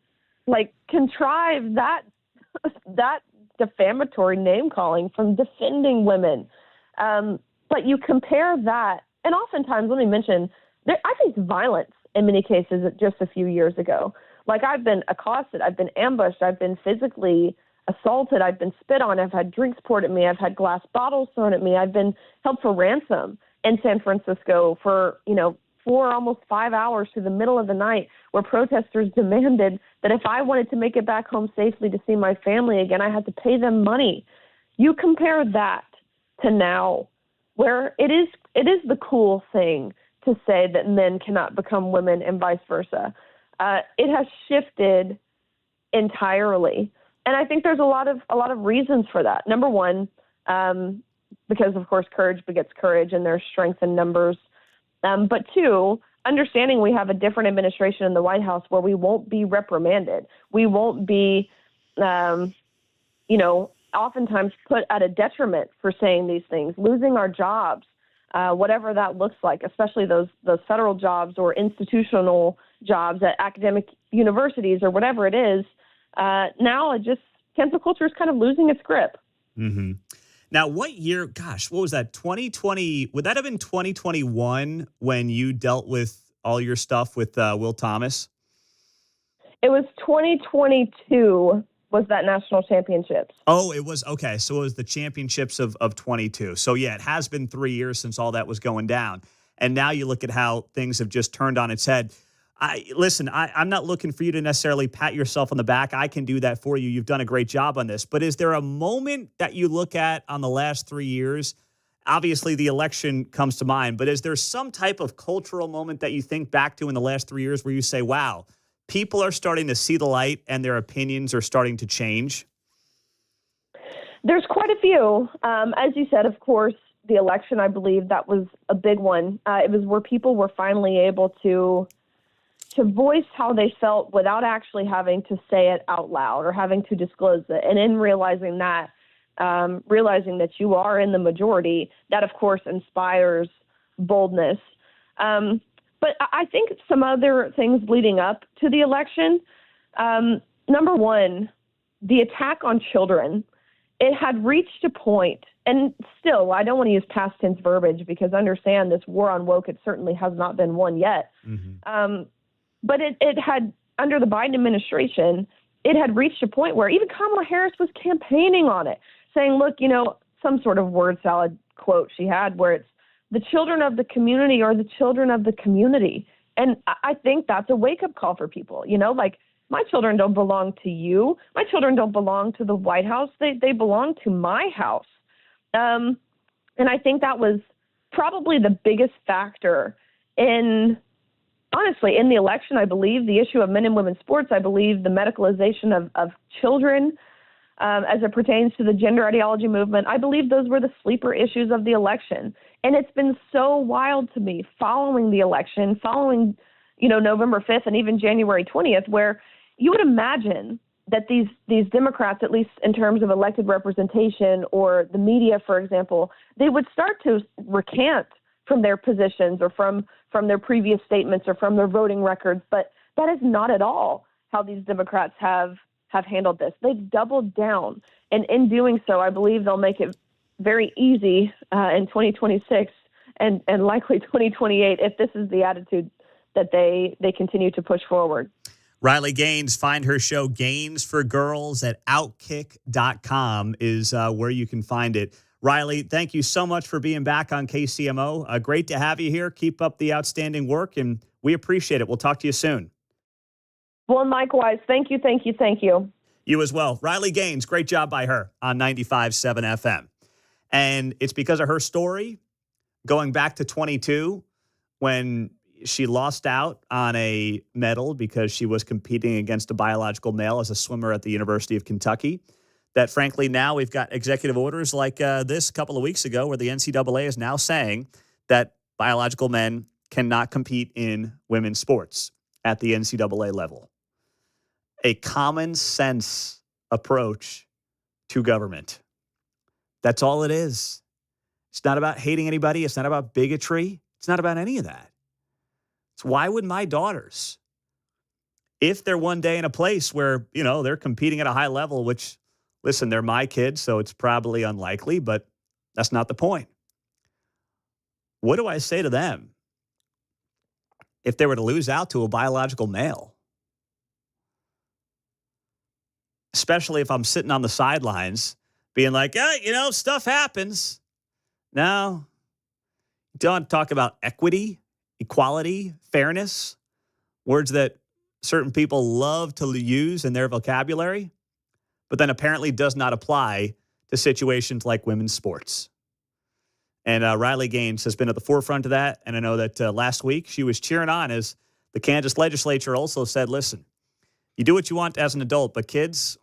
contrive that defamatory name calling from defending women? But you compare that, and oftentimes, let me mention, I faced violence in many cases just a few years ago. Like, I've been accosted, I've been ambushed, I've been physically assaulted, I've been spit on, I've had drinks poured at me, I've had glass bottles thrown at me, I've been held for ransom in San Francisco for, 4, almost 5 hours through the middle of the night, where protesters demanded that if I wanted to make it back home safely to see my family again, I had to pay them money. You compare that to now, where it is the cool thing to say that men cannot become women and vice versa. It has shifted entirely. And I think there's a lot of reasons for that. Number one, because of course courage begets courage, and there's strength in numbers. But two, understanding we have a different administration in the White House where we won't be reprimanded. We won't be, oftentimes put at a detriment for saying these things, losing our jobs, whatever that looks like, especially those federal jobs or institutional jobs at academic universities or whatever it is. Now cancel culture is kind of losing its grip. Mm-hmm. Now, what year, what was that, 2020? Would that have been 2021 when you dealt with all your stuff with Will Thomas? It was 2022 was that national championships. Oh, it was. Okay, so it was the championships of 22. So, yeah, it has been 3 years since all that was going down. And now you look at how things have just turned on its head. I'm not looking for you to necessarily pat yourself on the back. I can do that for you. You've done a great job on this. But is there a moment that you look at on the last 3 years? Obviously, the election comes to mind. But is there some type of cultural moment that you think back to in the last 3 years where you say, wow, people are starting to see the light and their opinions are starting to change? There's quite a few. As you said, of course, the election, I believe that was a big one. It was where people were finally able to voice how they felt without actually having to say it out loud or having to disclose it. And in realizing that you are in the majority, that, of course, inspires boldness. But I think some other things leading up to the election, number one, the attack on children, it had reached a point, and still, I don't want to use past tense verbiage because understand this war on woke, it certainly has not been won yet. Mm-hmm. But it had, under the Biden administration, it had reached a point where even Kamala Harris was campaigning on it, saying, look, some sort of word salad quote she had where it's the children of the community are the children of the community. And I think that's a wake-up call for people. My children don't belong to you. My children don't belong to the White House. They belong to my house. And I think that was probably the biggest factor honestly, in the election. I believe the issue of men and women's sports, I believe the medicalization of children as it pertains to the gender ideology movement, I believe those were the sleeper issues of the election. And it's been so wild to me following the election, following, November 5th and even January 20th, where you would imagine that these Democrats, at least in terms of elected representation or the media, for example, they would start to recant from their positions or from their previous statements or from their voting records. But that is not at all how these Democrats have handled this. They've doubled down. And in doing so, I believe they'll make it very easy in 2026 and likely 2028 if this is the attitude that they continue to push forward. Riley Gaines, find her show Gaines for Girls at Outkick.com is where you can find it. Riley, thank you so much for being back on KCMO. Great to have you here. Keep up the outstanding work, and we appreciate it. We'll talk to you soon. Well, likewise. Thank you, thank you, thank you. You as well. Riley Gaines, great job by her on 95.7 FM. And it's because of her story going back to 22 when she lost out on a medal because she was competing against a biological male as a swimmer at the University of Kentucky. That, frankly, now we've got executive orders like this a couple of weeks ago where the NCAA is now saying that biological men cannot compete in women's sports at the NCAA level. A common sense approach to government. That's all it is. It's not about hating anybody. It's not about bigotry. It's not about any of that. It's why would my daughters, if they're one day in a place where, they're competing at a high level, which, listen, they're my kids, so it's probably unlikely, but that's not the point. What do I say to them if they were to lose out to a biological male? Especially if I'm sitting on the sidelines being like, stuff happens. No. Don't talk about equity, equality, fairness, words that certain people love to use in their vocabulary, but then apparently does not apply to situations like women's sports. And Riley Gaines has been at the forefront of that. And I know that last week she was cheering on as the Kansas legislature also said, listen, you do what you want as an adult, but kids,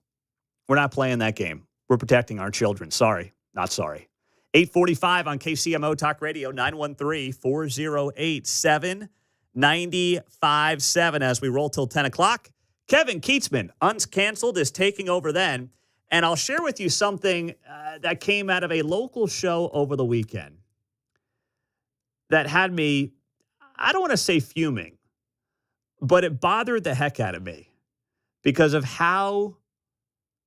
we're not playing that game. We're protecting our children. Sorry, not sorry. 845 on KCMO Talk Radio, 913-408-7957 as we roll till 10 o'clock. Kevin Keatsman, Uncanceled, is taking over then. And I'll share with you something that came out of a local show over the weekend that had me, I don't want to say fuming, but it bothered the heck out of me because of how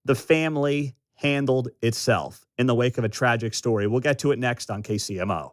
the family handled itself in the wake of a tragic story. We'll get to it next on KCMO.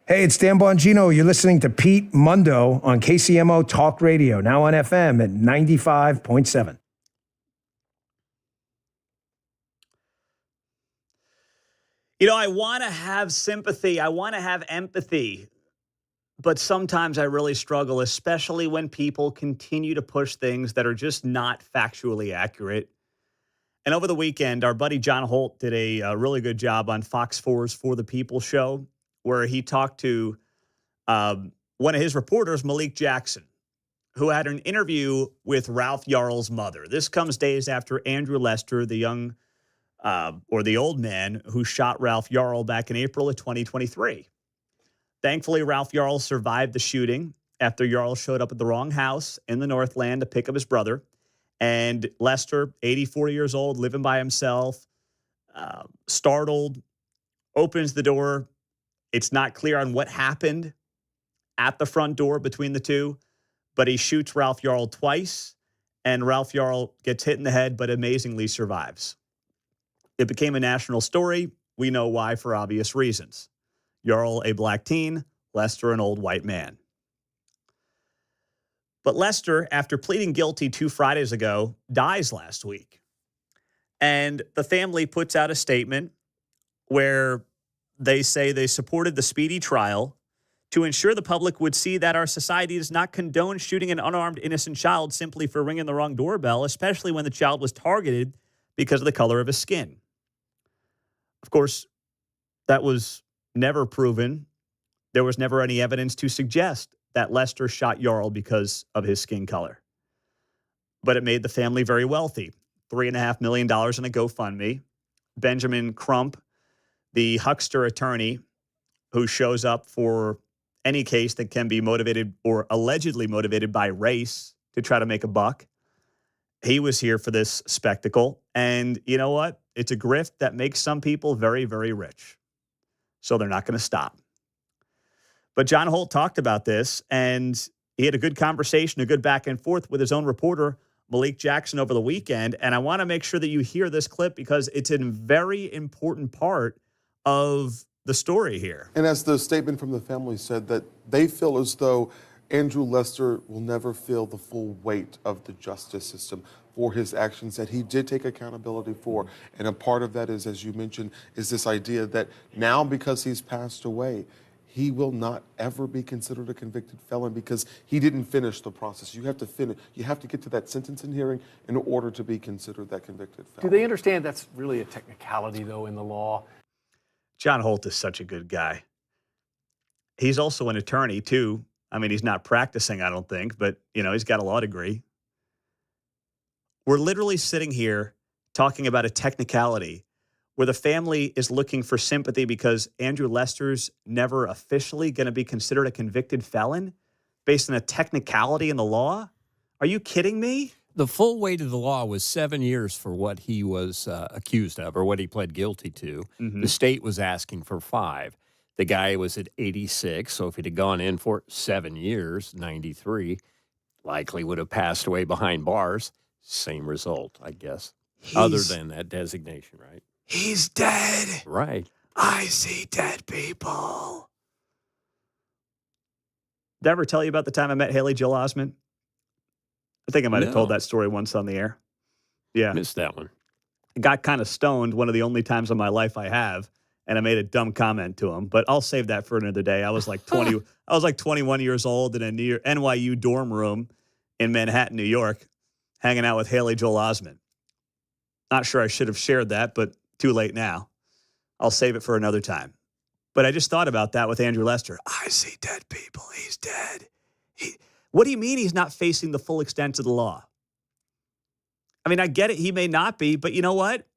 Hey, it's Dan Bongino. You're listening to Pete Mundo on KCMO Talk Radio, now on FM at 95.7. You know, I want to have sympathy. I want to have empathy. But sometimes I really struggle, especially when people continue to push things that are just not factually accurate. And over the weekend, our buddy John Holt did a really good job on Fox 4's For the People show, where he talked to one of his reporters, Malik Jackson, who had an interview with Ralph Yarl's mother. This comes days after Andrew Lester, the young or the old man who shot Ralph Yarl back in April of 2023. Thankfully, Ralph Yarl survived the shooting after Yarl showed up at the wrong house in the Northland to pick up his brother. And Lester, 84 years old, living by himself, startled, opens the door. It's not clear on what happened at the front door between the two, but he shoots Ralph Yarl twice, and Ralph Yarl gets hit in the head, but amazingly survives. It became a national story. We know why, for obvious reasons. Yarl, a black teen, Lester, an old white man. But Lester, after pleading guilty 2 Fridays ago, dies last week. And the family puts out a statement where they say they supported the speedy trial to ensure the public would see that our society does not condone shooting an unarmed innocent child simply for ringing the wrong doorbell, especially when the child was targeted because of the color of his skin. Of course, that was never proven. There was never any evidence to suggest that Lester shot Yarl because of his skin color. But it made the family very wealthy. $3.5 million in a GoFundMe. Benjamin Crump, the huckster attorney who shows up for any case that can be motivated or allegedly motivated by race to try to make a buck, he was here for this spectacle. And you know what? It's a grift that makes some people very, very rich. So they're not going to stop. But John Holt talked about this, and he had a good conversation, a good back and forth with his own reporter, Malik Jackson, over the weekend. And I want to make sure that you hear this clip because it's a very important part of the story here. And as the statement from the family said, that they feel as though Andrew Lester will never feel the full weight of the justice system for his actions that he did take accountability for. And a part of that is, as you mentioned, is this idea that now because he's passed away, he will not ever be considered a convicted felon because he didn't finish the process. You have to get to that sentencing hearing in order to be considered that convicted felon. Do they understand that's really a technicality, though, in the law? John Holt is such a good guy. He's also an attorney, too. I mean, he's not practicing, I don't think, but, you know, he's got a law degree. We're literally sitting here talking about a technicality where the family is looking for sympathy because Andrew Lester's never officially going to be considered a convicted felon based on a technicality in the law? Are you kidding me? The full weight of the law was 7 years for what he was accused of or what he pled guilty to. Mm-hmm. The state was asking for 5. The guy was at 86, so if he'd have gone in for 7 years, 93, likely would have passed away behind bars. Same result, I guess, other than that designation, right? He's dead. Right. I see dead people. Did I ever tell you about the time I met Haley Joel Osment? I think I might have told that story once on the air. Yeah. Missed that one. I got kind of stoned, one of the only times in my life I have, and I made a dumb comment to him, but I'll save that for another day. I was like 20. I was like 21 years old in a NYU dorm room in Manhattan, New York, hanging out with Haley Joel Osment. Not sure I should have shared that, but too late now. I'll save it for another time. But I just thought about that with Andrew Lester. I see dead people. He's dead. What do you mean he's not facing the full extent of the law? I mean, I get it. He may not be, but you know what?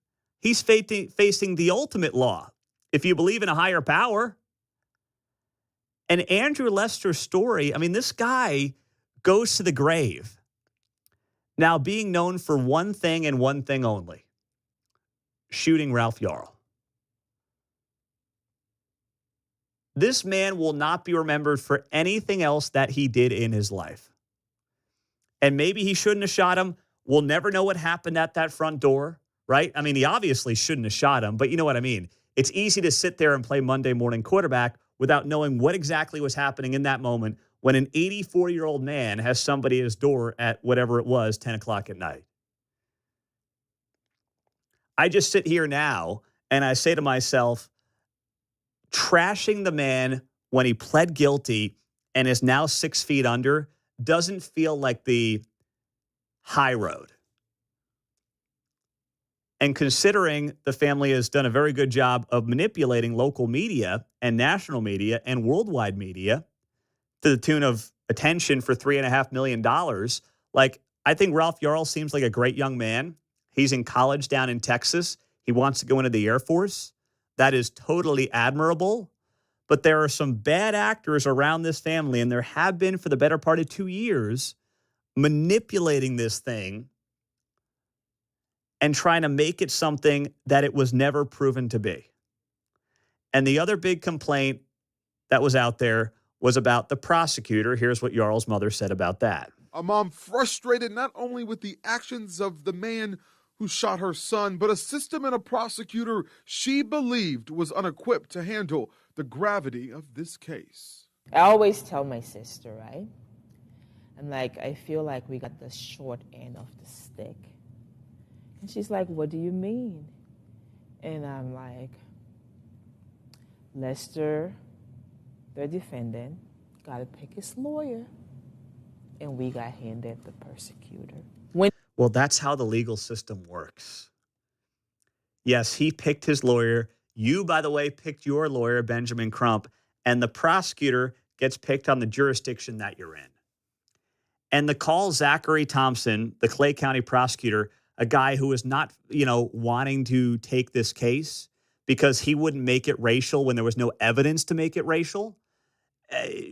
He's facing the ultimate law, if you believe in a higher power. And Andrew Lester's story, I mean, this guy goes to the grave now being known for one thing and one thing only: shooting Ralph Yarl. This man will not be remembered for anything else that he did in his life. And maybe he shouldn't have shot him. We'll never know what happened at that front door, right? I mean, he obviously shouldn't have shot him, but you know what I mean. It's easy to sit there and play Monday morning quarterback without knowing what exactly was happening in that moment when an 84-year-old man has somebody at his door at whatever it was, 10 o'clock at night. I just sit here now and I say to myself, trashing the man when he pled guilty and is now 6 feet under doesn't feel like the high road. And considering the family has done a very good job of manipulating local media and national media and worldwide media to the tune of attention for $3.5 million, like, I think Ralph Yarl seems like a great young man. He's in college down in Texas. He wants to go into the Air Force. That is totally admirable. But there are some bad actors around this family, and there have been for the better part of 2 years, manipulating this thing and trying to make it something that it was never proven to be. And the other big complaint that was out there was about the prosecutor. Here's what Yarl's mother said about that. A mom frustrated not only with the actions of the man who shot her son, but a system and a prosecutor she believed was unequipped to handle the gravity of this case. I always tell my sister, right? I'm like, I feel like we got the short end of the stick. And she's like, what do you mean? And I'm like, Lester, the defendant, got to pick his lawyer. And we got handed the persecutor. Well, that's how the legal system works. Yes, he picked his lawyer. You, by the way, picked your lawyer, Benjamin Crump. And the prosecutor gets picked on the jurisdiction that you're in. And the call Zachary Thompson, the Clay County prosecutor, a guy who is not, wanting to take this case because he wouldn't make it racial when there was no evidence to make it racial,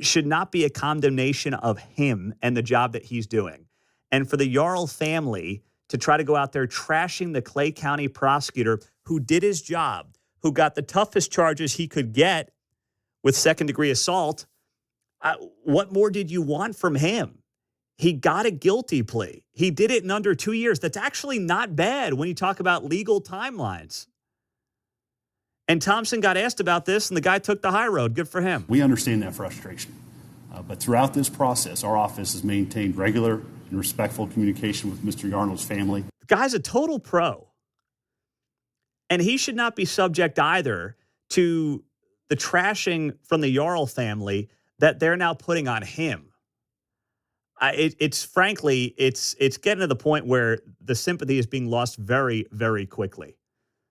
should not be a condemnation of him and the job that he's doing. And for the Yarl family to try to go out there trashing the Clay County prosecutor who did his job, who got the toughest charges he could get with second-degree assault, what more did you want from him? He got a guilty plea. He did it in under 2 years. That's actually not bad when you talk about legal timelines. And Thompson got asked about this, and the guy took the high road. Good for him. We understand that frustration. But throughout this process, our office has maintained regular and respectful communication with Mr. Yarl's family. The guy's a total pro. And he should not be subject either to the trashing from the Yarl family that they're now putting on him. It's frankly getting to the point where the sympathy is being lost very, very quickly.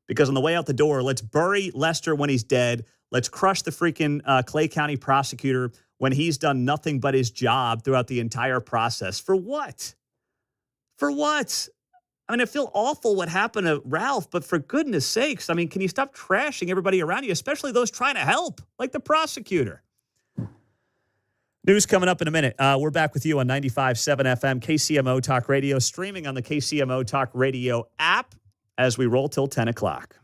Because on the way out the door, let's bury Lester when he's dead. Let's crush the freaking Clay County prosecutor when he's done nothing but his job throughout the entire process. For what? For what? I mean, I feel awful what happened to Ralph, but for goodness sakes, I mean, can you stop trashing everybody around you, especially those trying to help, like the prosecutor? News coming up in a minute. We're back with you on 95.7 FM, KCMO Talk Radio, streaming on the KCMO Talk Radio app as we roll till 10 o'clock.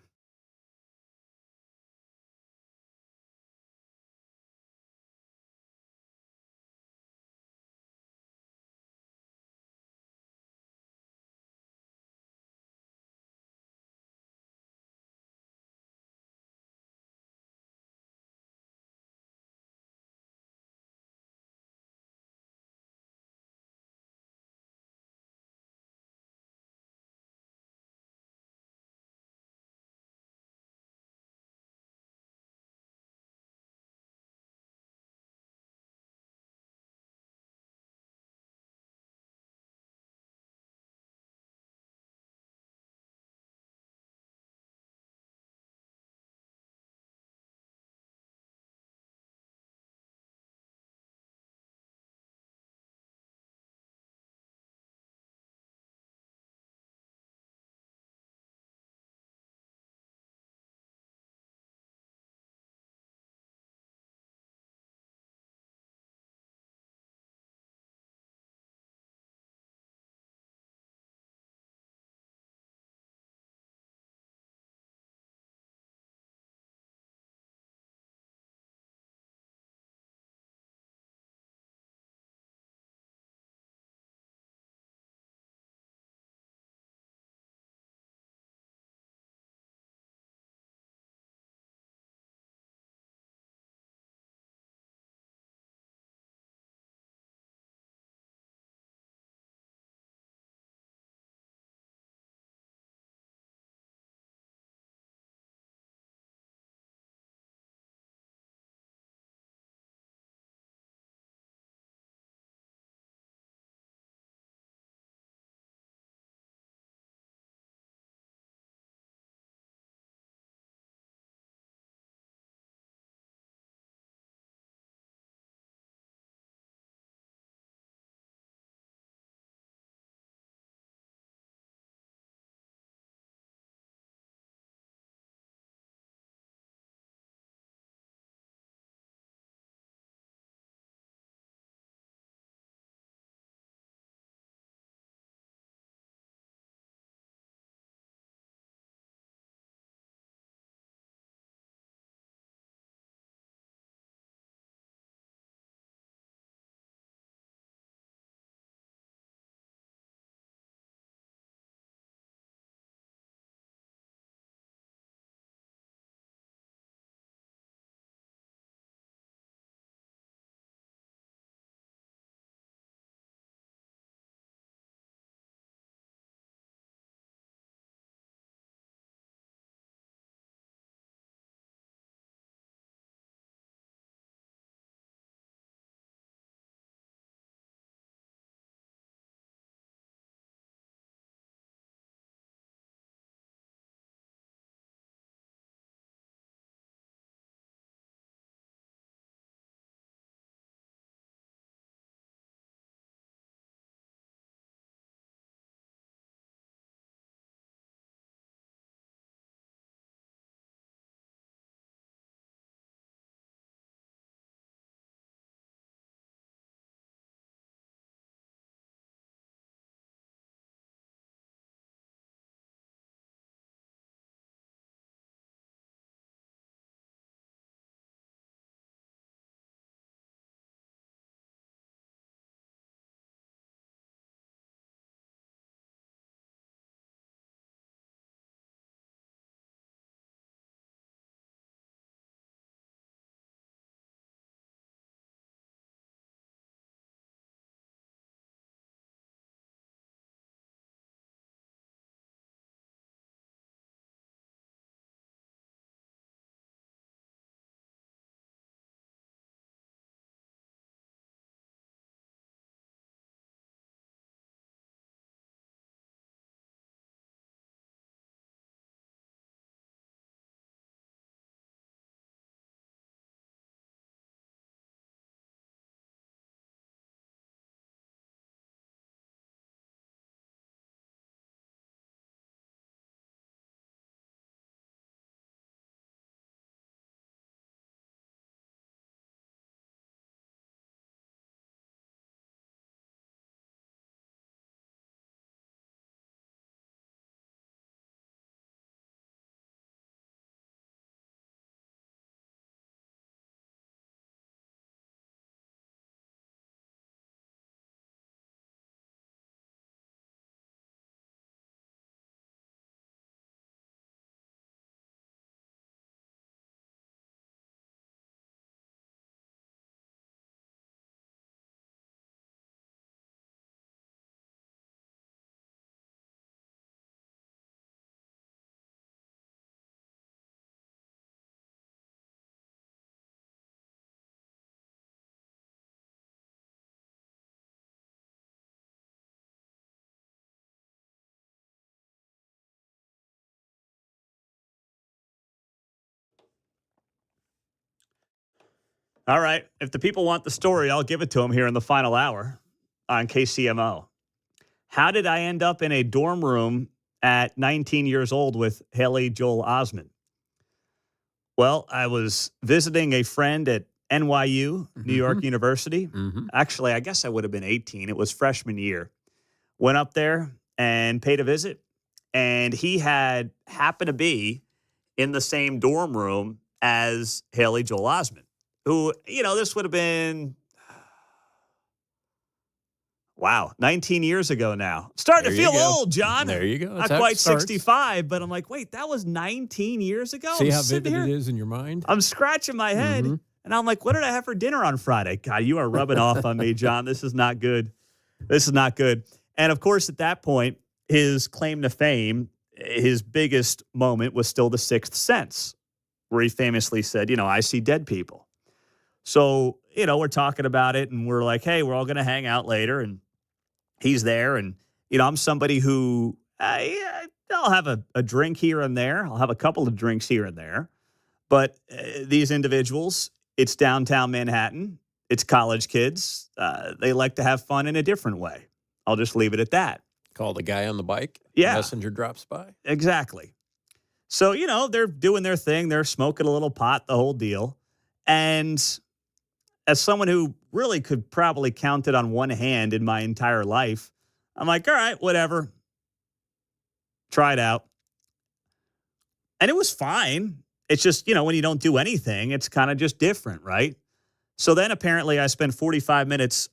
All right. If the people want the story, I'll give it to them here in the final hour on KCMO. How did I end up in a dorm room at 19 years old with Haley Joel Osment? Well, I was visiting a friend at NYU, New York University. Actually, I guess I would have been 18. It was freshman year. Went up there and paid a visit. And he had happened to be in the same dorm room as Haley Joel Osment, who, this would have been, 19 years ago now. Starting to feel old, John. There you go. Not quite 65, but I'm like, wait, that was 19 years ago? See I'm how sitting vivid here, it is in your mind? I'm scratching my head, and I'm like, what did I have for dinner on Friday? God, you are rubbing off on me, John. This is not good. This is not good. And, of course, at that point, his claim to fame, his biggest moment was still The Sixth Sense, where he famously said, I see dead people. So, we're talking about it, and we're like, hey, we're all going to hang out later, and he's there, and, I'm somebody who, I'll have a drink here and there. I'll have a couple of drinks here and there. But these individuals, it's downtown Manhattan. It's college kids. They like to have fun in a different way. I'll just leave it at that. Call the guy on the bike. Yeah. Messenger drops by. Exactly. So, they're doing their thing. They're smoking a little pot, the whole deal. And as someone who really could probably count it on one hand in my entire life, I'm like, all right, whatever. Try it out. And it was fine. It's just, when you don't do anything, it's kind of just different, right? So then apparently I spent 45 minutes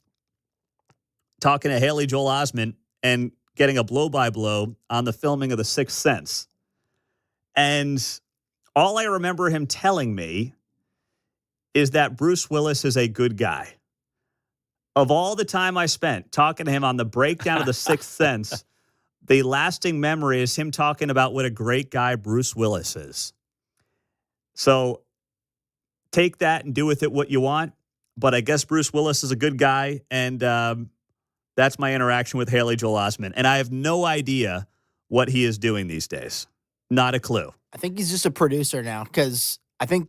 talking to Haley Joel Osment and getting a blow-by-blow on the filming of The Sixth Sense. And all I remember him telling me is that Bruce Willis is a good guy. Of all the time I spent talking to him on the breakdown of The Sixth Sense, the lasting memory is him talking about what a great guy Bruce Willis is. So take that and do with it what you want. But I guess Bruce Willis is a good guy, and that's my interaction with Haley Joel Osment. And I have no idea what he is doing these days. Not a clue. I think he's just a producer now, because I think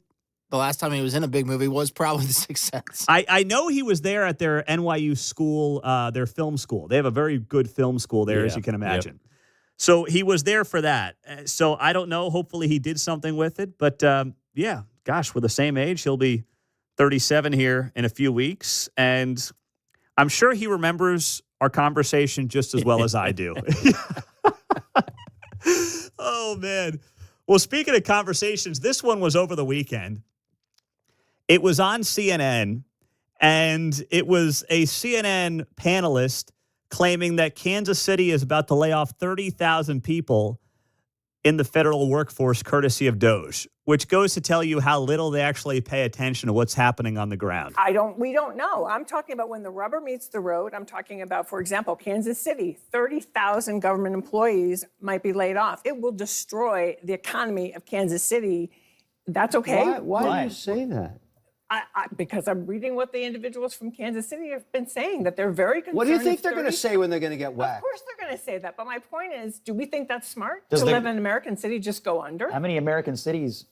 the last time he was in a big movie was probably The Sixth Sense. I know he was there at their NYU school, their film school. They have a very good film school there, as you can imagine. Yep. So he was there for that. So I don't know. Hopefully he did something with it. But, yeah, gosh, we're the same age. He'll be 37 here in a few weeks. And I'm sure he remembers our conversation just as well as I do. Oh, man. Well, speaking of conversations, this one was over the weekend. It was on CNN, and it was a CNN panelist claiming that Kansas City is about to lay off 30,000 people in the federal workforce courtesy of DOGE, which goes to tell you how little they actually pay attention to what's happening on the ground. We don't know. I'm talking about when the rubber meets the road. I'm talking about, for example, Kansas City, 30,000 government employees might be laid off. It will destroy the economy of Kansas City. That's okay. Why do you say that? Because I'm reading what the individuals from Kansas City have been saying, that they're very concerned. What do you think they're going to say when they're going to get whacked? Of course they're going to say that. But my point is, do we think that's smart to live in an American city just go under? How many American cities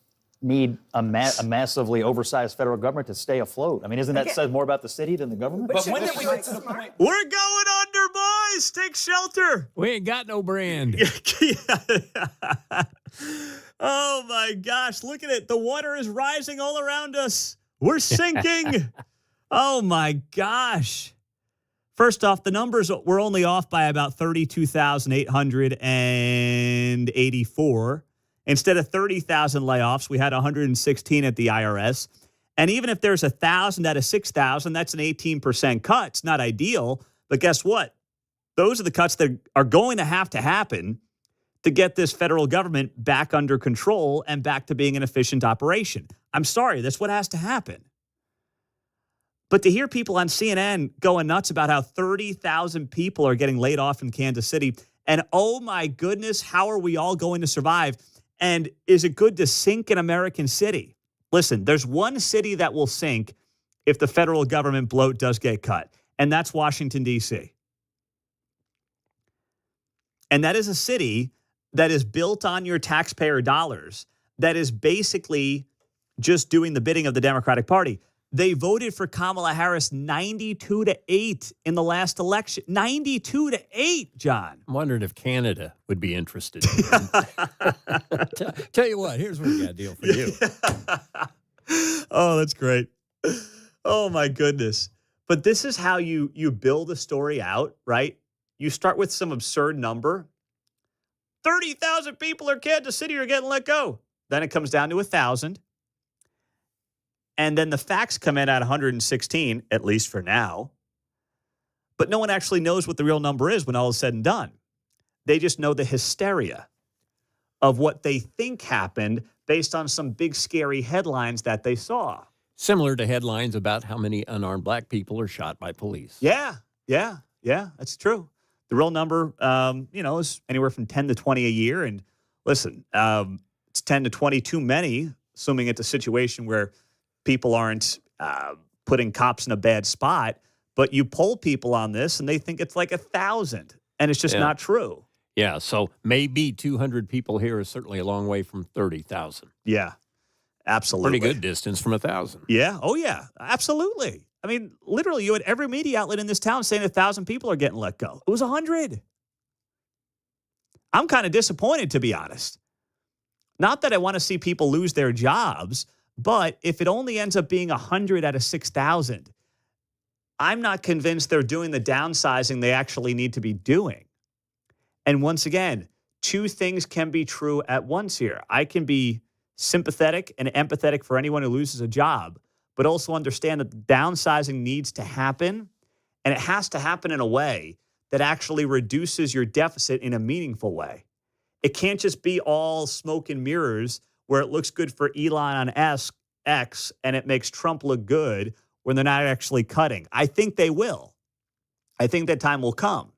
need a massively oversized federal government to stay afloat? I mean, isn't that says more about the city than the government? But when did we get to the point? We're going under, boys. Take shelter. We ain't got no brand. Oh, my gosh. Look at it. The water is rising all around us. We're sinking. Oh, my gosh. First off, the numbers were only off by about 32,884. Instead of 30,000 layoffs, we had 116 at the IRS. And even if there's 1,000 out of 6,000, that's an 18% cut. It's not ideal. But guess what? Those are the cuts that are going to happen to get this federal government back under control and back to being an efficient operation. I'm sorry, that's what has to happen. But to hear people on CNN going nuts about how 30,000 people are getting laid off in Kansas City, and oh my goodness, how are we all going to survive? And is it good to sink an American city? Listen, there's one city that will sink if the federal government bloat does get cut, and that's Washington, D.C. And that is a city that is built on your taxpayer dollars, that is basically just doing the bidding of the Democratic Party. They voted for Kamala Harris 92-8 in the last election. 92-8, John. I'm wondering if Canada would be interested. Tell you what, here's what we got a deal for you. Oh, that's great. Oh, my goodness. But this is how you build a story out, right? You start with some absurd number. 30,000 people in Kansas City are getting let go. Then it comes down to 1,000. And then the facts come in at 116, at least for now. But no one actually knows what the real number is when all is said and done. They just know the hysteria of what they think happened based on some big, scary headlines that they saw. Similar to headlines about how many unarmed black people are shot by police. Yeah, that's true. The real number, is anywhere from 10 to 20 a year. And listen, it's 10 to 20 too many, assuming it's a situation where people aren't putting cops in a bad spot. But you poll people on this, and they think it's like 1,000, and it's just not true. Yeah, so maybe 200 people here is certainly a long way from 30,000. Yeah, absolutely. Pretty good distance from 1,000. Yeah, oh yeah, absolutely. I mean, literally, you had every media outlet in this town saying 1,000 people are getting let go. It was 100. I'm kind of disappointed, to be honest. Not that I want to see people lose their jobs, but if it only ends up being 100 out of 6,000, I'm not convinced they're doing the downsizing they actually need to be doing. And once again, two things can be true at once here. I can be sympathetic and empathetic for anyone who loses a job, but also understand that the downsizing needs to happen, and it has to happen in a way that actually reduces your deficit in a meaningful way. It can't just be all smoke and mirrors where it looks good for Elon on X and it makes Trump look good when they're not actually cutting. I think they will. I think that time will come.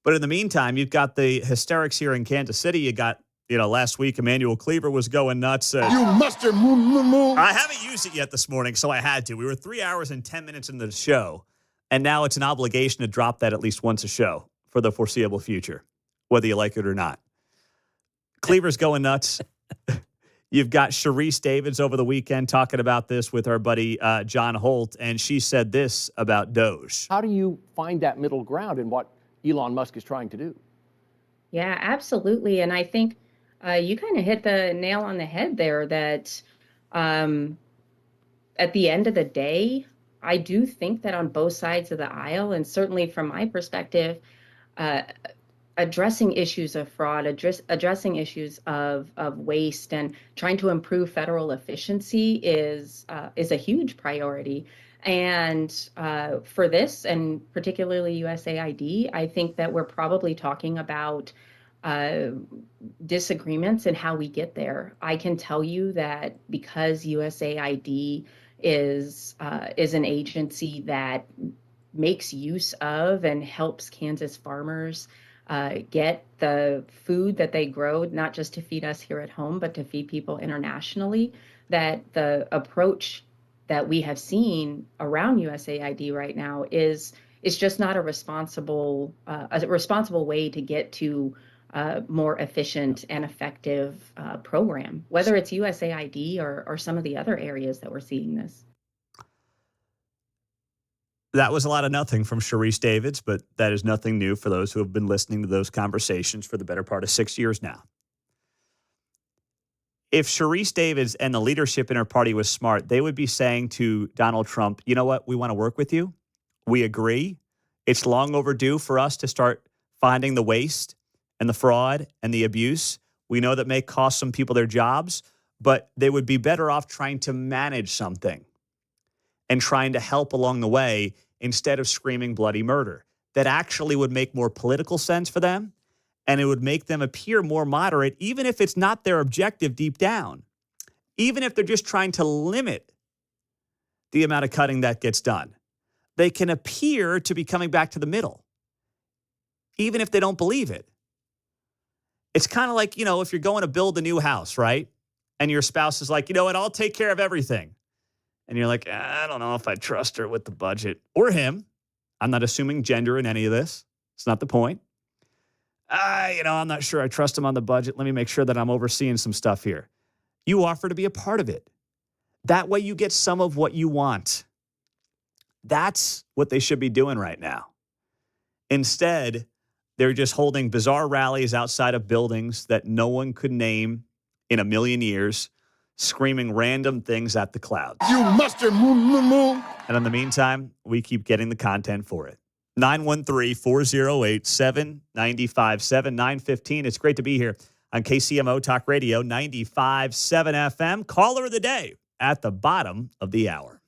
But in the meantime, you've got the hysterics here in Kansas City. You got, last week, Emmanuel Cleaver was going nuts. You mustard moo. I haven't used it yet this morning, so I had to. We were 3 hours and 10 minutes into the show, and now it's an obligation to drop that at least once a show for the foreseeable future, whether you like it or not. Cleaver's going nuts. You've got Sharice Davids over the weekend talking about this with our buddy John Holt, and she said this about DOGE. How do you find that middle ground in what Elon Musk is trying to do? Yeah, absolutely. And I think you kind of hit the nail on the head there that at the end of the day, I do think that on both sides of the aisle, and certainly from my perspective, addressing issues of fraud, addressing issues of waste, and trying to improve federal efficiency is a huge priority. And for this, and particularly USAID, I think that we're probably talking about disagreements in how we get there. I can tell you that because USAID is an agency that makes use of and helps Kansas farmers get the food that they grow, not just to feed us here at home, but to feed people internationally, that the approach that we have seen around USAID right now is just not a responsible way to get to a more efficient and effective program, whether it's USAID or some of the other areas that we're seeing this. That was a lot of nothing from Sharice Davids, but that is nothing new for those who have been listening to those conversations for the better part of 6 years now. If Sharice Davids and the leadership in her party was smart, they would be saying to Donald Trump, you know what, we want to work with you. We agree. It's long overdue for us to start finding the waste and the fraud and the abuse. We know that may cost some people their jobs, but they would be better off trying to manage something and trying to help along the way instead of screaming bloody murder. That actually would make more political sense for them, and it would make them appear more moderate, even if it's not their objective deep down. Even if they're just trying to limit the amount of cutting that gets done. They can appear to be coming back to the middle, even if they don't believe it. It's kind of like, if you're going to build a new house, right? And your spouse is like, you know what, I'll take care of everything. And you're like, I don't know if I trust her with the budget. Or him. I'm not assuming gender in any of this. It's not the point. I'm not sure I trust him on the budget. Let me make sure that I'm overseeing some stuff here. You offer to be a part of it. That way you get some of what you want. That's what they should be doing right now. Instead, they're just holding bizarre rallies outside of buildings that no one could name in a million years, screaming random things at the clouds. You mustard moo moo moo. And in the meantime, we keep getting the content for it. 913-408-7957, 915. It's great to be here on KCMO Talk Radio 95.7 FM. Caller of the day at the bottom of the hour.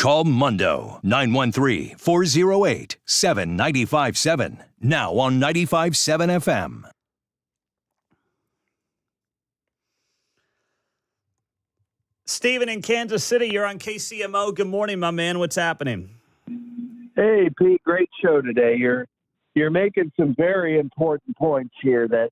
Call Mundo 913-408-7957. Now on 95.7 FM. Stephen in Kansas City, you're on KCMO. Good morning, my man. What's happening? Hey, Pete, great show today. You're making some very important points here that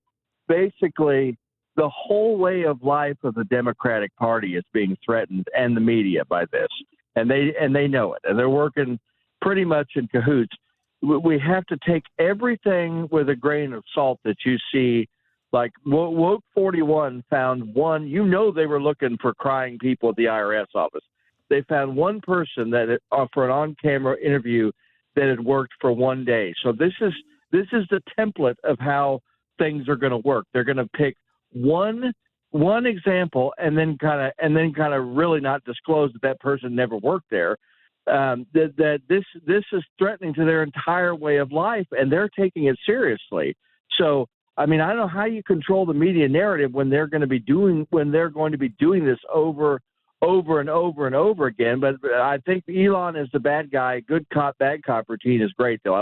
basically the whole way of life of the Democratic Party is being threatened, and the media, by this. And they know it, and they're working pretty much in cahoots. We have to take everything with a grain of salt that you see. Like Woke 41 found one, they were looking for crying people at the IRS office. They found one person that for an on-camera interview that had worked for one day. So this is the template of how things are going to work. They're going to pick one example and then kind of really not disclose that person never worked there. That this is threatening to their entire way of life, and they're taking it seriously. So, I mean, I don't know how you control the media narrative when they're going to be doing this over and over and over again. But I think Elon is the bad guy. Good cop, bad cop routine is great, though.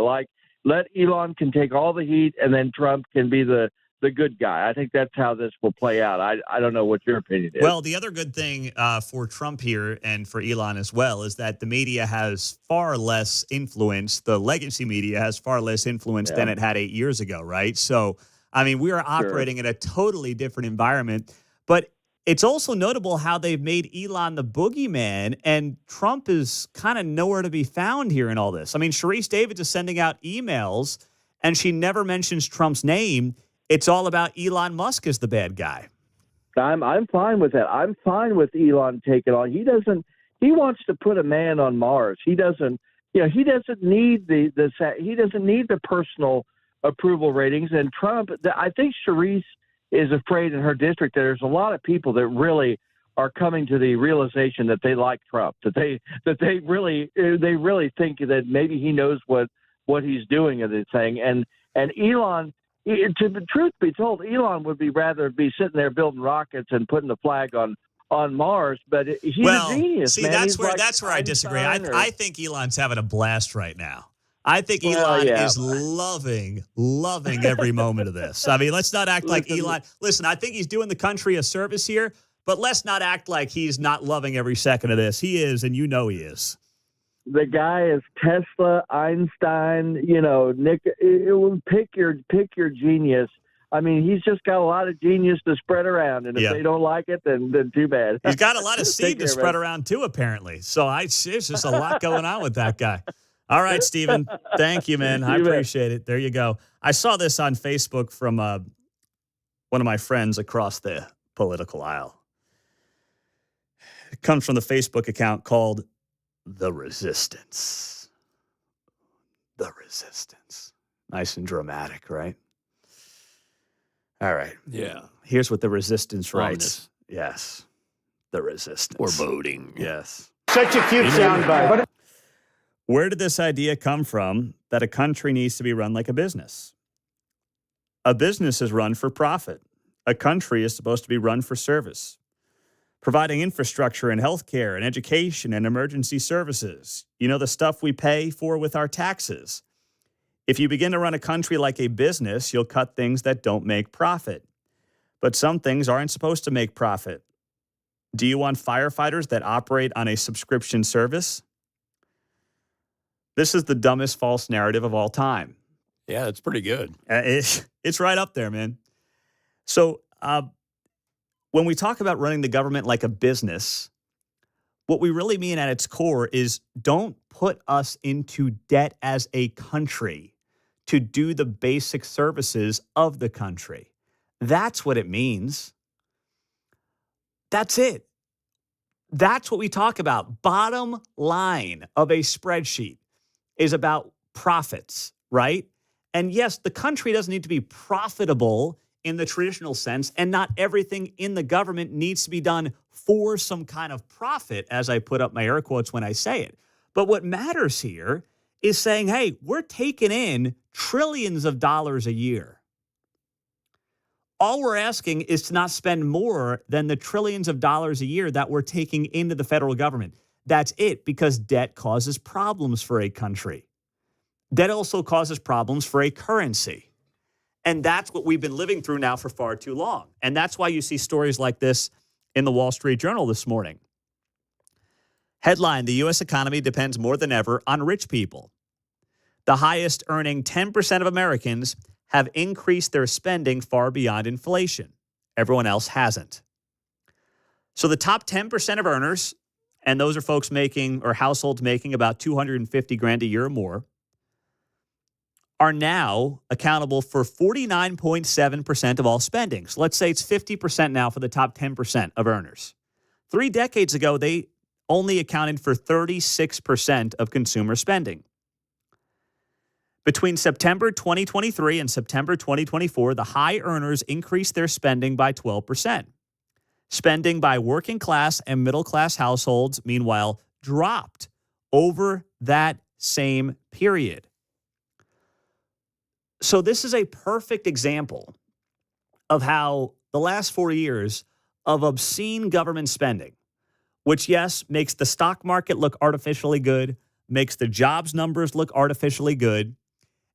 Let Elon can take all the heat, and then Trump can be the good guy. I think that's how this will play out. I don't know what your opinion is. Well, the other good thing for Trump here and for Elon as well is that the media has far less influence. The legacy media has far less influence than it had 8 years ago, right? So, I mean, we are operating in a totally different environment. But it's also notable how they've made Elon the boogeyman, and Trump is kind of nowhere to be found here in all this. I mean, Sharice Davids is sending out emails, and she never mentions Trump's name. It's all about Elon Musk as the bad guy. I'm fine with that. I'm fine with Elon taking on. He wants to put a man on Mars. He doesn't need the personal approval ratings. And Trump, I think Sharice is afraid in her district that there's a lot of people that really are coming to the realization that they like Trump, that they really think that maybe he knows what he's doing and everything. And Elon, to the truth be told, Elon would rather be sitting there building rockets and putting the flag on Mars. But he's a genius. See, man. that's where I disagree. I think Elon's having a blast right now. I think Elon is loving every moment of this. I mean, let's not act like Elon. Listen, I think he's doing the country a service here, but let's not act like he's not loving every second of this. He is, and he is. The guy is Tesla, Einstein, Nick. Pick your genius. I mean, he's just got a lot of genius to spread around, and if they don't like it, then too bad. He's got a lot of seed to spread around too, apparently. So it's just a lot going on with that guy. All right, Stephen. Thank you, man. I appreciate it. There you go. I saw this on Facebook from one of my friends across the political aisle. It comes from the Facebook account called The Resistance. The Resistance. Nice and dramatic, right? All right. Yeah. Here's what The Resistance writes. Ominous. Yes. The Resistance. Foreboding. Yes. Such a cute soundbite. Where did this idea come from that a country needs to be run like a business? A business is run for profit. A country is supposed to be run for service, providing infrastructure and healthcare and education and emergency services. The stuff we pay for with our taxes. If you begin to run a country like a business, you'll cut things that don't make profit. But some things aren't supposed to make profit. Do you want firefighters that operate on a subscription service? This is the dumbest false narrative of all time. Yeah, it's pretty good. It's right up there, man. So when we talk about running the government like a business, what we really mean at its core is don't put us into debt as a country to do the basic services of the country. That's what it means. That's it. That's what we talk about. Bottom line of a spreadsheet is about profits, right? And yes, the country doesn't need to be profitable in the traditional sense, and not everything in the government needs to be done for some kind of profit, as I put up my air quotes when I say it. But what matters here is saying, hey, we're taking in trillions of dollars a year. All we're asking is to not spend more than the trillions of dollars a year that we're taking into the federal government. That's it, because debt causes problems for a country. Debt also causes problems for a currency. And that's what we've been living through now for far too long. And that's why you see stories like this in the Wall Street Journal this morning. Headline, the U.S. economy depends more than ever on rich people. The highest earning 10% of Americans have increased their spending far beyond inflation. Everyone else hasn't. So the top 10% of earners, and those are folks making or households making about $250,000 a year or more, are now accountable for 49.7% of all spending. So let's say it's 50% now for the top 10% of earners. 3 decades ago, they only accounted for 36% of consumer spending. Between September 2023 and September 2024, the high earners increased their spending by 12%. Spending by working class and middle class households, meanwhile, dropped over that same period. So this is a perfect example of how the last 4 years of obscene government spending, which, yes, makes the stock market look artificially good, makes the jobs numbers look artificially good,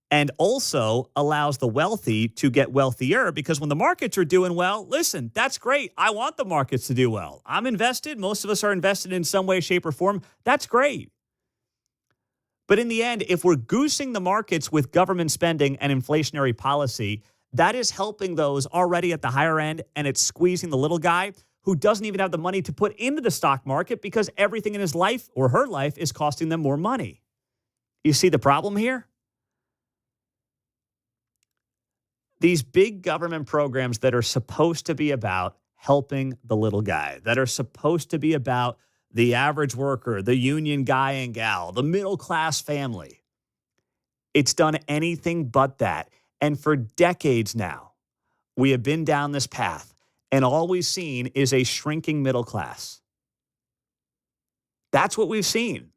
and also allows the wealthy to get wealthier, because when the markets are doing well, listen, that's great. I want the markets to do well. I'm invested. Most of us are invested in some way, shape, or form. That's great. But in the end, if we're goosing the markets with government spending and inflationary policy, that is helping those already at the higher end, and it's squeezing the little guy who doesn't even have the money to put into the stock market because everything in his life or her life is costing them more money. You see the problem here? These big government programs that are supposed to be about helping the little guy, that are supposed to be about the average worker, the union guy and gal, the middle class family. It's done anything but that. And for decades now, we have been down this path, and all we've seen is a shrinking middle class. That's what we've seen,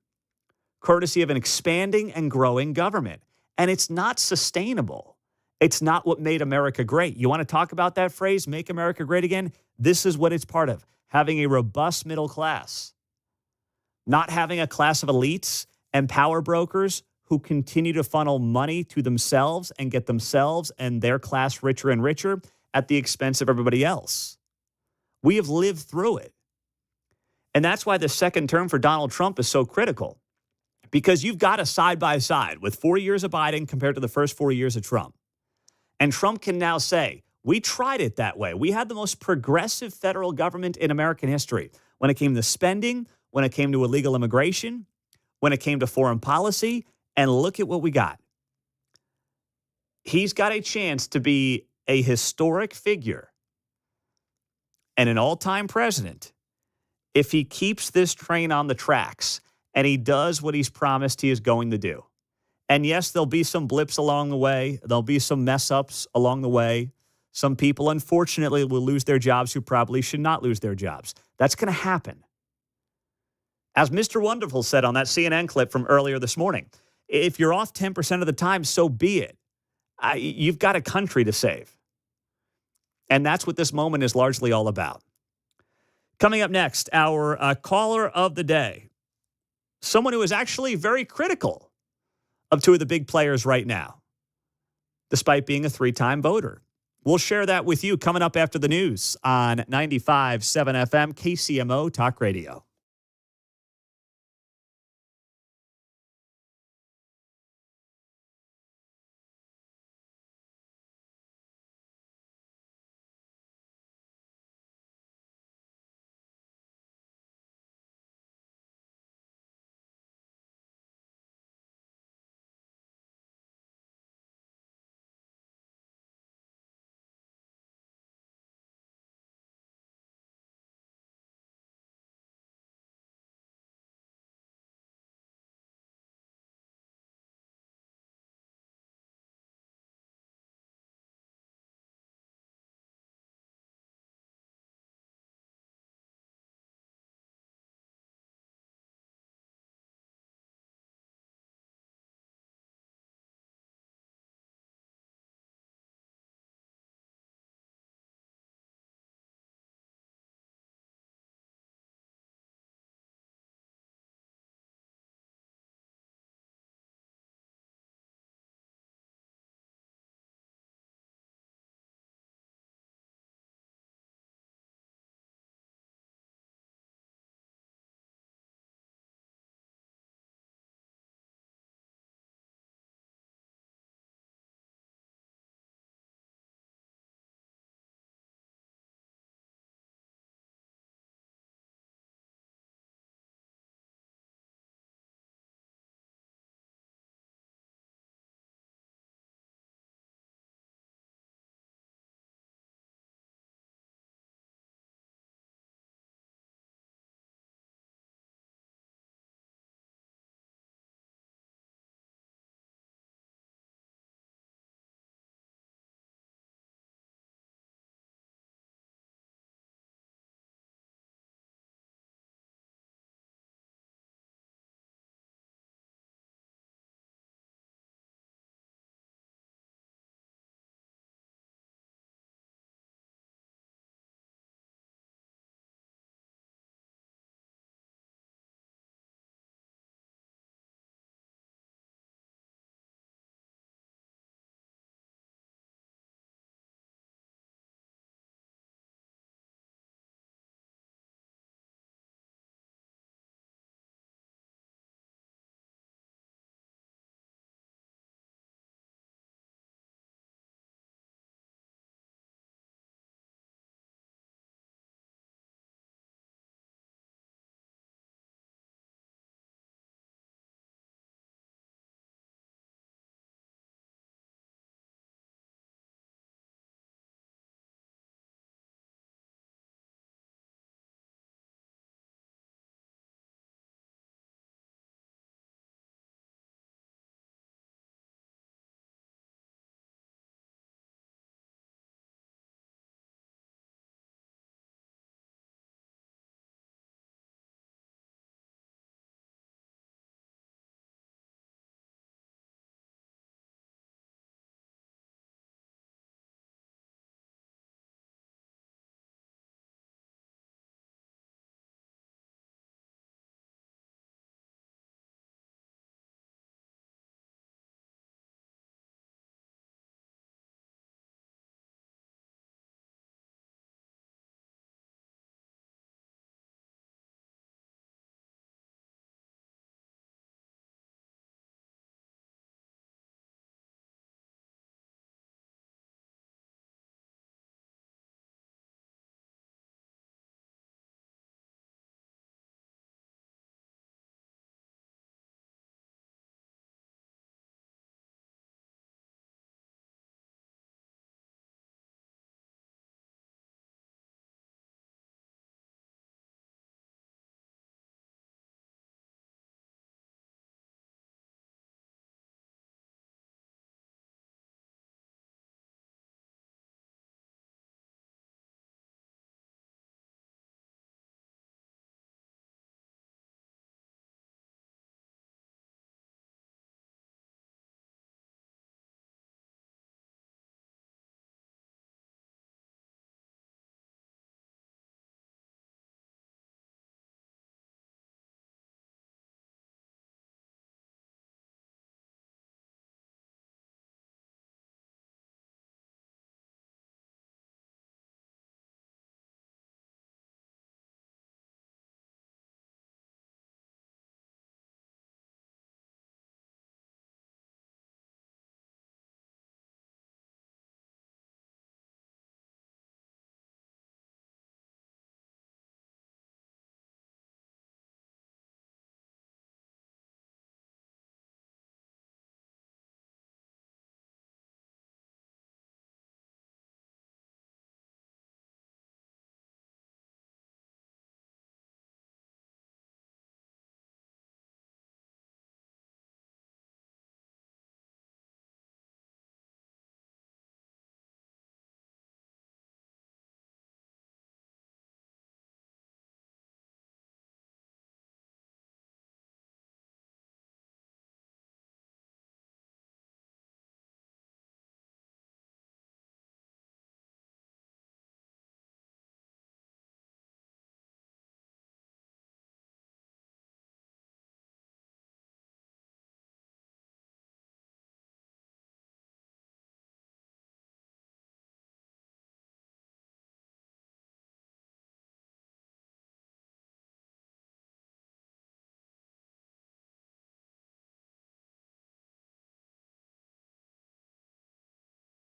courtesy of an expanding and growing government. And it's not sustainable. It's not what made America great. You want to talk about that phrase, make America great again? This is what it's part of, having a robust middle class. Not having a class of elites and power brokers who continue to funnel money to themselves and get themselves and their class richer and richer at the expense of everybody else. We have lived through it. And that's why the second term for Donald Trump is so critical, because you've got a side by side with 4 years of Biden compared to the first 4 years of Trump. And Trump can now say, we tried it that way. We had the most progressive federal government in American history when it came to spending, when it came to illegal immigration, when it came to foreign policy, and look at what we got. He's got a chance to be a historic figure and an all-time president if he keeps this train on the tracks and he does what he's promised he is going to do. And yes, there'll be some blips along the way. There'll be some mess-ups along the way. Some people, unfortunately, will lose their jobs who probably should not lose their jobs. That's going to happen. As Mr. Wonderful said on that CNN clip from earlier this morning, if you're off 10% of the time, so be it. You've got a country to save. And that's what this moment is largely all about. Coming up next, our caller of the day, someone who is actually very critical of two of the big players right now, despite being a 3-time voter. We'll share that with you coming up after the news on 95.7 FM KCMO Talk Radio.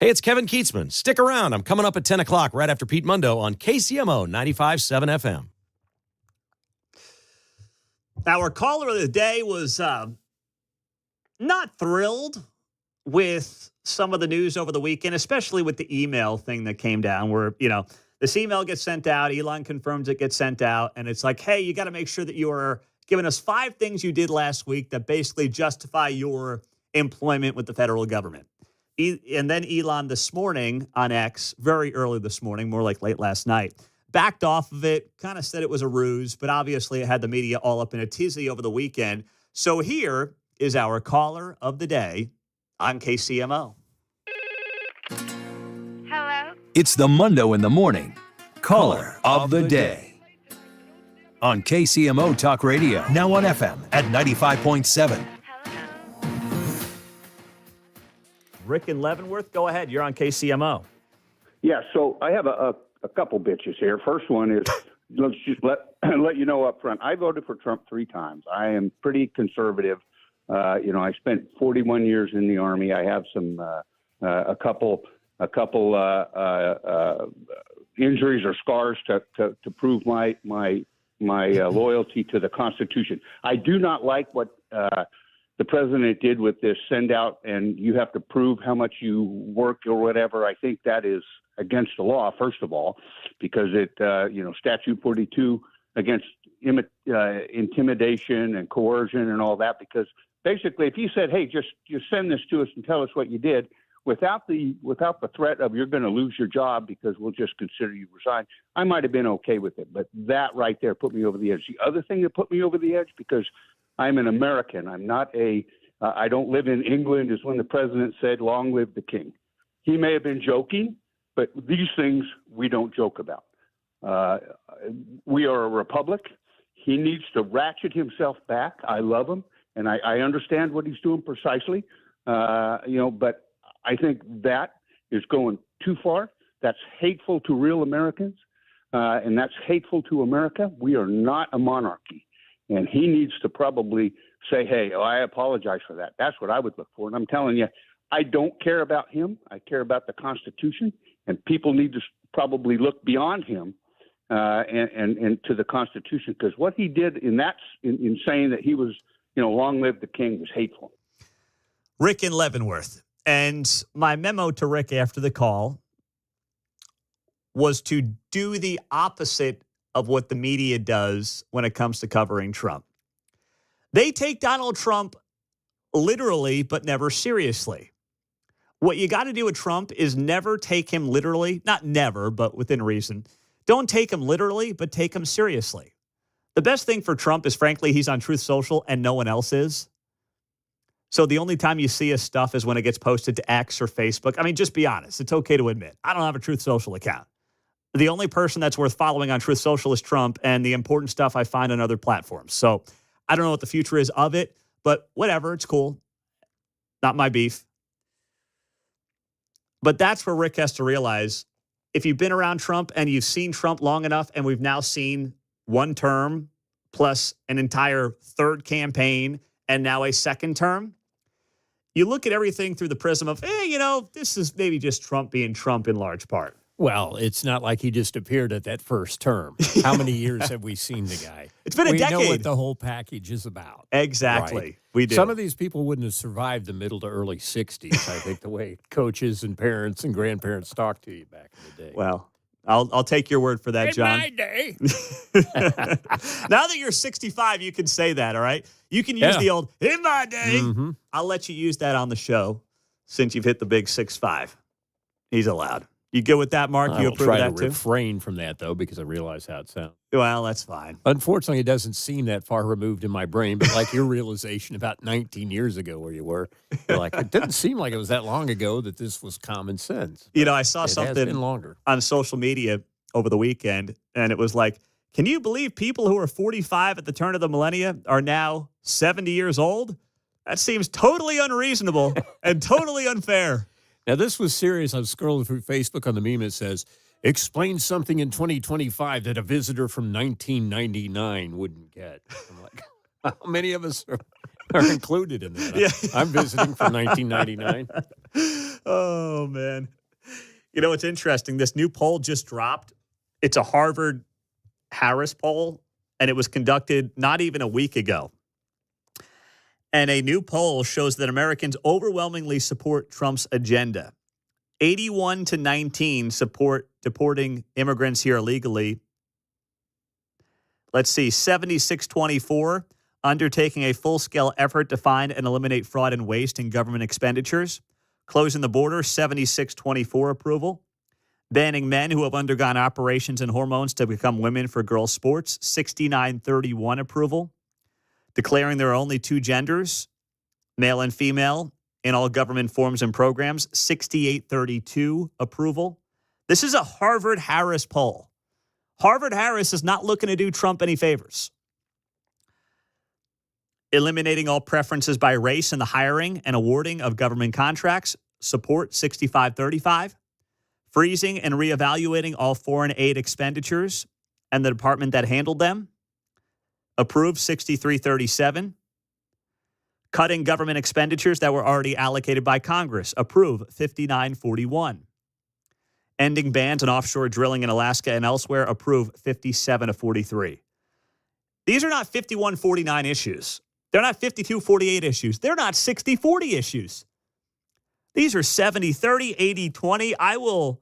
Hey, it's Kevin Keatsman. Stick around. I'm coming up at 10 o'clock right after Pete Mundo on KCMO 95.7 FM. Our caller of the day was not thrilled with some of the news over the weekend, especially with the email thing that came down where, this email gets sent out, Elon confirms it gets sent out, and it's like, hey, you got to make sure that you are giving us 5 things you did last week that basically justify your employment with the federal government. And then Elon this morning on X, very early this morning, more like late last night, backed off of it, kind of said it was a ruse, but obviously it had the media all up in a tizzy over the weekend. So here is our caller of the day on KCMO. Hello? It's the Mundo in the Morning Caller of the Day on KCMO Talk Radio, now on FM at 95.7. Rick in Leavenworth, go ahead. You're on KCMO. Yeah, so I have a couple bitches here. First one is, let's just let you know up front, I voted for Trump 3 times. I am pretty conservative. I spent 41 years in the Army. I have some a couple injuries or scars to prove my loyalty to the Constitution. I do not like what the president did with this send out, and you have to prove how much you work or whatever. I think that is against the law, first of all, because it, Statute 42 against intimidation and coercion and all that. Because basically, if you said, "Hey, just send this to us and tell us what you did," without the threat of you're going to lose your job because we'll just consider you resigned, I might have been okay with it. But that right there put me over the edge. The other thing that put me over the edge, because I'm an American. I'm not I don't live in England, is when the president said, "Long live the king." He may have been joking, but these things we don't joke about. We are a republic. He needs to ratchet himself back. I love him, and I understand what he's doing precisely. But I think that is going too far. That's hateful to real Americans, and that's hateful to America. We are not a monarchy. And he needs to probably say, "Hey, I apologize for that." That's what I would look for. And I'm telling you, I don't care about him. I care about the Constitution. And people need to probably look beyond him and to the Constitution, because what he did in saying that he was, long live the king, was hateful. Rick in Leavenworth. And my memo to Rick after the call was to do the opposite of what the media does when it comes to covering Trump. They take Donald Trump literally, but never seriously. What you got to do with Trump is never take him literally, not never, but within reason. Don't take him literally, but take him seriously. The best thing for Trump is, frankly, he's on Truth Social and no one else is. So the only time you see his stuff is when it gets posted to X or Facebook. I mean, just be honest. It's okay to admit. I don't have a Truth Social account. The only person that's worth following on Truth Social is Trump, and the important stuff I find on other platforms. So I don't know what the future is of it, but whatever, it's cool. Not my beef. But that's where Rick has to realize, if you've been around Trump and you've seen Trump long enough, and we've now seen 1 term plus an entire 3rd campaign and now a 2nd term, you look at everything through the prism of, this is maybe just Trump being Trump in large part. Well, it's not like he just appeared at that first term. How many years have we seen the guy? It's been a decade. We know what the whole package is about. Exactly. Right? We do. Some of these people wouldn't have survived the middle to early 60s, I think, the way coaches and parents and grandparents talked to you back in the day. Well, I'll take your word for that, in John. my day. Now that you're 65, you can say that, all right? You can use the old, "in my day." Mm-hmm. I'll let you use that on the show since you've hit the big 6'5". He's allowed. You good with that, Mark? You approve of that, too? I will try to refrain from that, though, because I realize how it sounds. Well, that's fine. Unfortunately, it doesn't seem that far removed in my brain, but like your realization about 19 years ago where you were, you're like, it didn't seem like it was that long ago that this was common sense. I saw something on social media over the weekend, and it was like, can you believe people who were 45 at the turn of the millennia are now 70 years old? That seems totally unreasonable and totally unfair. Now, this was serious. I was scrolling through Facebook on the meme. It says, explain something in 2025 that a visitor from 1999 wouldn't get. I'm like, how many of us are are included in that. Yeah. I'm visiting for 1999. Oh, man. You know, it's interesting. This new poll just dropped. It's a Harvard-Harris poll, and it was conducted not even a week ago. And a new poll shows that Americans overwhelmingly support Trump's agenda. 81-19 support deporting immigrants here illegally. Let's see, 76-24, undertaking a full-scale effort to find and eliminate fraud and waste in government expenditures. Closing the border, 76-24 approval. Banning men who have undergone operations and hormones to become women for girls' sports, 69-31 approval. Declaring there are only two genders, male and female, in all government forms and programs, 68-32 approval. This is a Harvard-Harris poll. Harvard-Harris is not looking to do Trump any favors. Eliminating all preferences by race in the hiring and awarding of government contracts, support 65-35. Freezing and reevaluating all foreign aid expenditures and the department that handled them, approve 63-37. Cutting government expenditures that were already allocated by Congress, approve 59-41. Ending bans on offshore drilling in Alaska and elsewhere, approve 57-43. These are not 51-49 issues. They're not 52-48 issues. They're not 60-40 issues. These are 70-30, 80-20. I will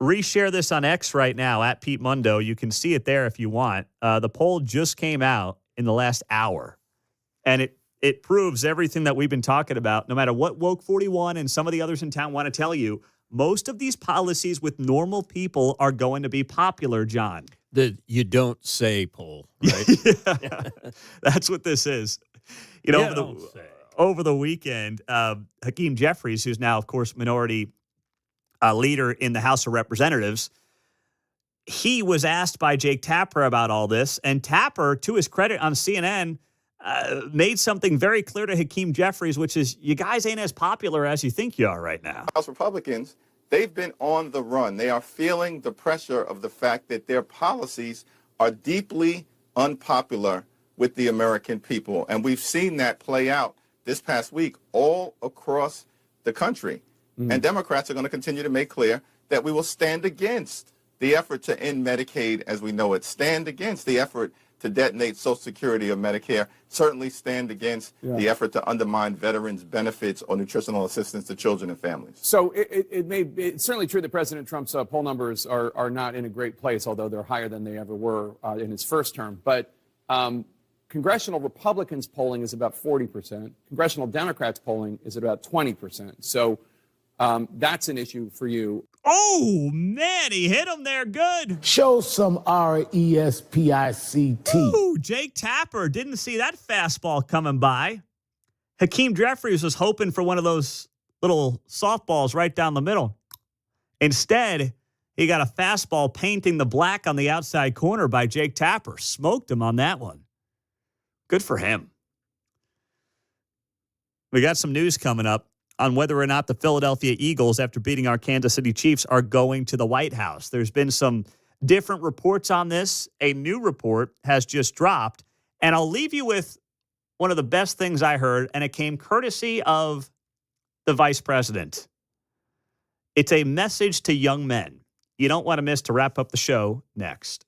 reshare this on X right now at Pete Mundo. You can see it there if you want. The poll just came out in the last hour, and it proves everything that we've been talking about. No matter what Woke 41 and some of the others in town want to tell you, most of these policies with normal people are going to be popular, John. The you don't say poll, right? Yeah. That's what this is. You know, over the weekend, Hakeem Jeffries, who's now, of course, minority leader in the House of Representatives, he was asked by Jake Tapper about all this, and Tapper, to his credit on CNN, made something very clear to Hakeem Jeffries, which is, you guys ain't as popular as you think you are right now. House Republicans, they've been on the run. They are feeling the pressure of the fact that their policies are deeply unpopular with the American people. And we've seen that play out this past week all across the country. And Democrats are going to continue to make clear that we will stand against the effort to end Medicaid as we know it, stand against the effort to detonate Social Security or Medicare, certainly stand against the effort to undermine veterans' benefits or nutritional assistance to children and families. So it's certainly true that President Trump's poll numbers are not in a great place, although they're higher than they ever were in his first term. But Congressional Republicans polling is about 40%. Congressional Democrats polling is about 20%. So that's an issue for you. Oh, man, he hit him there good. Show some RESPICT. Ooh, Jake Tapper didn't see that fastball coming by. Hakeem Jeffries was hoping for one of those little softballs right down the middle. Instead, he got a fastball painting the black on the outside corner by Jake Tapper. Smoked him on that one. Good for him. We got some news coming up on whether or not the Philadelphia Eagles, after beating our Kansas City Chiefs, are going to the White House. There's been some different reports on this. A new report has just dropped, and I'll leave you with one of the best things I heard, and it came courtesy of the vice president. It's a message to young men. You don't want to miss to wrap up the show next.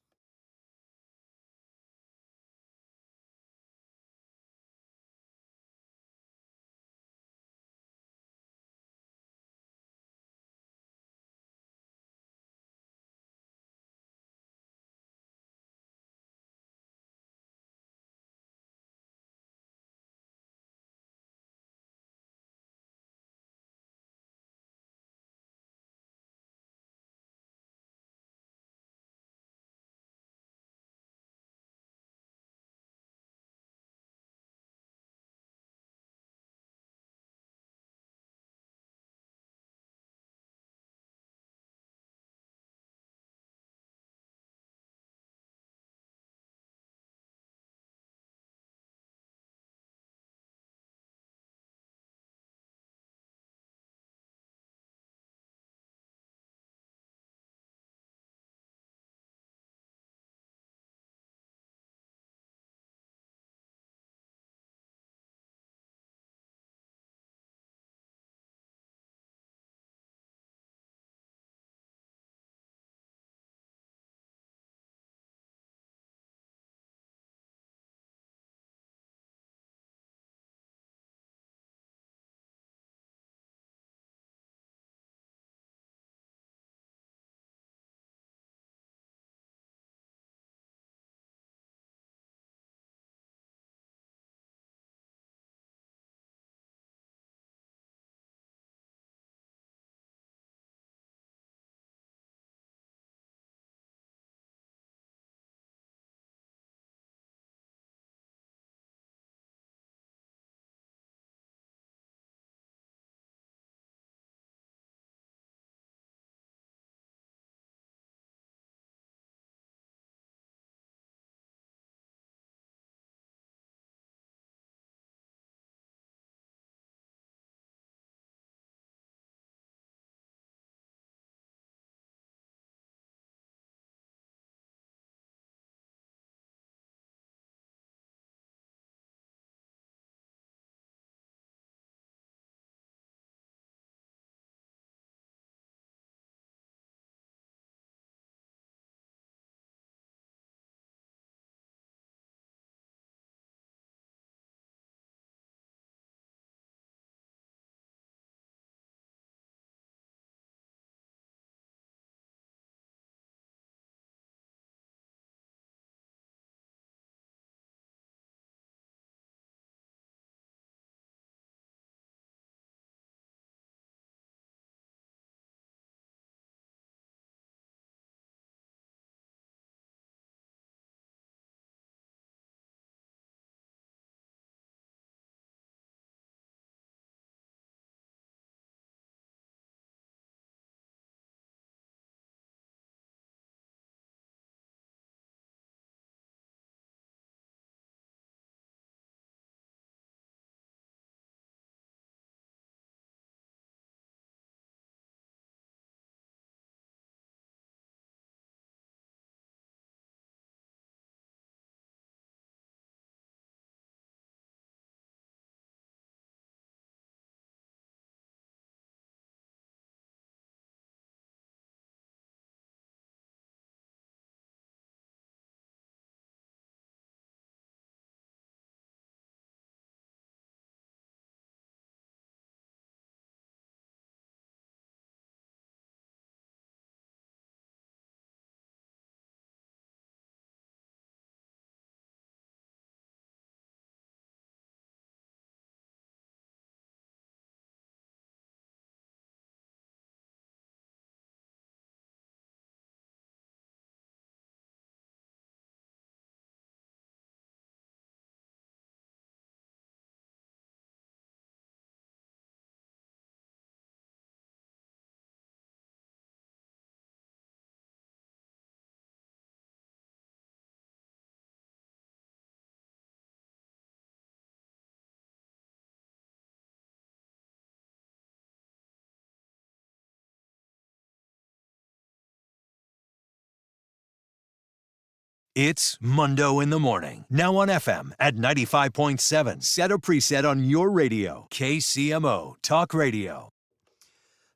It's Mundo in the Morning. Now on FM at 95.7. Set a preset on your radio. KCMO Talk Radio.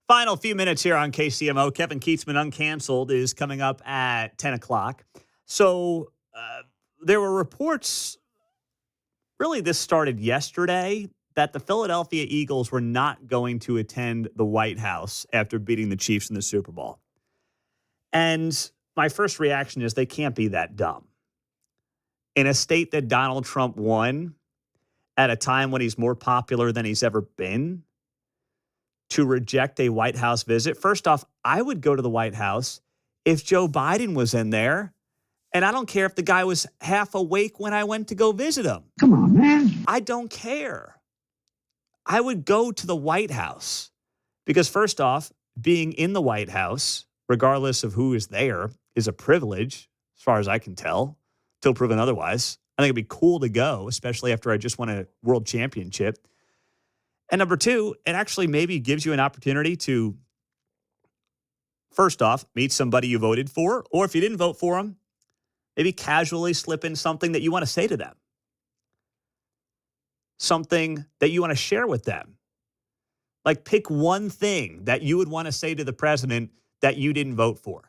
Final few minutes here on KCMO. Kevin Keatsman Uncanceled is coming up at 10 o'clock. So there were reports, really this started yesterday, that the Philadelphia Eagles were not going to attend the White House after beating the Chiefs in the Super Bowl. And my first reaction is they can't be that dumb. In a state that Donald Trump won at a time when he's more popular than he's ever been, to reject a White House visit. First off, I would go to the White House if Joe Biden was in there, and I don't care if the guy was half awake when I went to go visit him. Come on, man. I don't care. I would go to the White House because first off, being in the White House, regardless of who is there, is a privilege, as far as I can tell, till proven otherwise. I think it'd be cool to go, especially after I just won a world championship. And number two, it actually maybe gives you an opportunity to, first off, meet somebody you voted for, or if you didn't vote for them, maybe casually slip in something that you want to say to them. Something that you want to share with them. Like pick one thing that you would want to say to the president that you didn't vote for.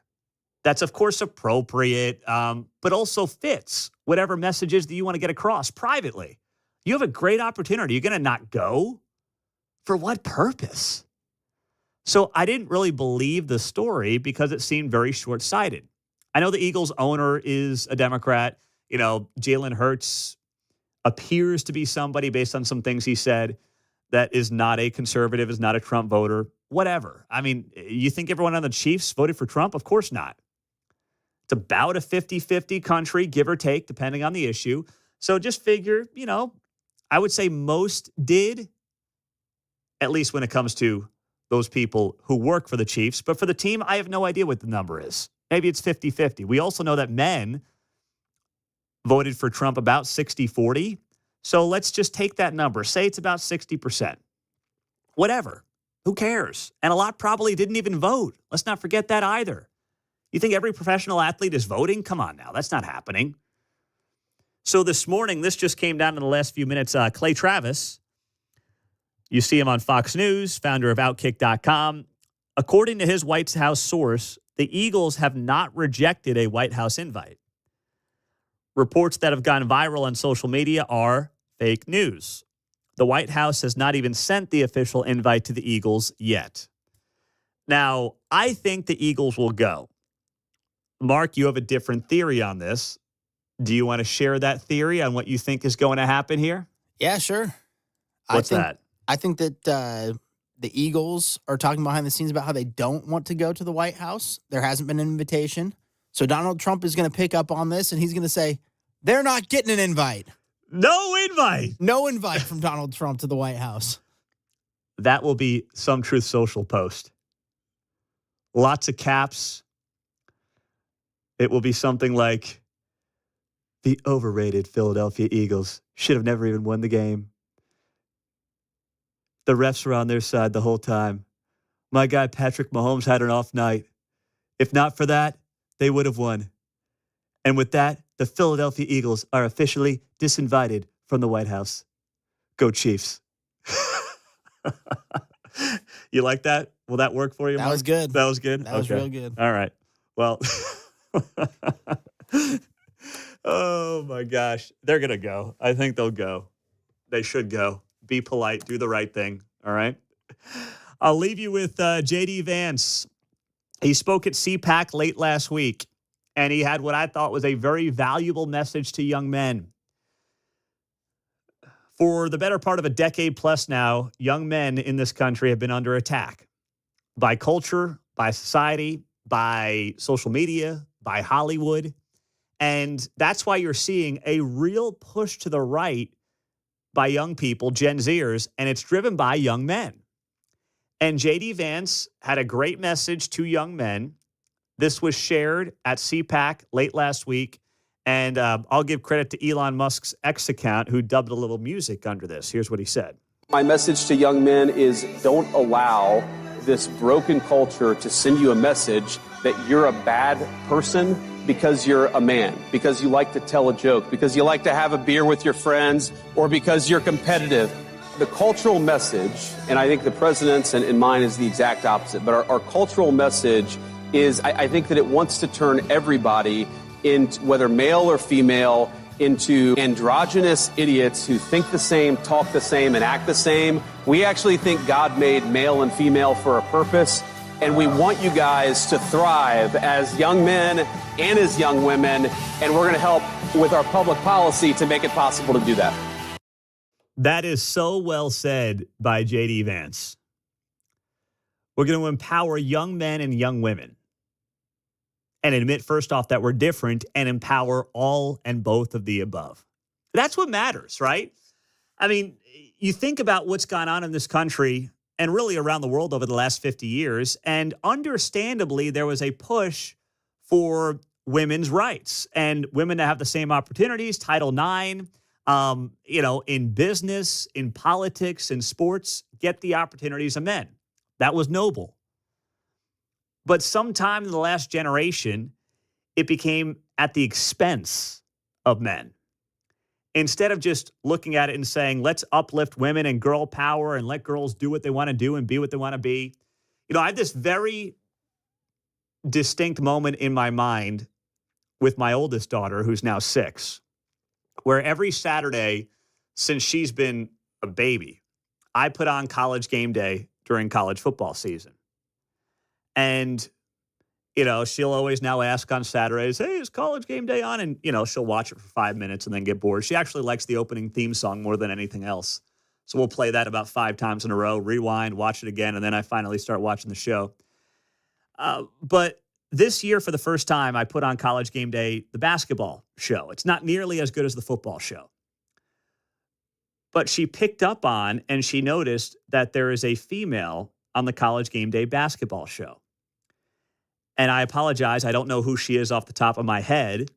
That's, of course, appropriate, but also fits whatever messages that you want to get across privately. You have a great opportunity. You're going to not go? For what purpose? So I didn't really believe the story because it seemed very short-sighted. I know the Eagles owner is a Democrat. You know, Jalen Hurts appears to be somebody based on some things he said that is not a conservative, is not a Trump voter, whatever. I mean, you think everyone on the Chiefs voted for Trump? Of course not. It's about a 50-50 country, give or take, depending on the issue. So just figure, you know, I would say most did, at least when it comes to those people who work for the Chiefs. But for the team, I have no idea what the number is. Maybe it's 50-50. We also know that men voted for Trump about 60-40. So let's just take that number. Say it's about 60%. Whatever. Who cares? And a lot probably didn't even vote. Let's not forget that either. You think every professional athlete is voting? Come on now. That's not happening. So this morning, this just came down in the last few minutes. Clay Travis, you see him on Fox News, founder of Outkick.com. According to his White House source, the Eagles have not rejected a White House invite. Reports that have gone viral on social media are fake news. The White House has not even sent the official invite to the Eagles yet. Now, I think the Eagles will go. Mark, you have a different theory on this. Do you want to share that theory on what you think is going to happen here? Yeah, sure. What's that? I think that the Eagles are talking behind the scenes about how they don't want to go to the White House. There hasn't been an invitation. So Donald Trump is going to pick up on this, and he's going to say, they're not getting an invite. No invite. No invite from Donald Trump to the White House. That will be some Truth Social post. Lots of caps. It will be something like, the overrated Philadelphia Eagles should have never even won the game. The refs were on their side the whole time. My guy Patrick Mahomes had an off night. If not for that, they would have won. And with that, the Philadelphia Eagles are officially disinvited from the White House. Go Chiefs. You like that? Will that work for you, Mark? That was good. That was good? That was real good. All right. Well, oh my gosh. They're going to go. I think they'll go. They should go. Be polite. Do the right thing. All right? I'll leave you with J.D. Vance. He spoke at CPAC late last week, and he had what I thought was a very valuable message to young men. For the better part of a decade plus now, young men in this country have been under attack by culture, by society, by social media, by Hollywood. And that's why you're seeing a real push to the right by young people, Gen Zers, and it's driven by young men. And J.D. Vance had a great message to young men. This was shared at CPAC late last week. And I'll give credit to Elon Musk's X account, who dubbed a little music under this. Here's what he said. My message to young men is don't allow this broken culture to send you a message that you're a bad person because you're a man, because you like to tell a joke, because you like to have a beer with your friends, or because you're competitive. The cultural message, and I think the president's and mine is the exact opposite, but our cultural message is I think that it wants to turn everybody, into, whether male or female, into androgynous idiots who think the same, talk the same, and act the same. We actually think God made male and female for a purpose, and we want you guys to thrive as young men and as young women, and we're going to help with our public policy to make it possible to do that. That is so well said by J.D. Vance. We're going to empower young men and young women and admit, first off, that we're different and empower all and both of the above. That's what matters, right? I mean, you think about what's gone on in this country and really around the world over the last 50 years, and understandably, there was a push for women's rights and women to have the same opportunities, Title IX, in business, in politics, in sports, get the opportunities of men. That was noble. But sometime in the last generation, it became at the expense of men. Instead of just looking at it and saying, let's uplift women and girl power and let girls do what they want to do and be what they want to be. I have this very distinct moment in my mind with my oldest daughter, who's now 6, where every Saturday since she's been a baby, I put on College Game Day during college football season. And, she'll always now ask on Saturdays, hey, is College Game Day on? And, she'll watch it for 5 minutes and then get bored. She actually likes the opening theme song more than anything else. So we'll play that about 5 times in a row, rewind, watch it again, and then I finally start watching the show. But this year, for the first time, I put on College Game Day, the basketball show. It's not nearly as good as the football show. But she picked up on and she noticed that there is a female on the College Game Day basketball show. And I apologize, I don't know who she is off the top of my head,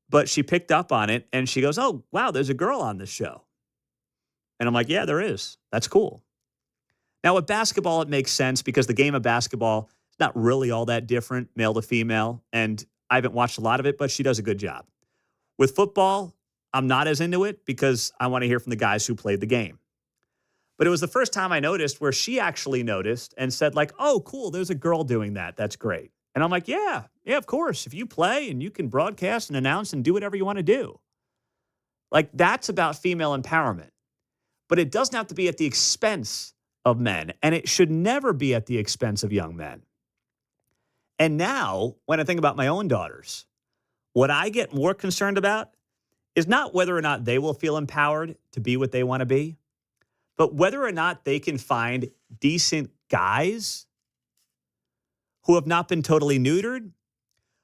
but she picked up on it and she goes, oh, wow, there's a girl on this show. And I'm like, yeah, there is. That's cool. Now, with basketball, it makes sense because the game of basketball is not really all that different, male to female. And I haven't watched a lot of it, but she does a good job. With football, I'm not as into it because I want to hear from the guys who played the game. But it was the first time I noticed where she actually noticed and said, like, oh, cool, there's a girl doing that. That's great. And I'm like, yeah, of course. If you play and you can broadcast and announce and do whatever you want to do. Like, that's about female empowerment. But it doesn't have to be at the expense of men. And it should never be at the expense of young men. And now, when I think about my own daughters, what I get more concerned about is not whether or not they will feel empowered to be what they want to be, but whether or not they can find decent guys who have not been totally neutered,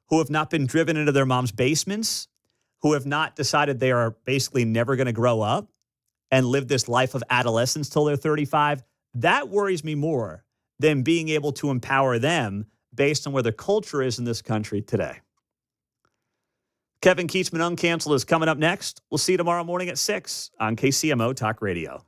who have not been driven into their mom's basements, who have not decided they are basically never going to grow up and live this life of adolescence till they're 35. That worries me more than being able to empower them based on where the culture is in this country today. Kevin Keachman Uncanceled is coming up next. We'll see you tomorrow morning at 6 on KCMO Talk Radio.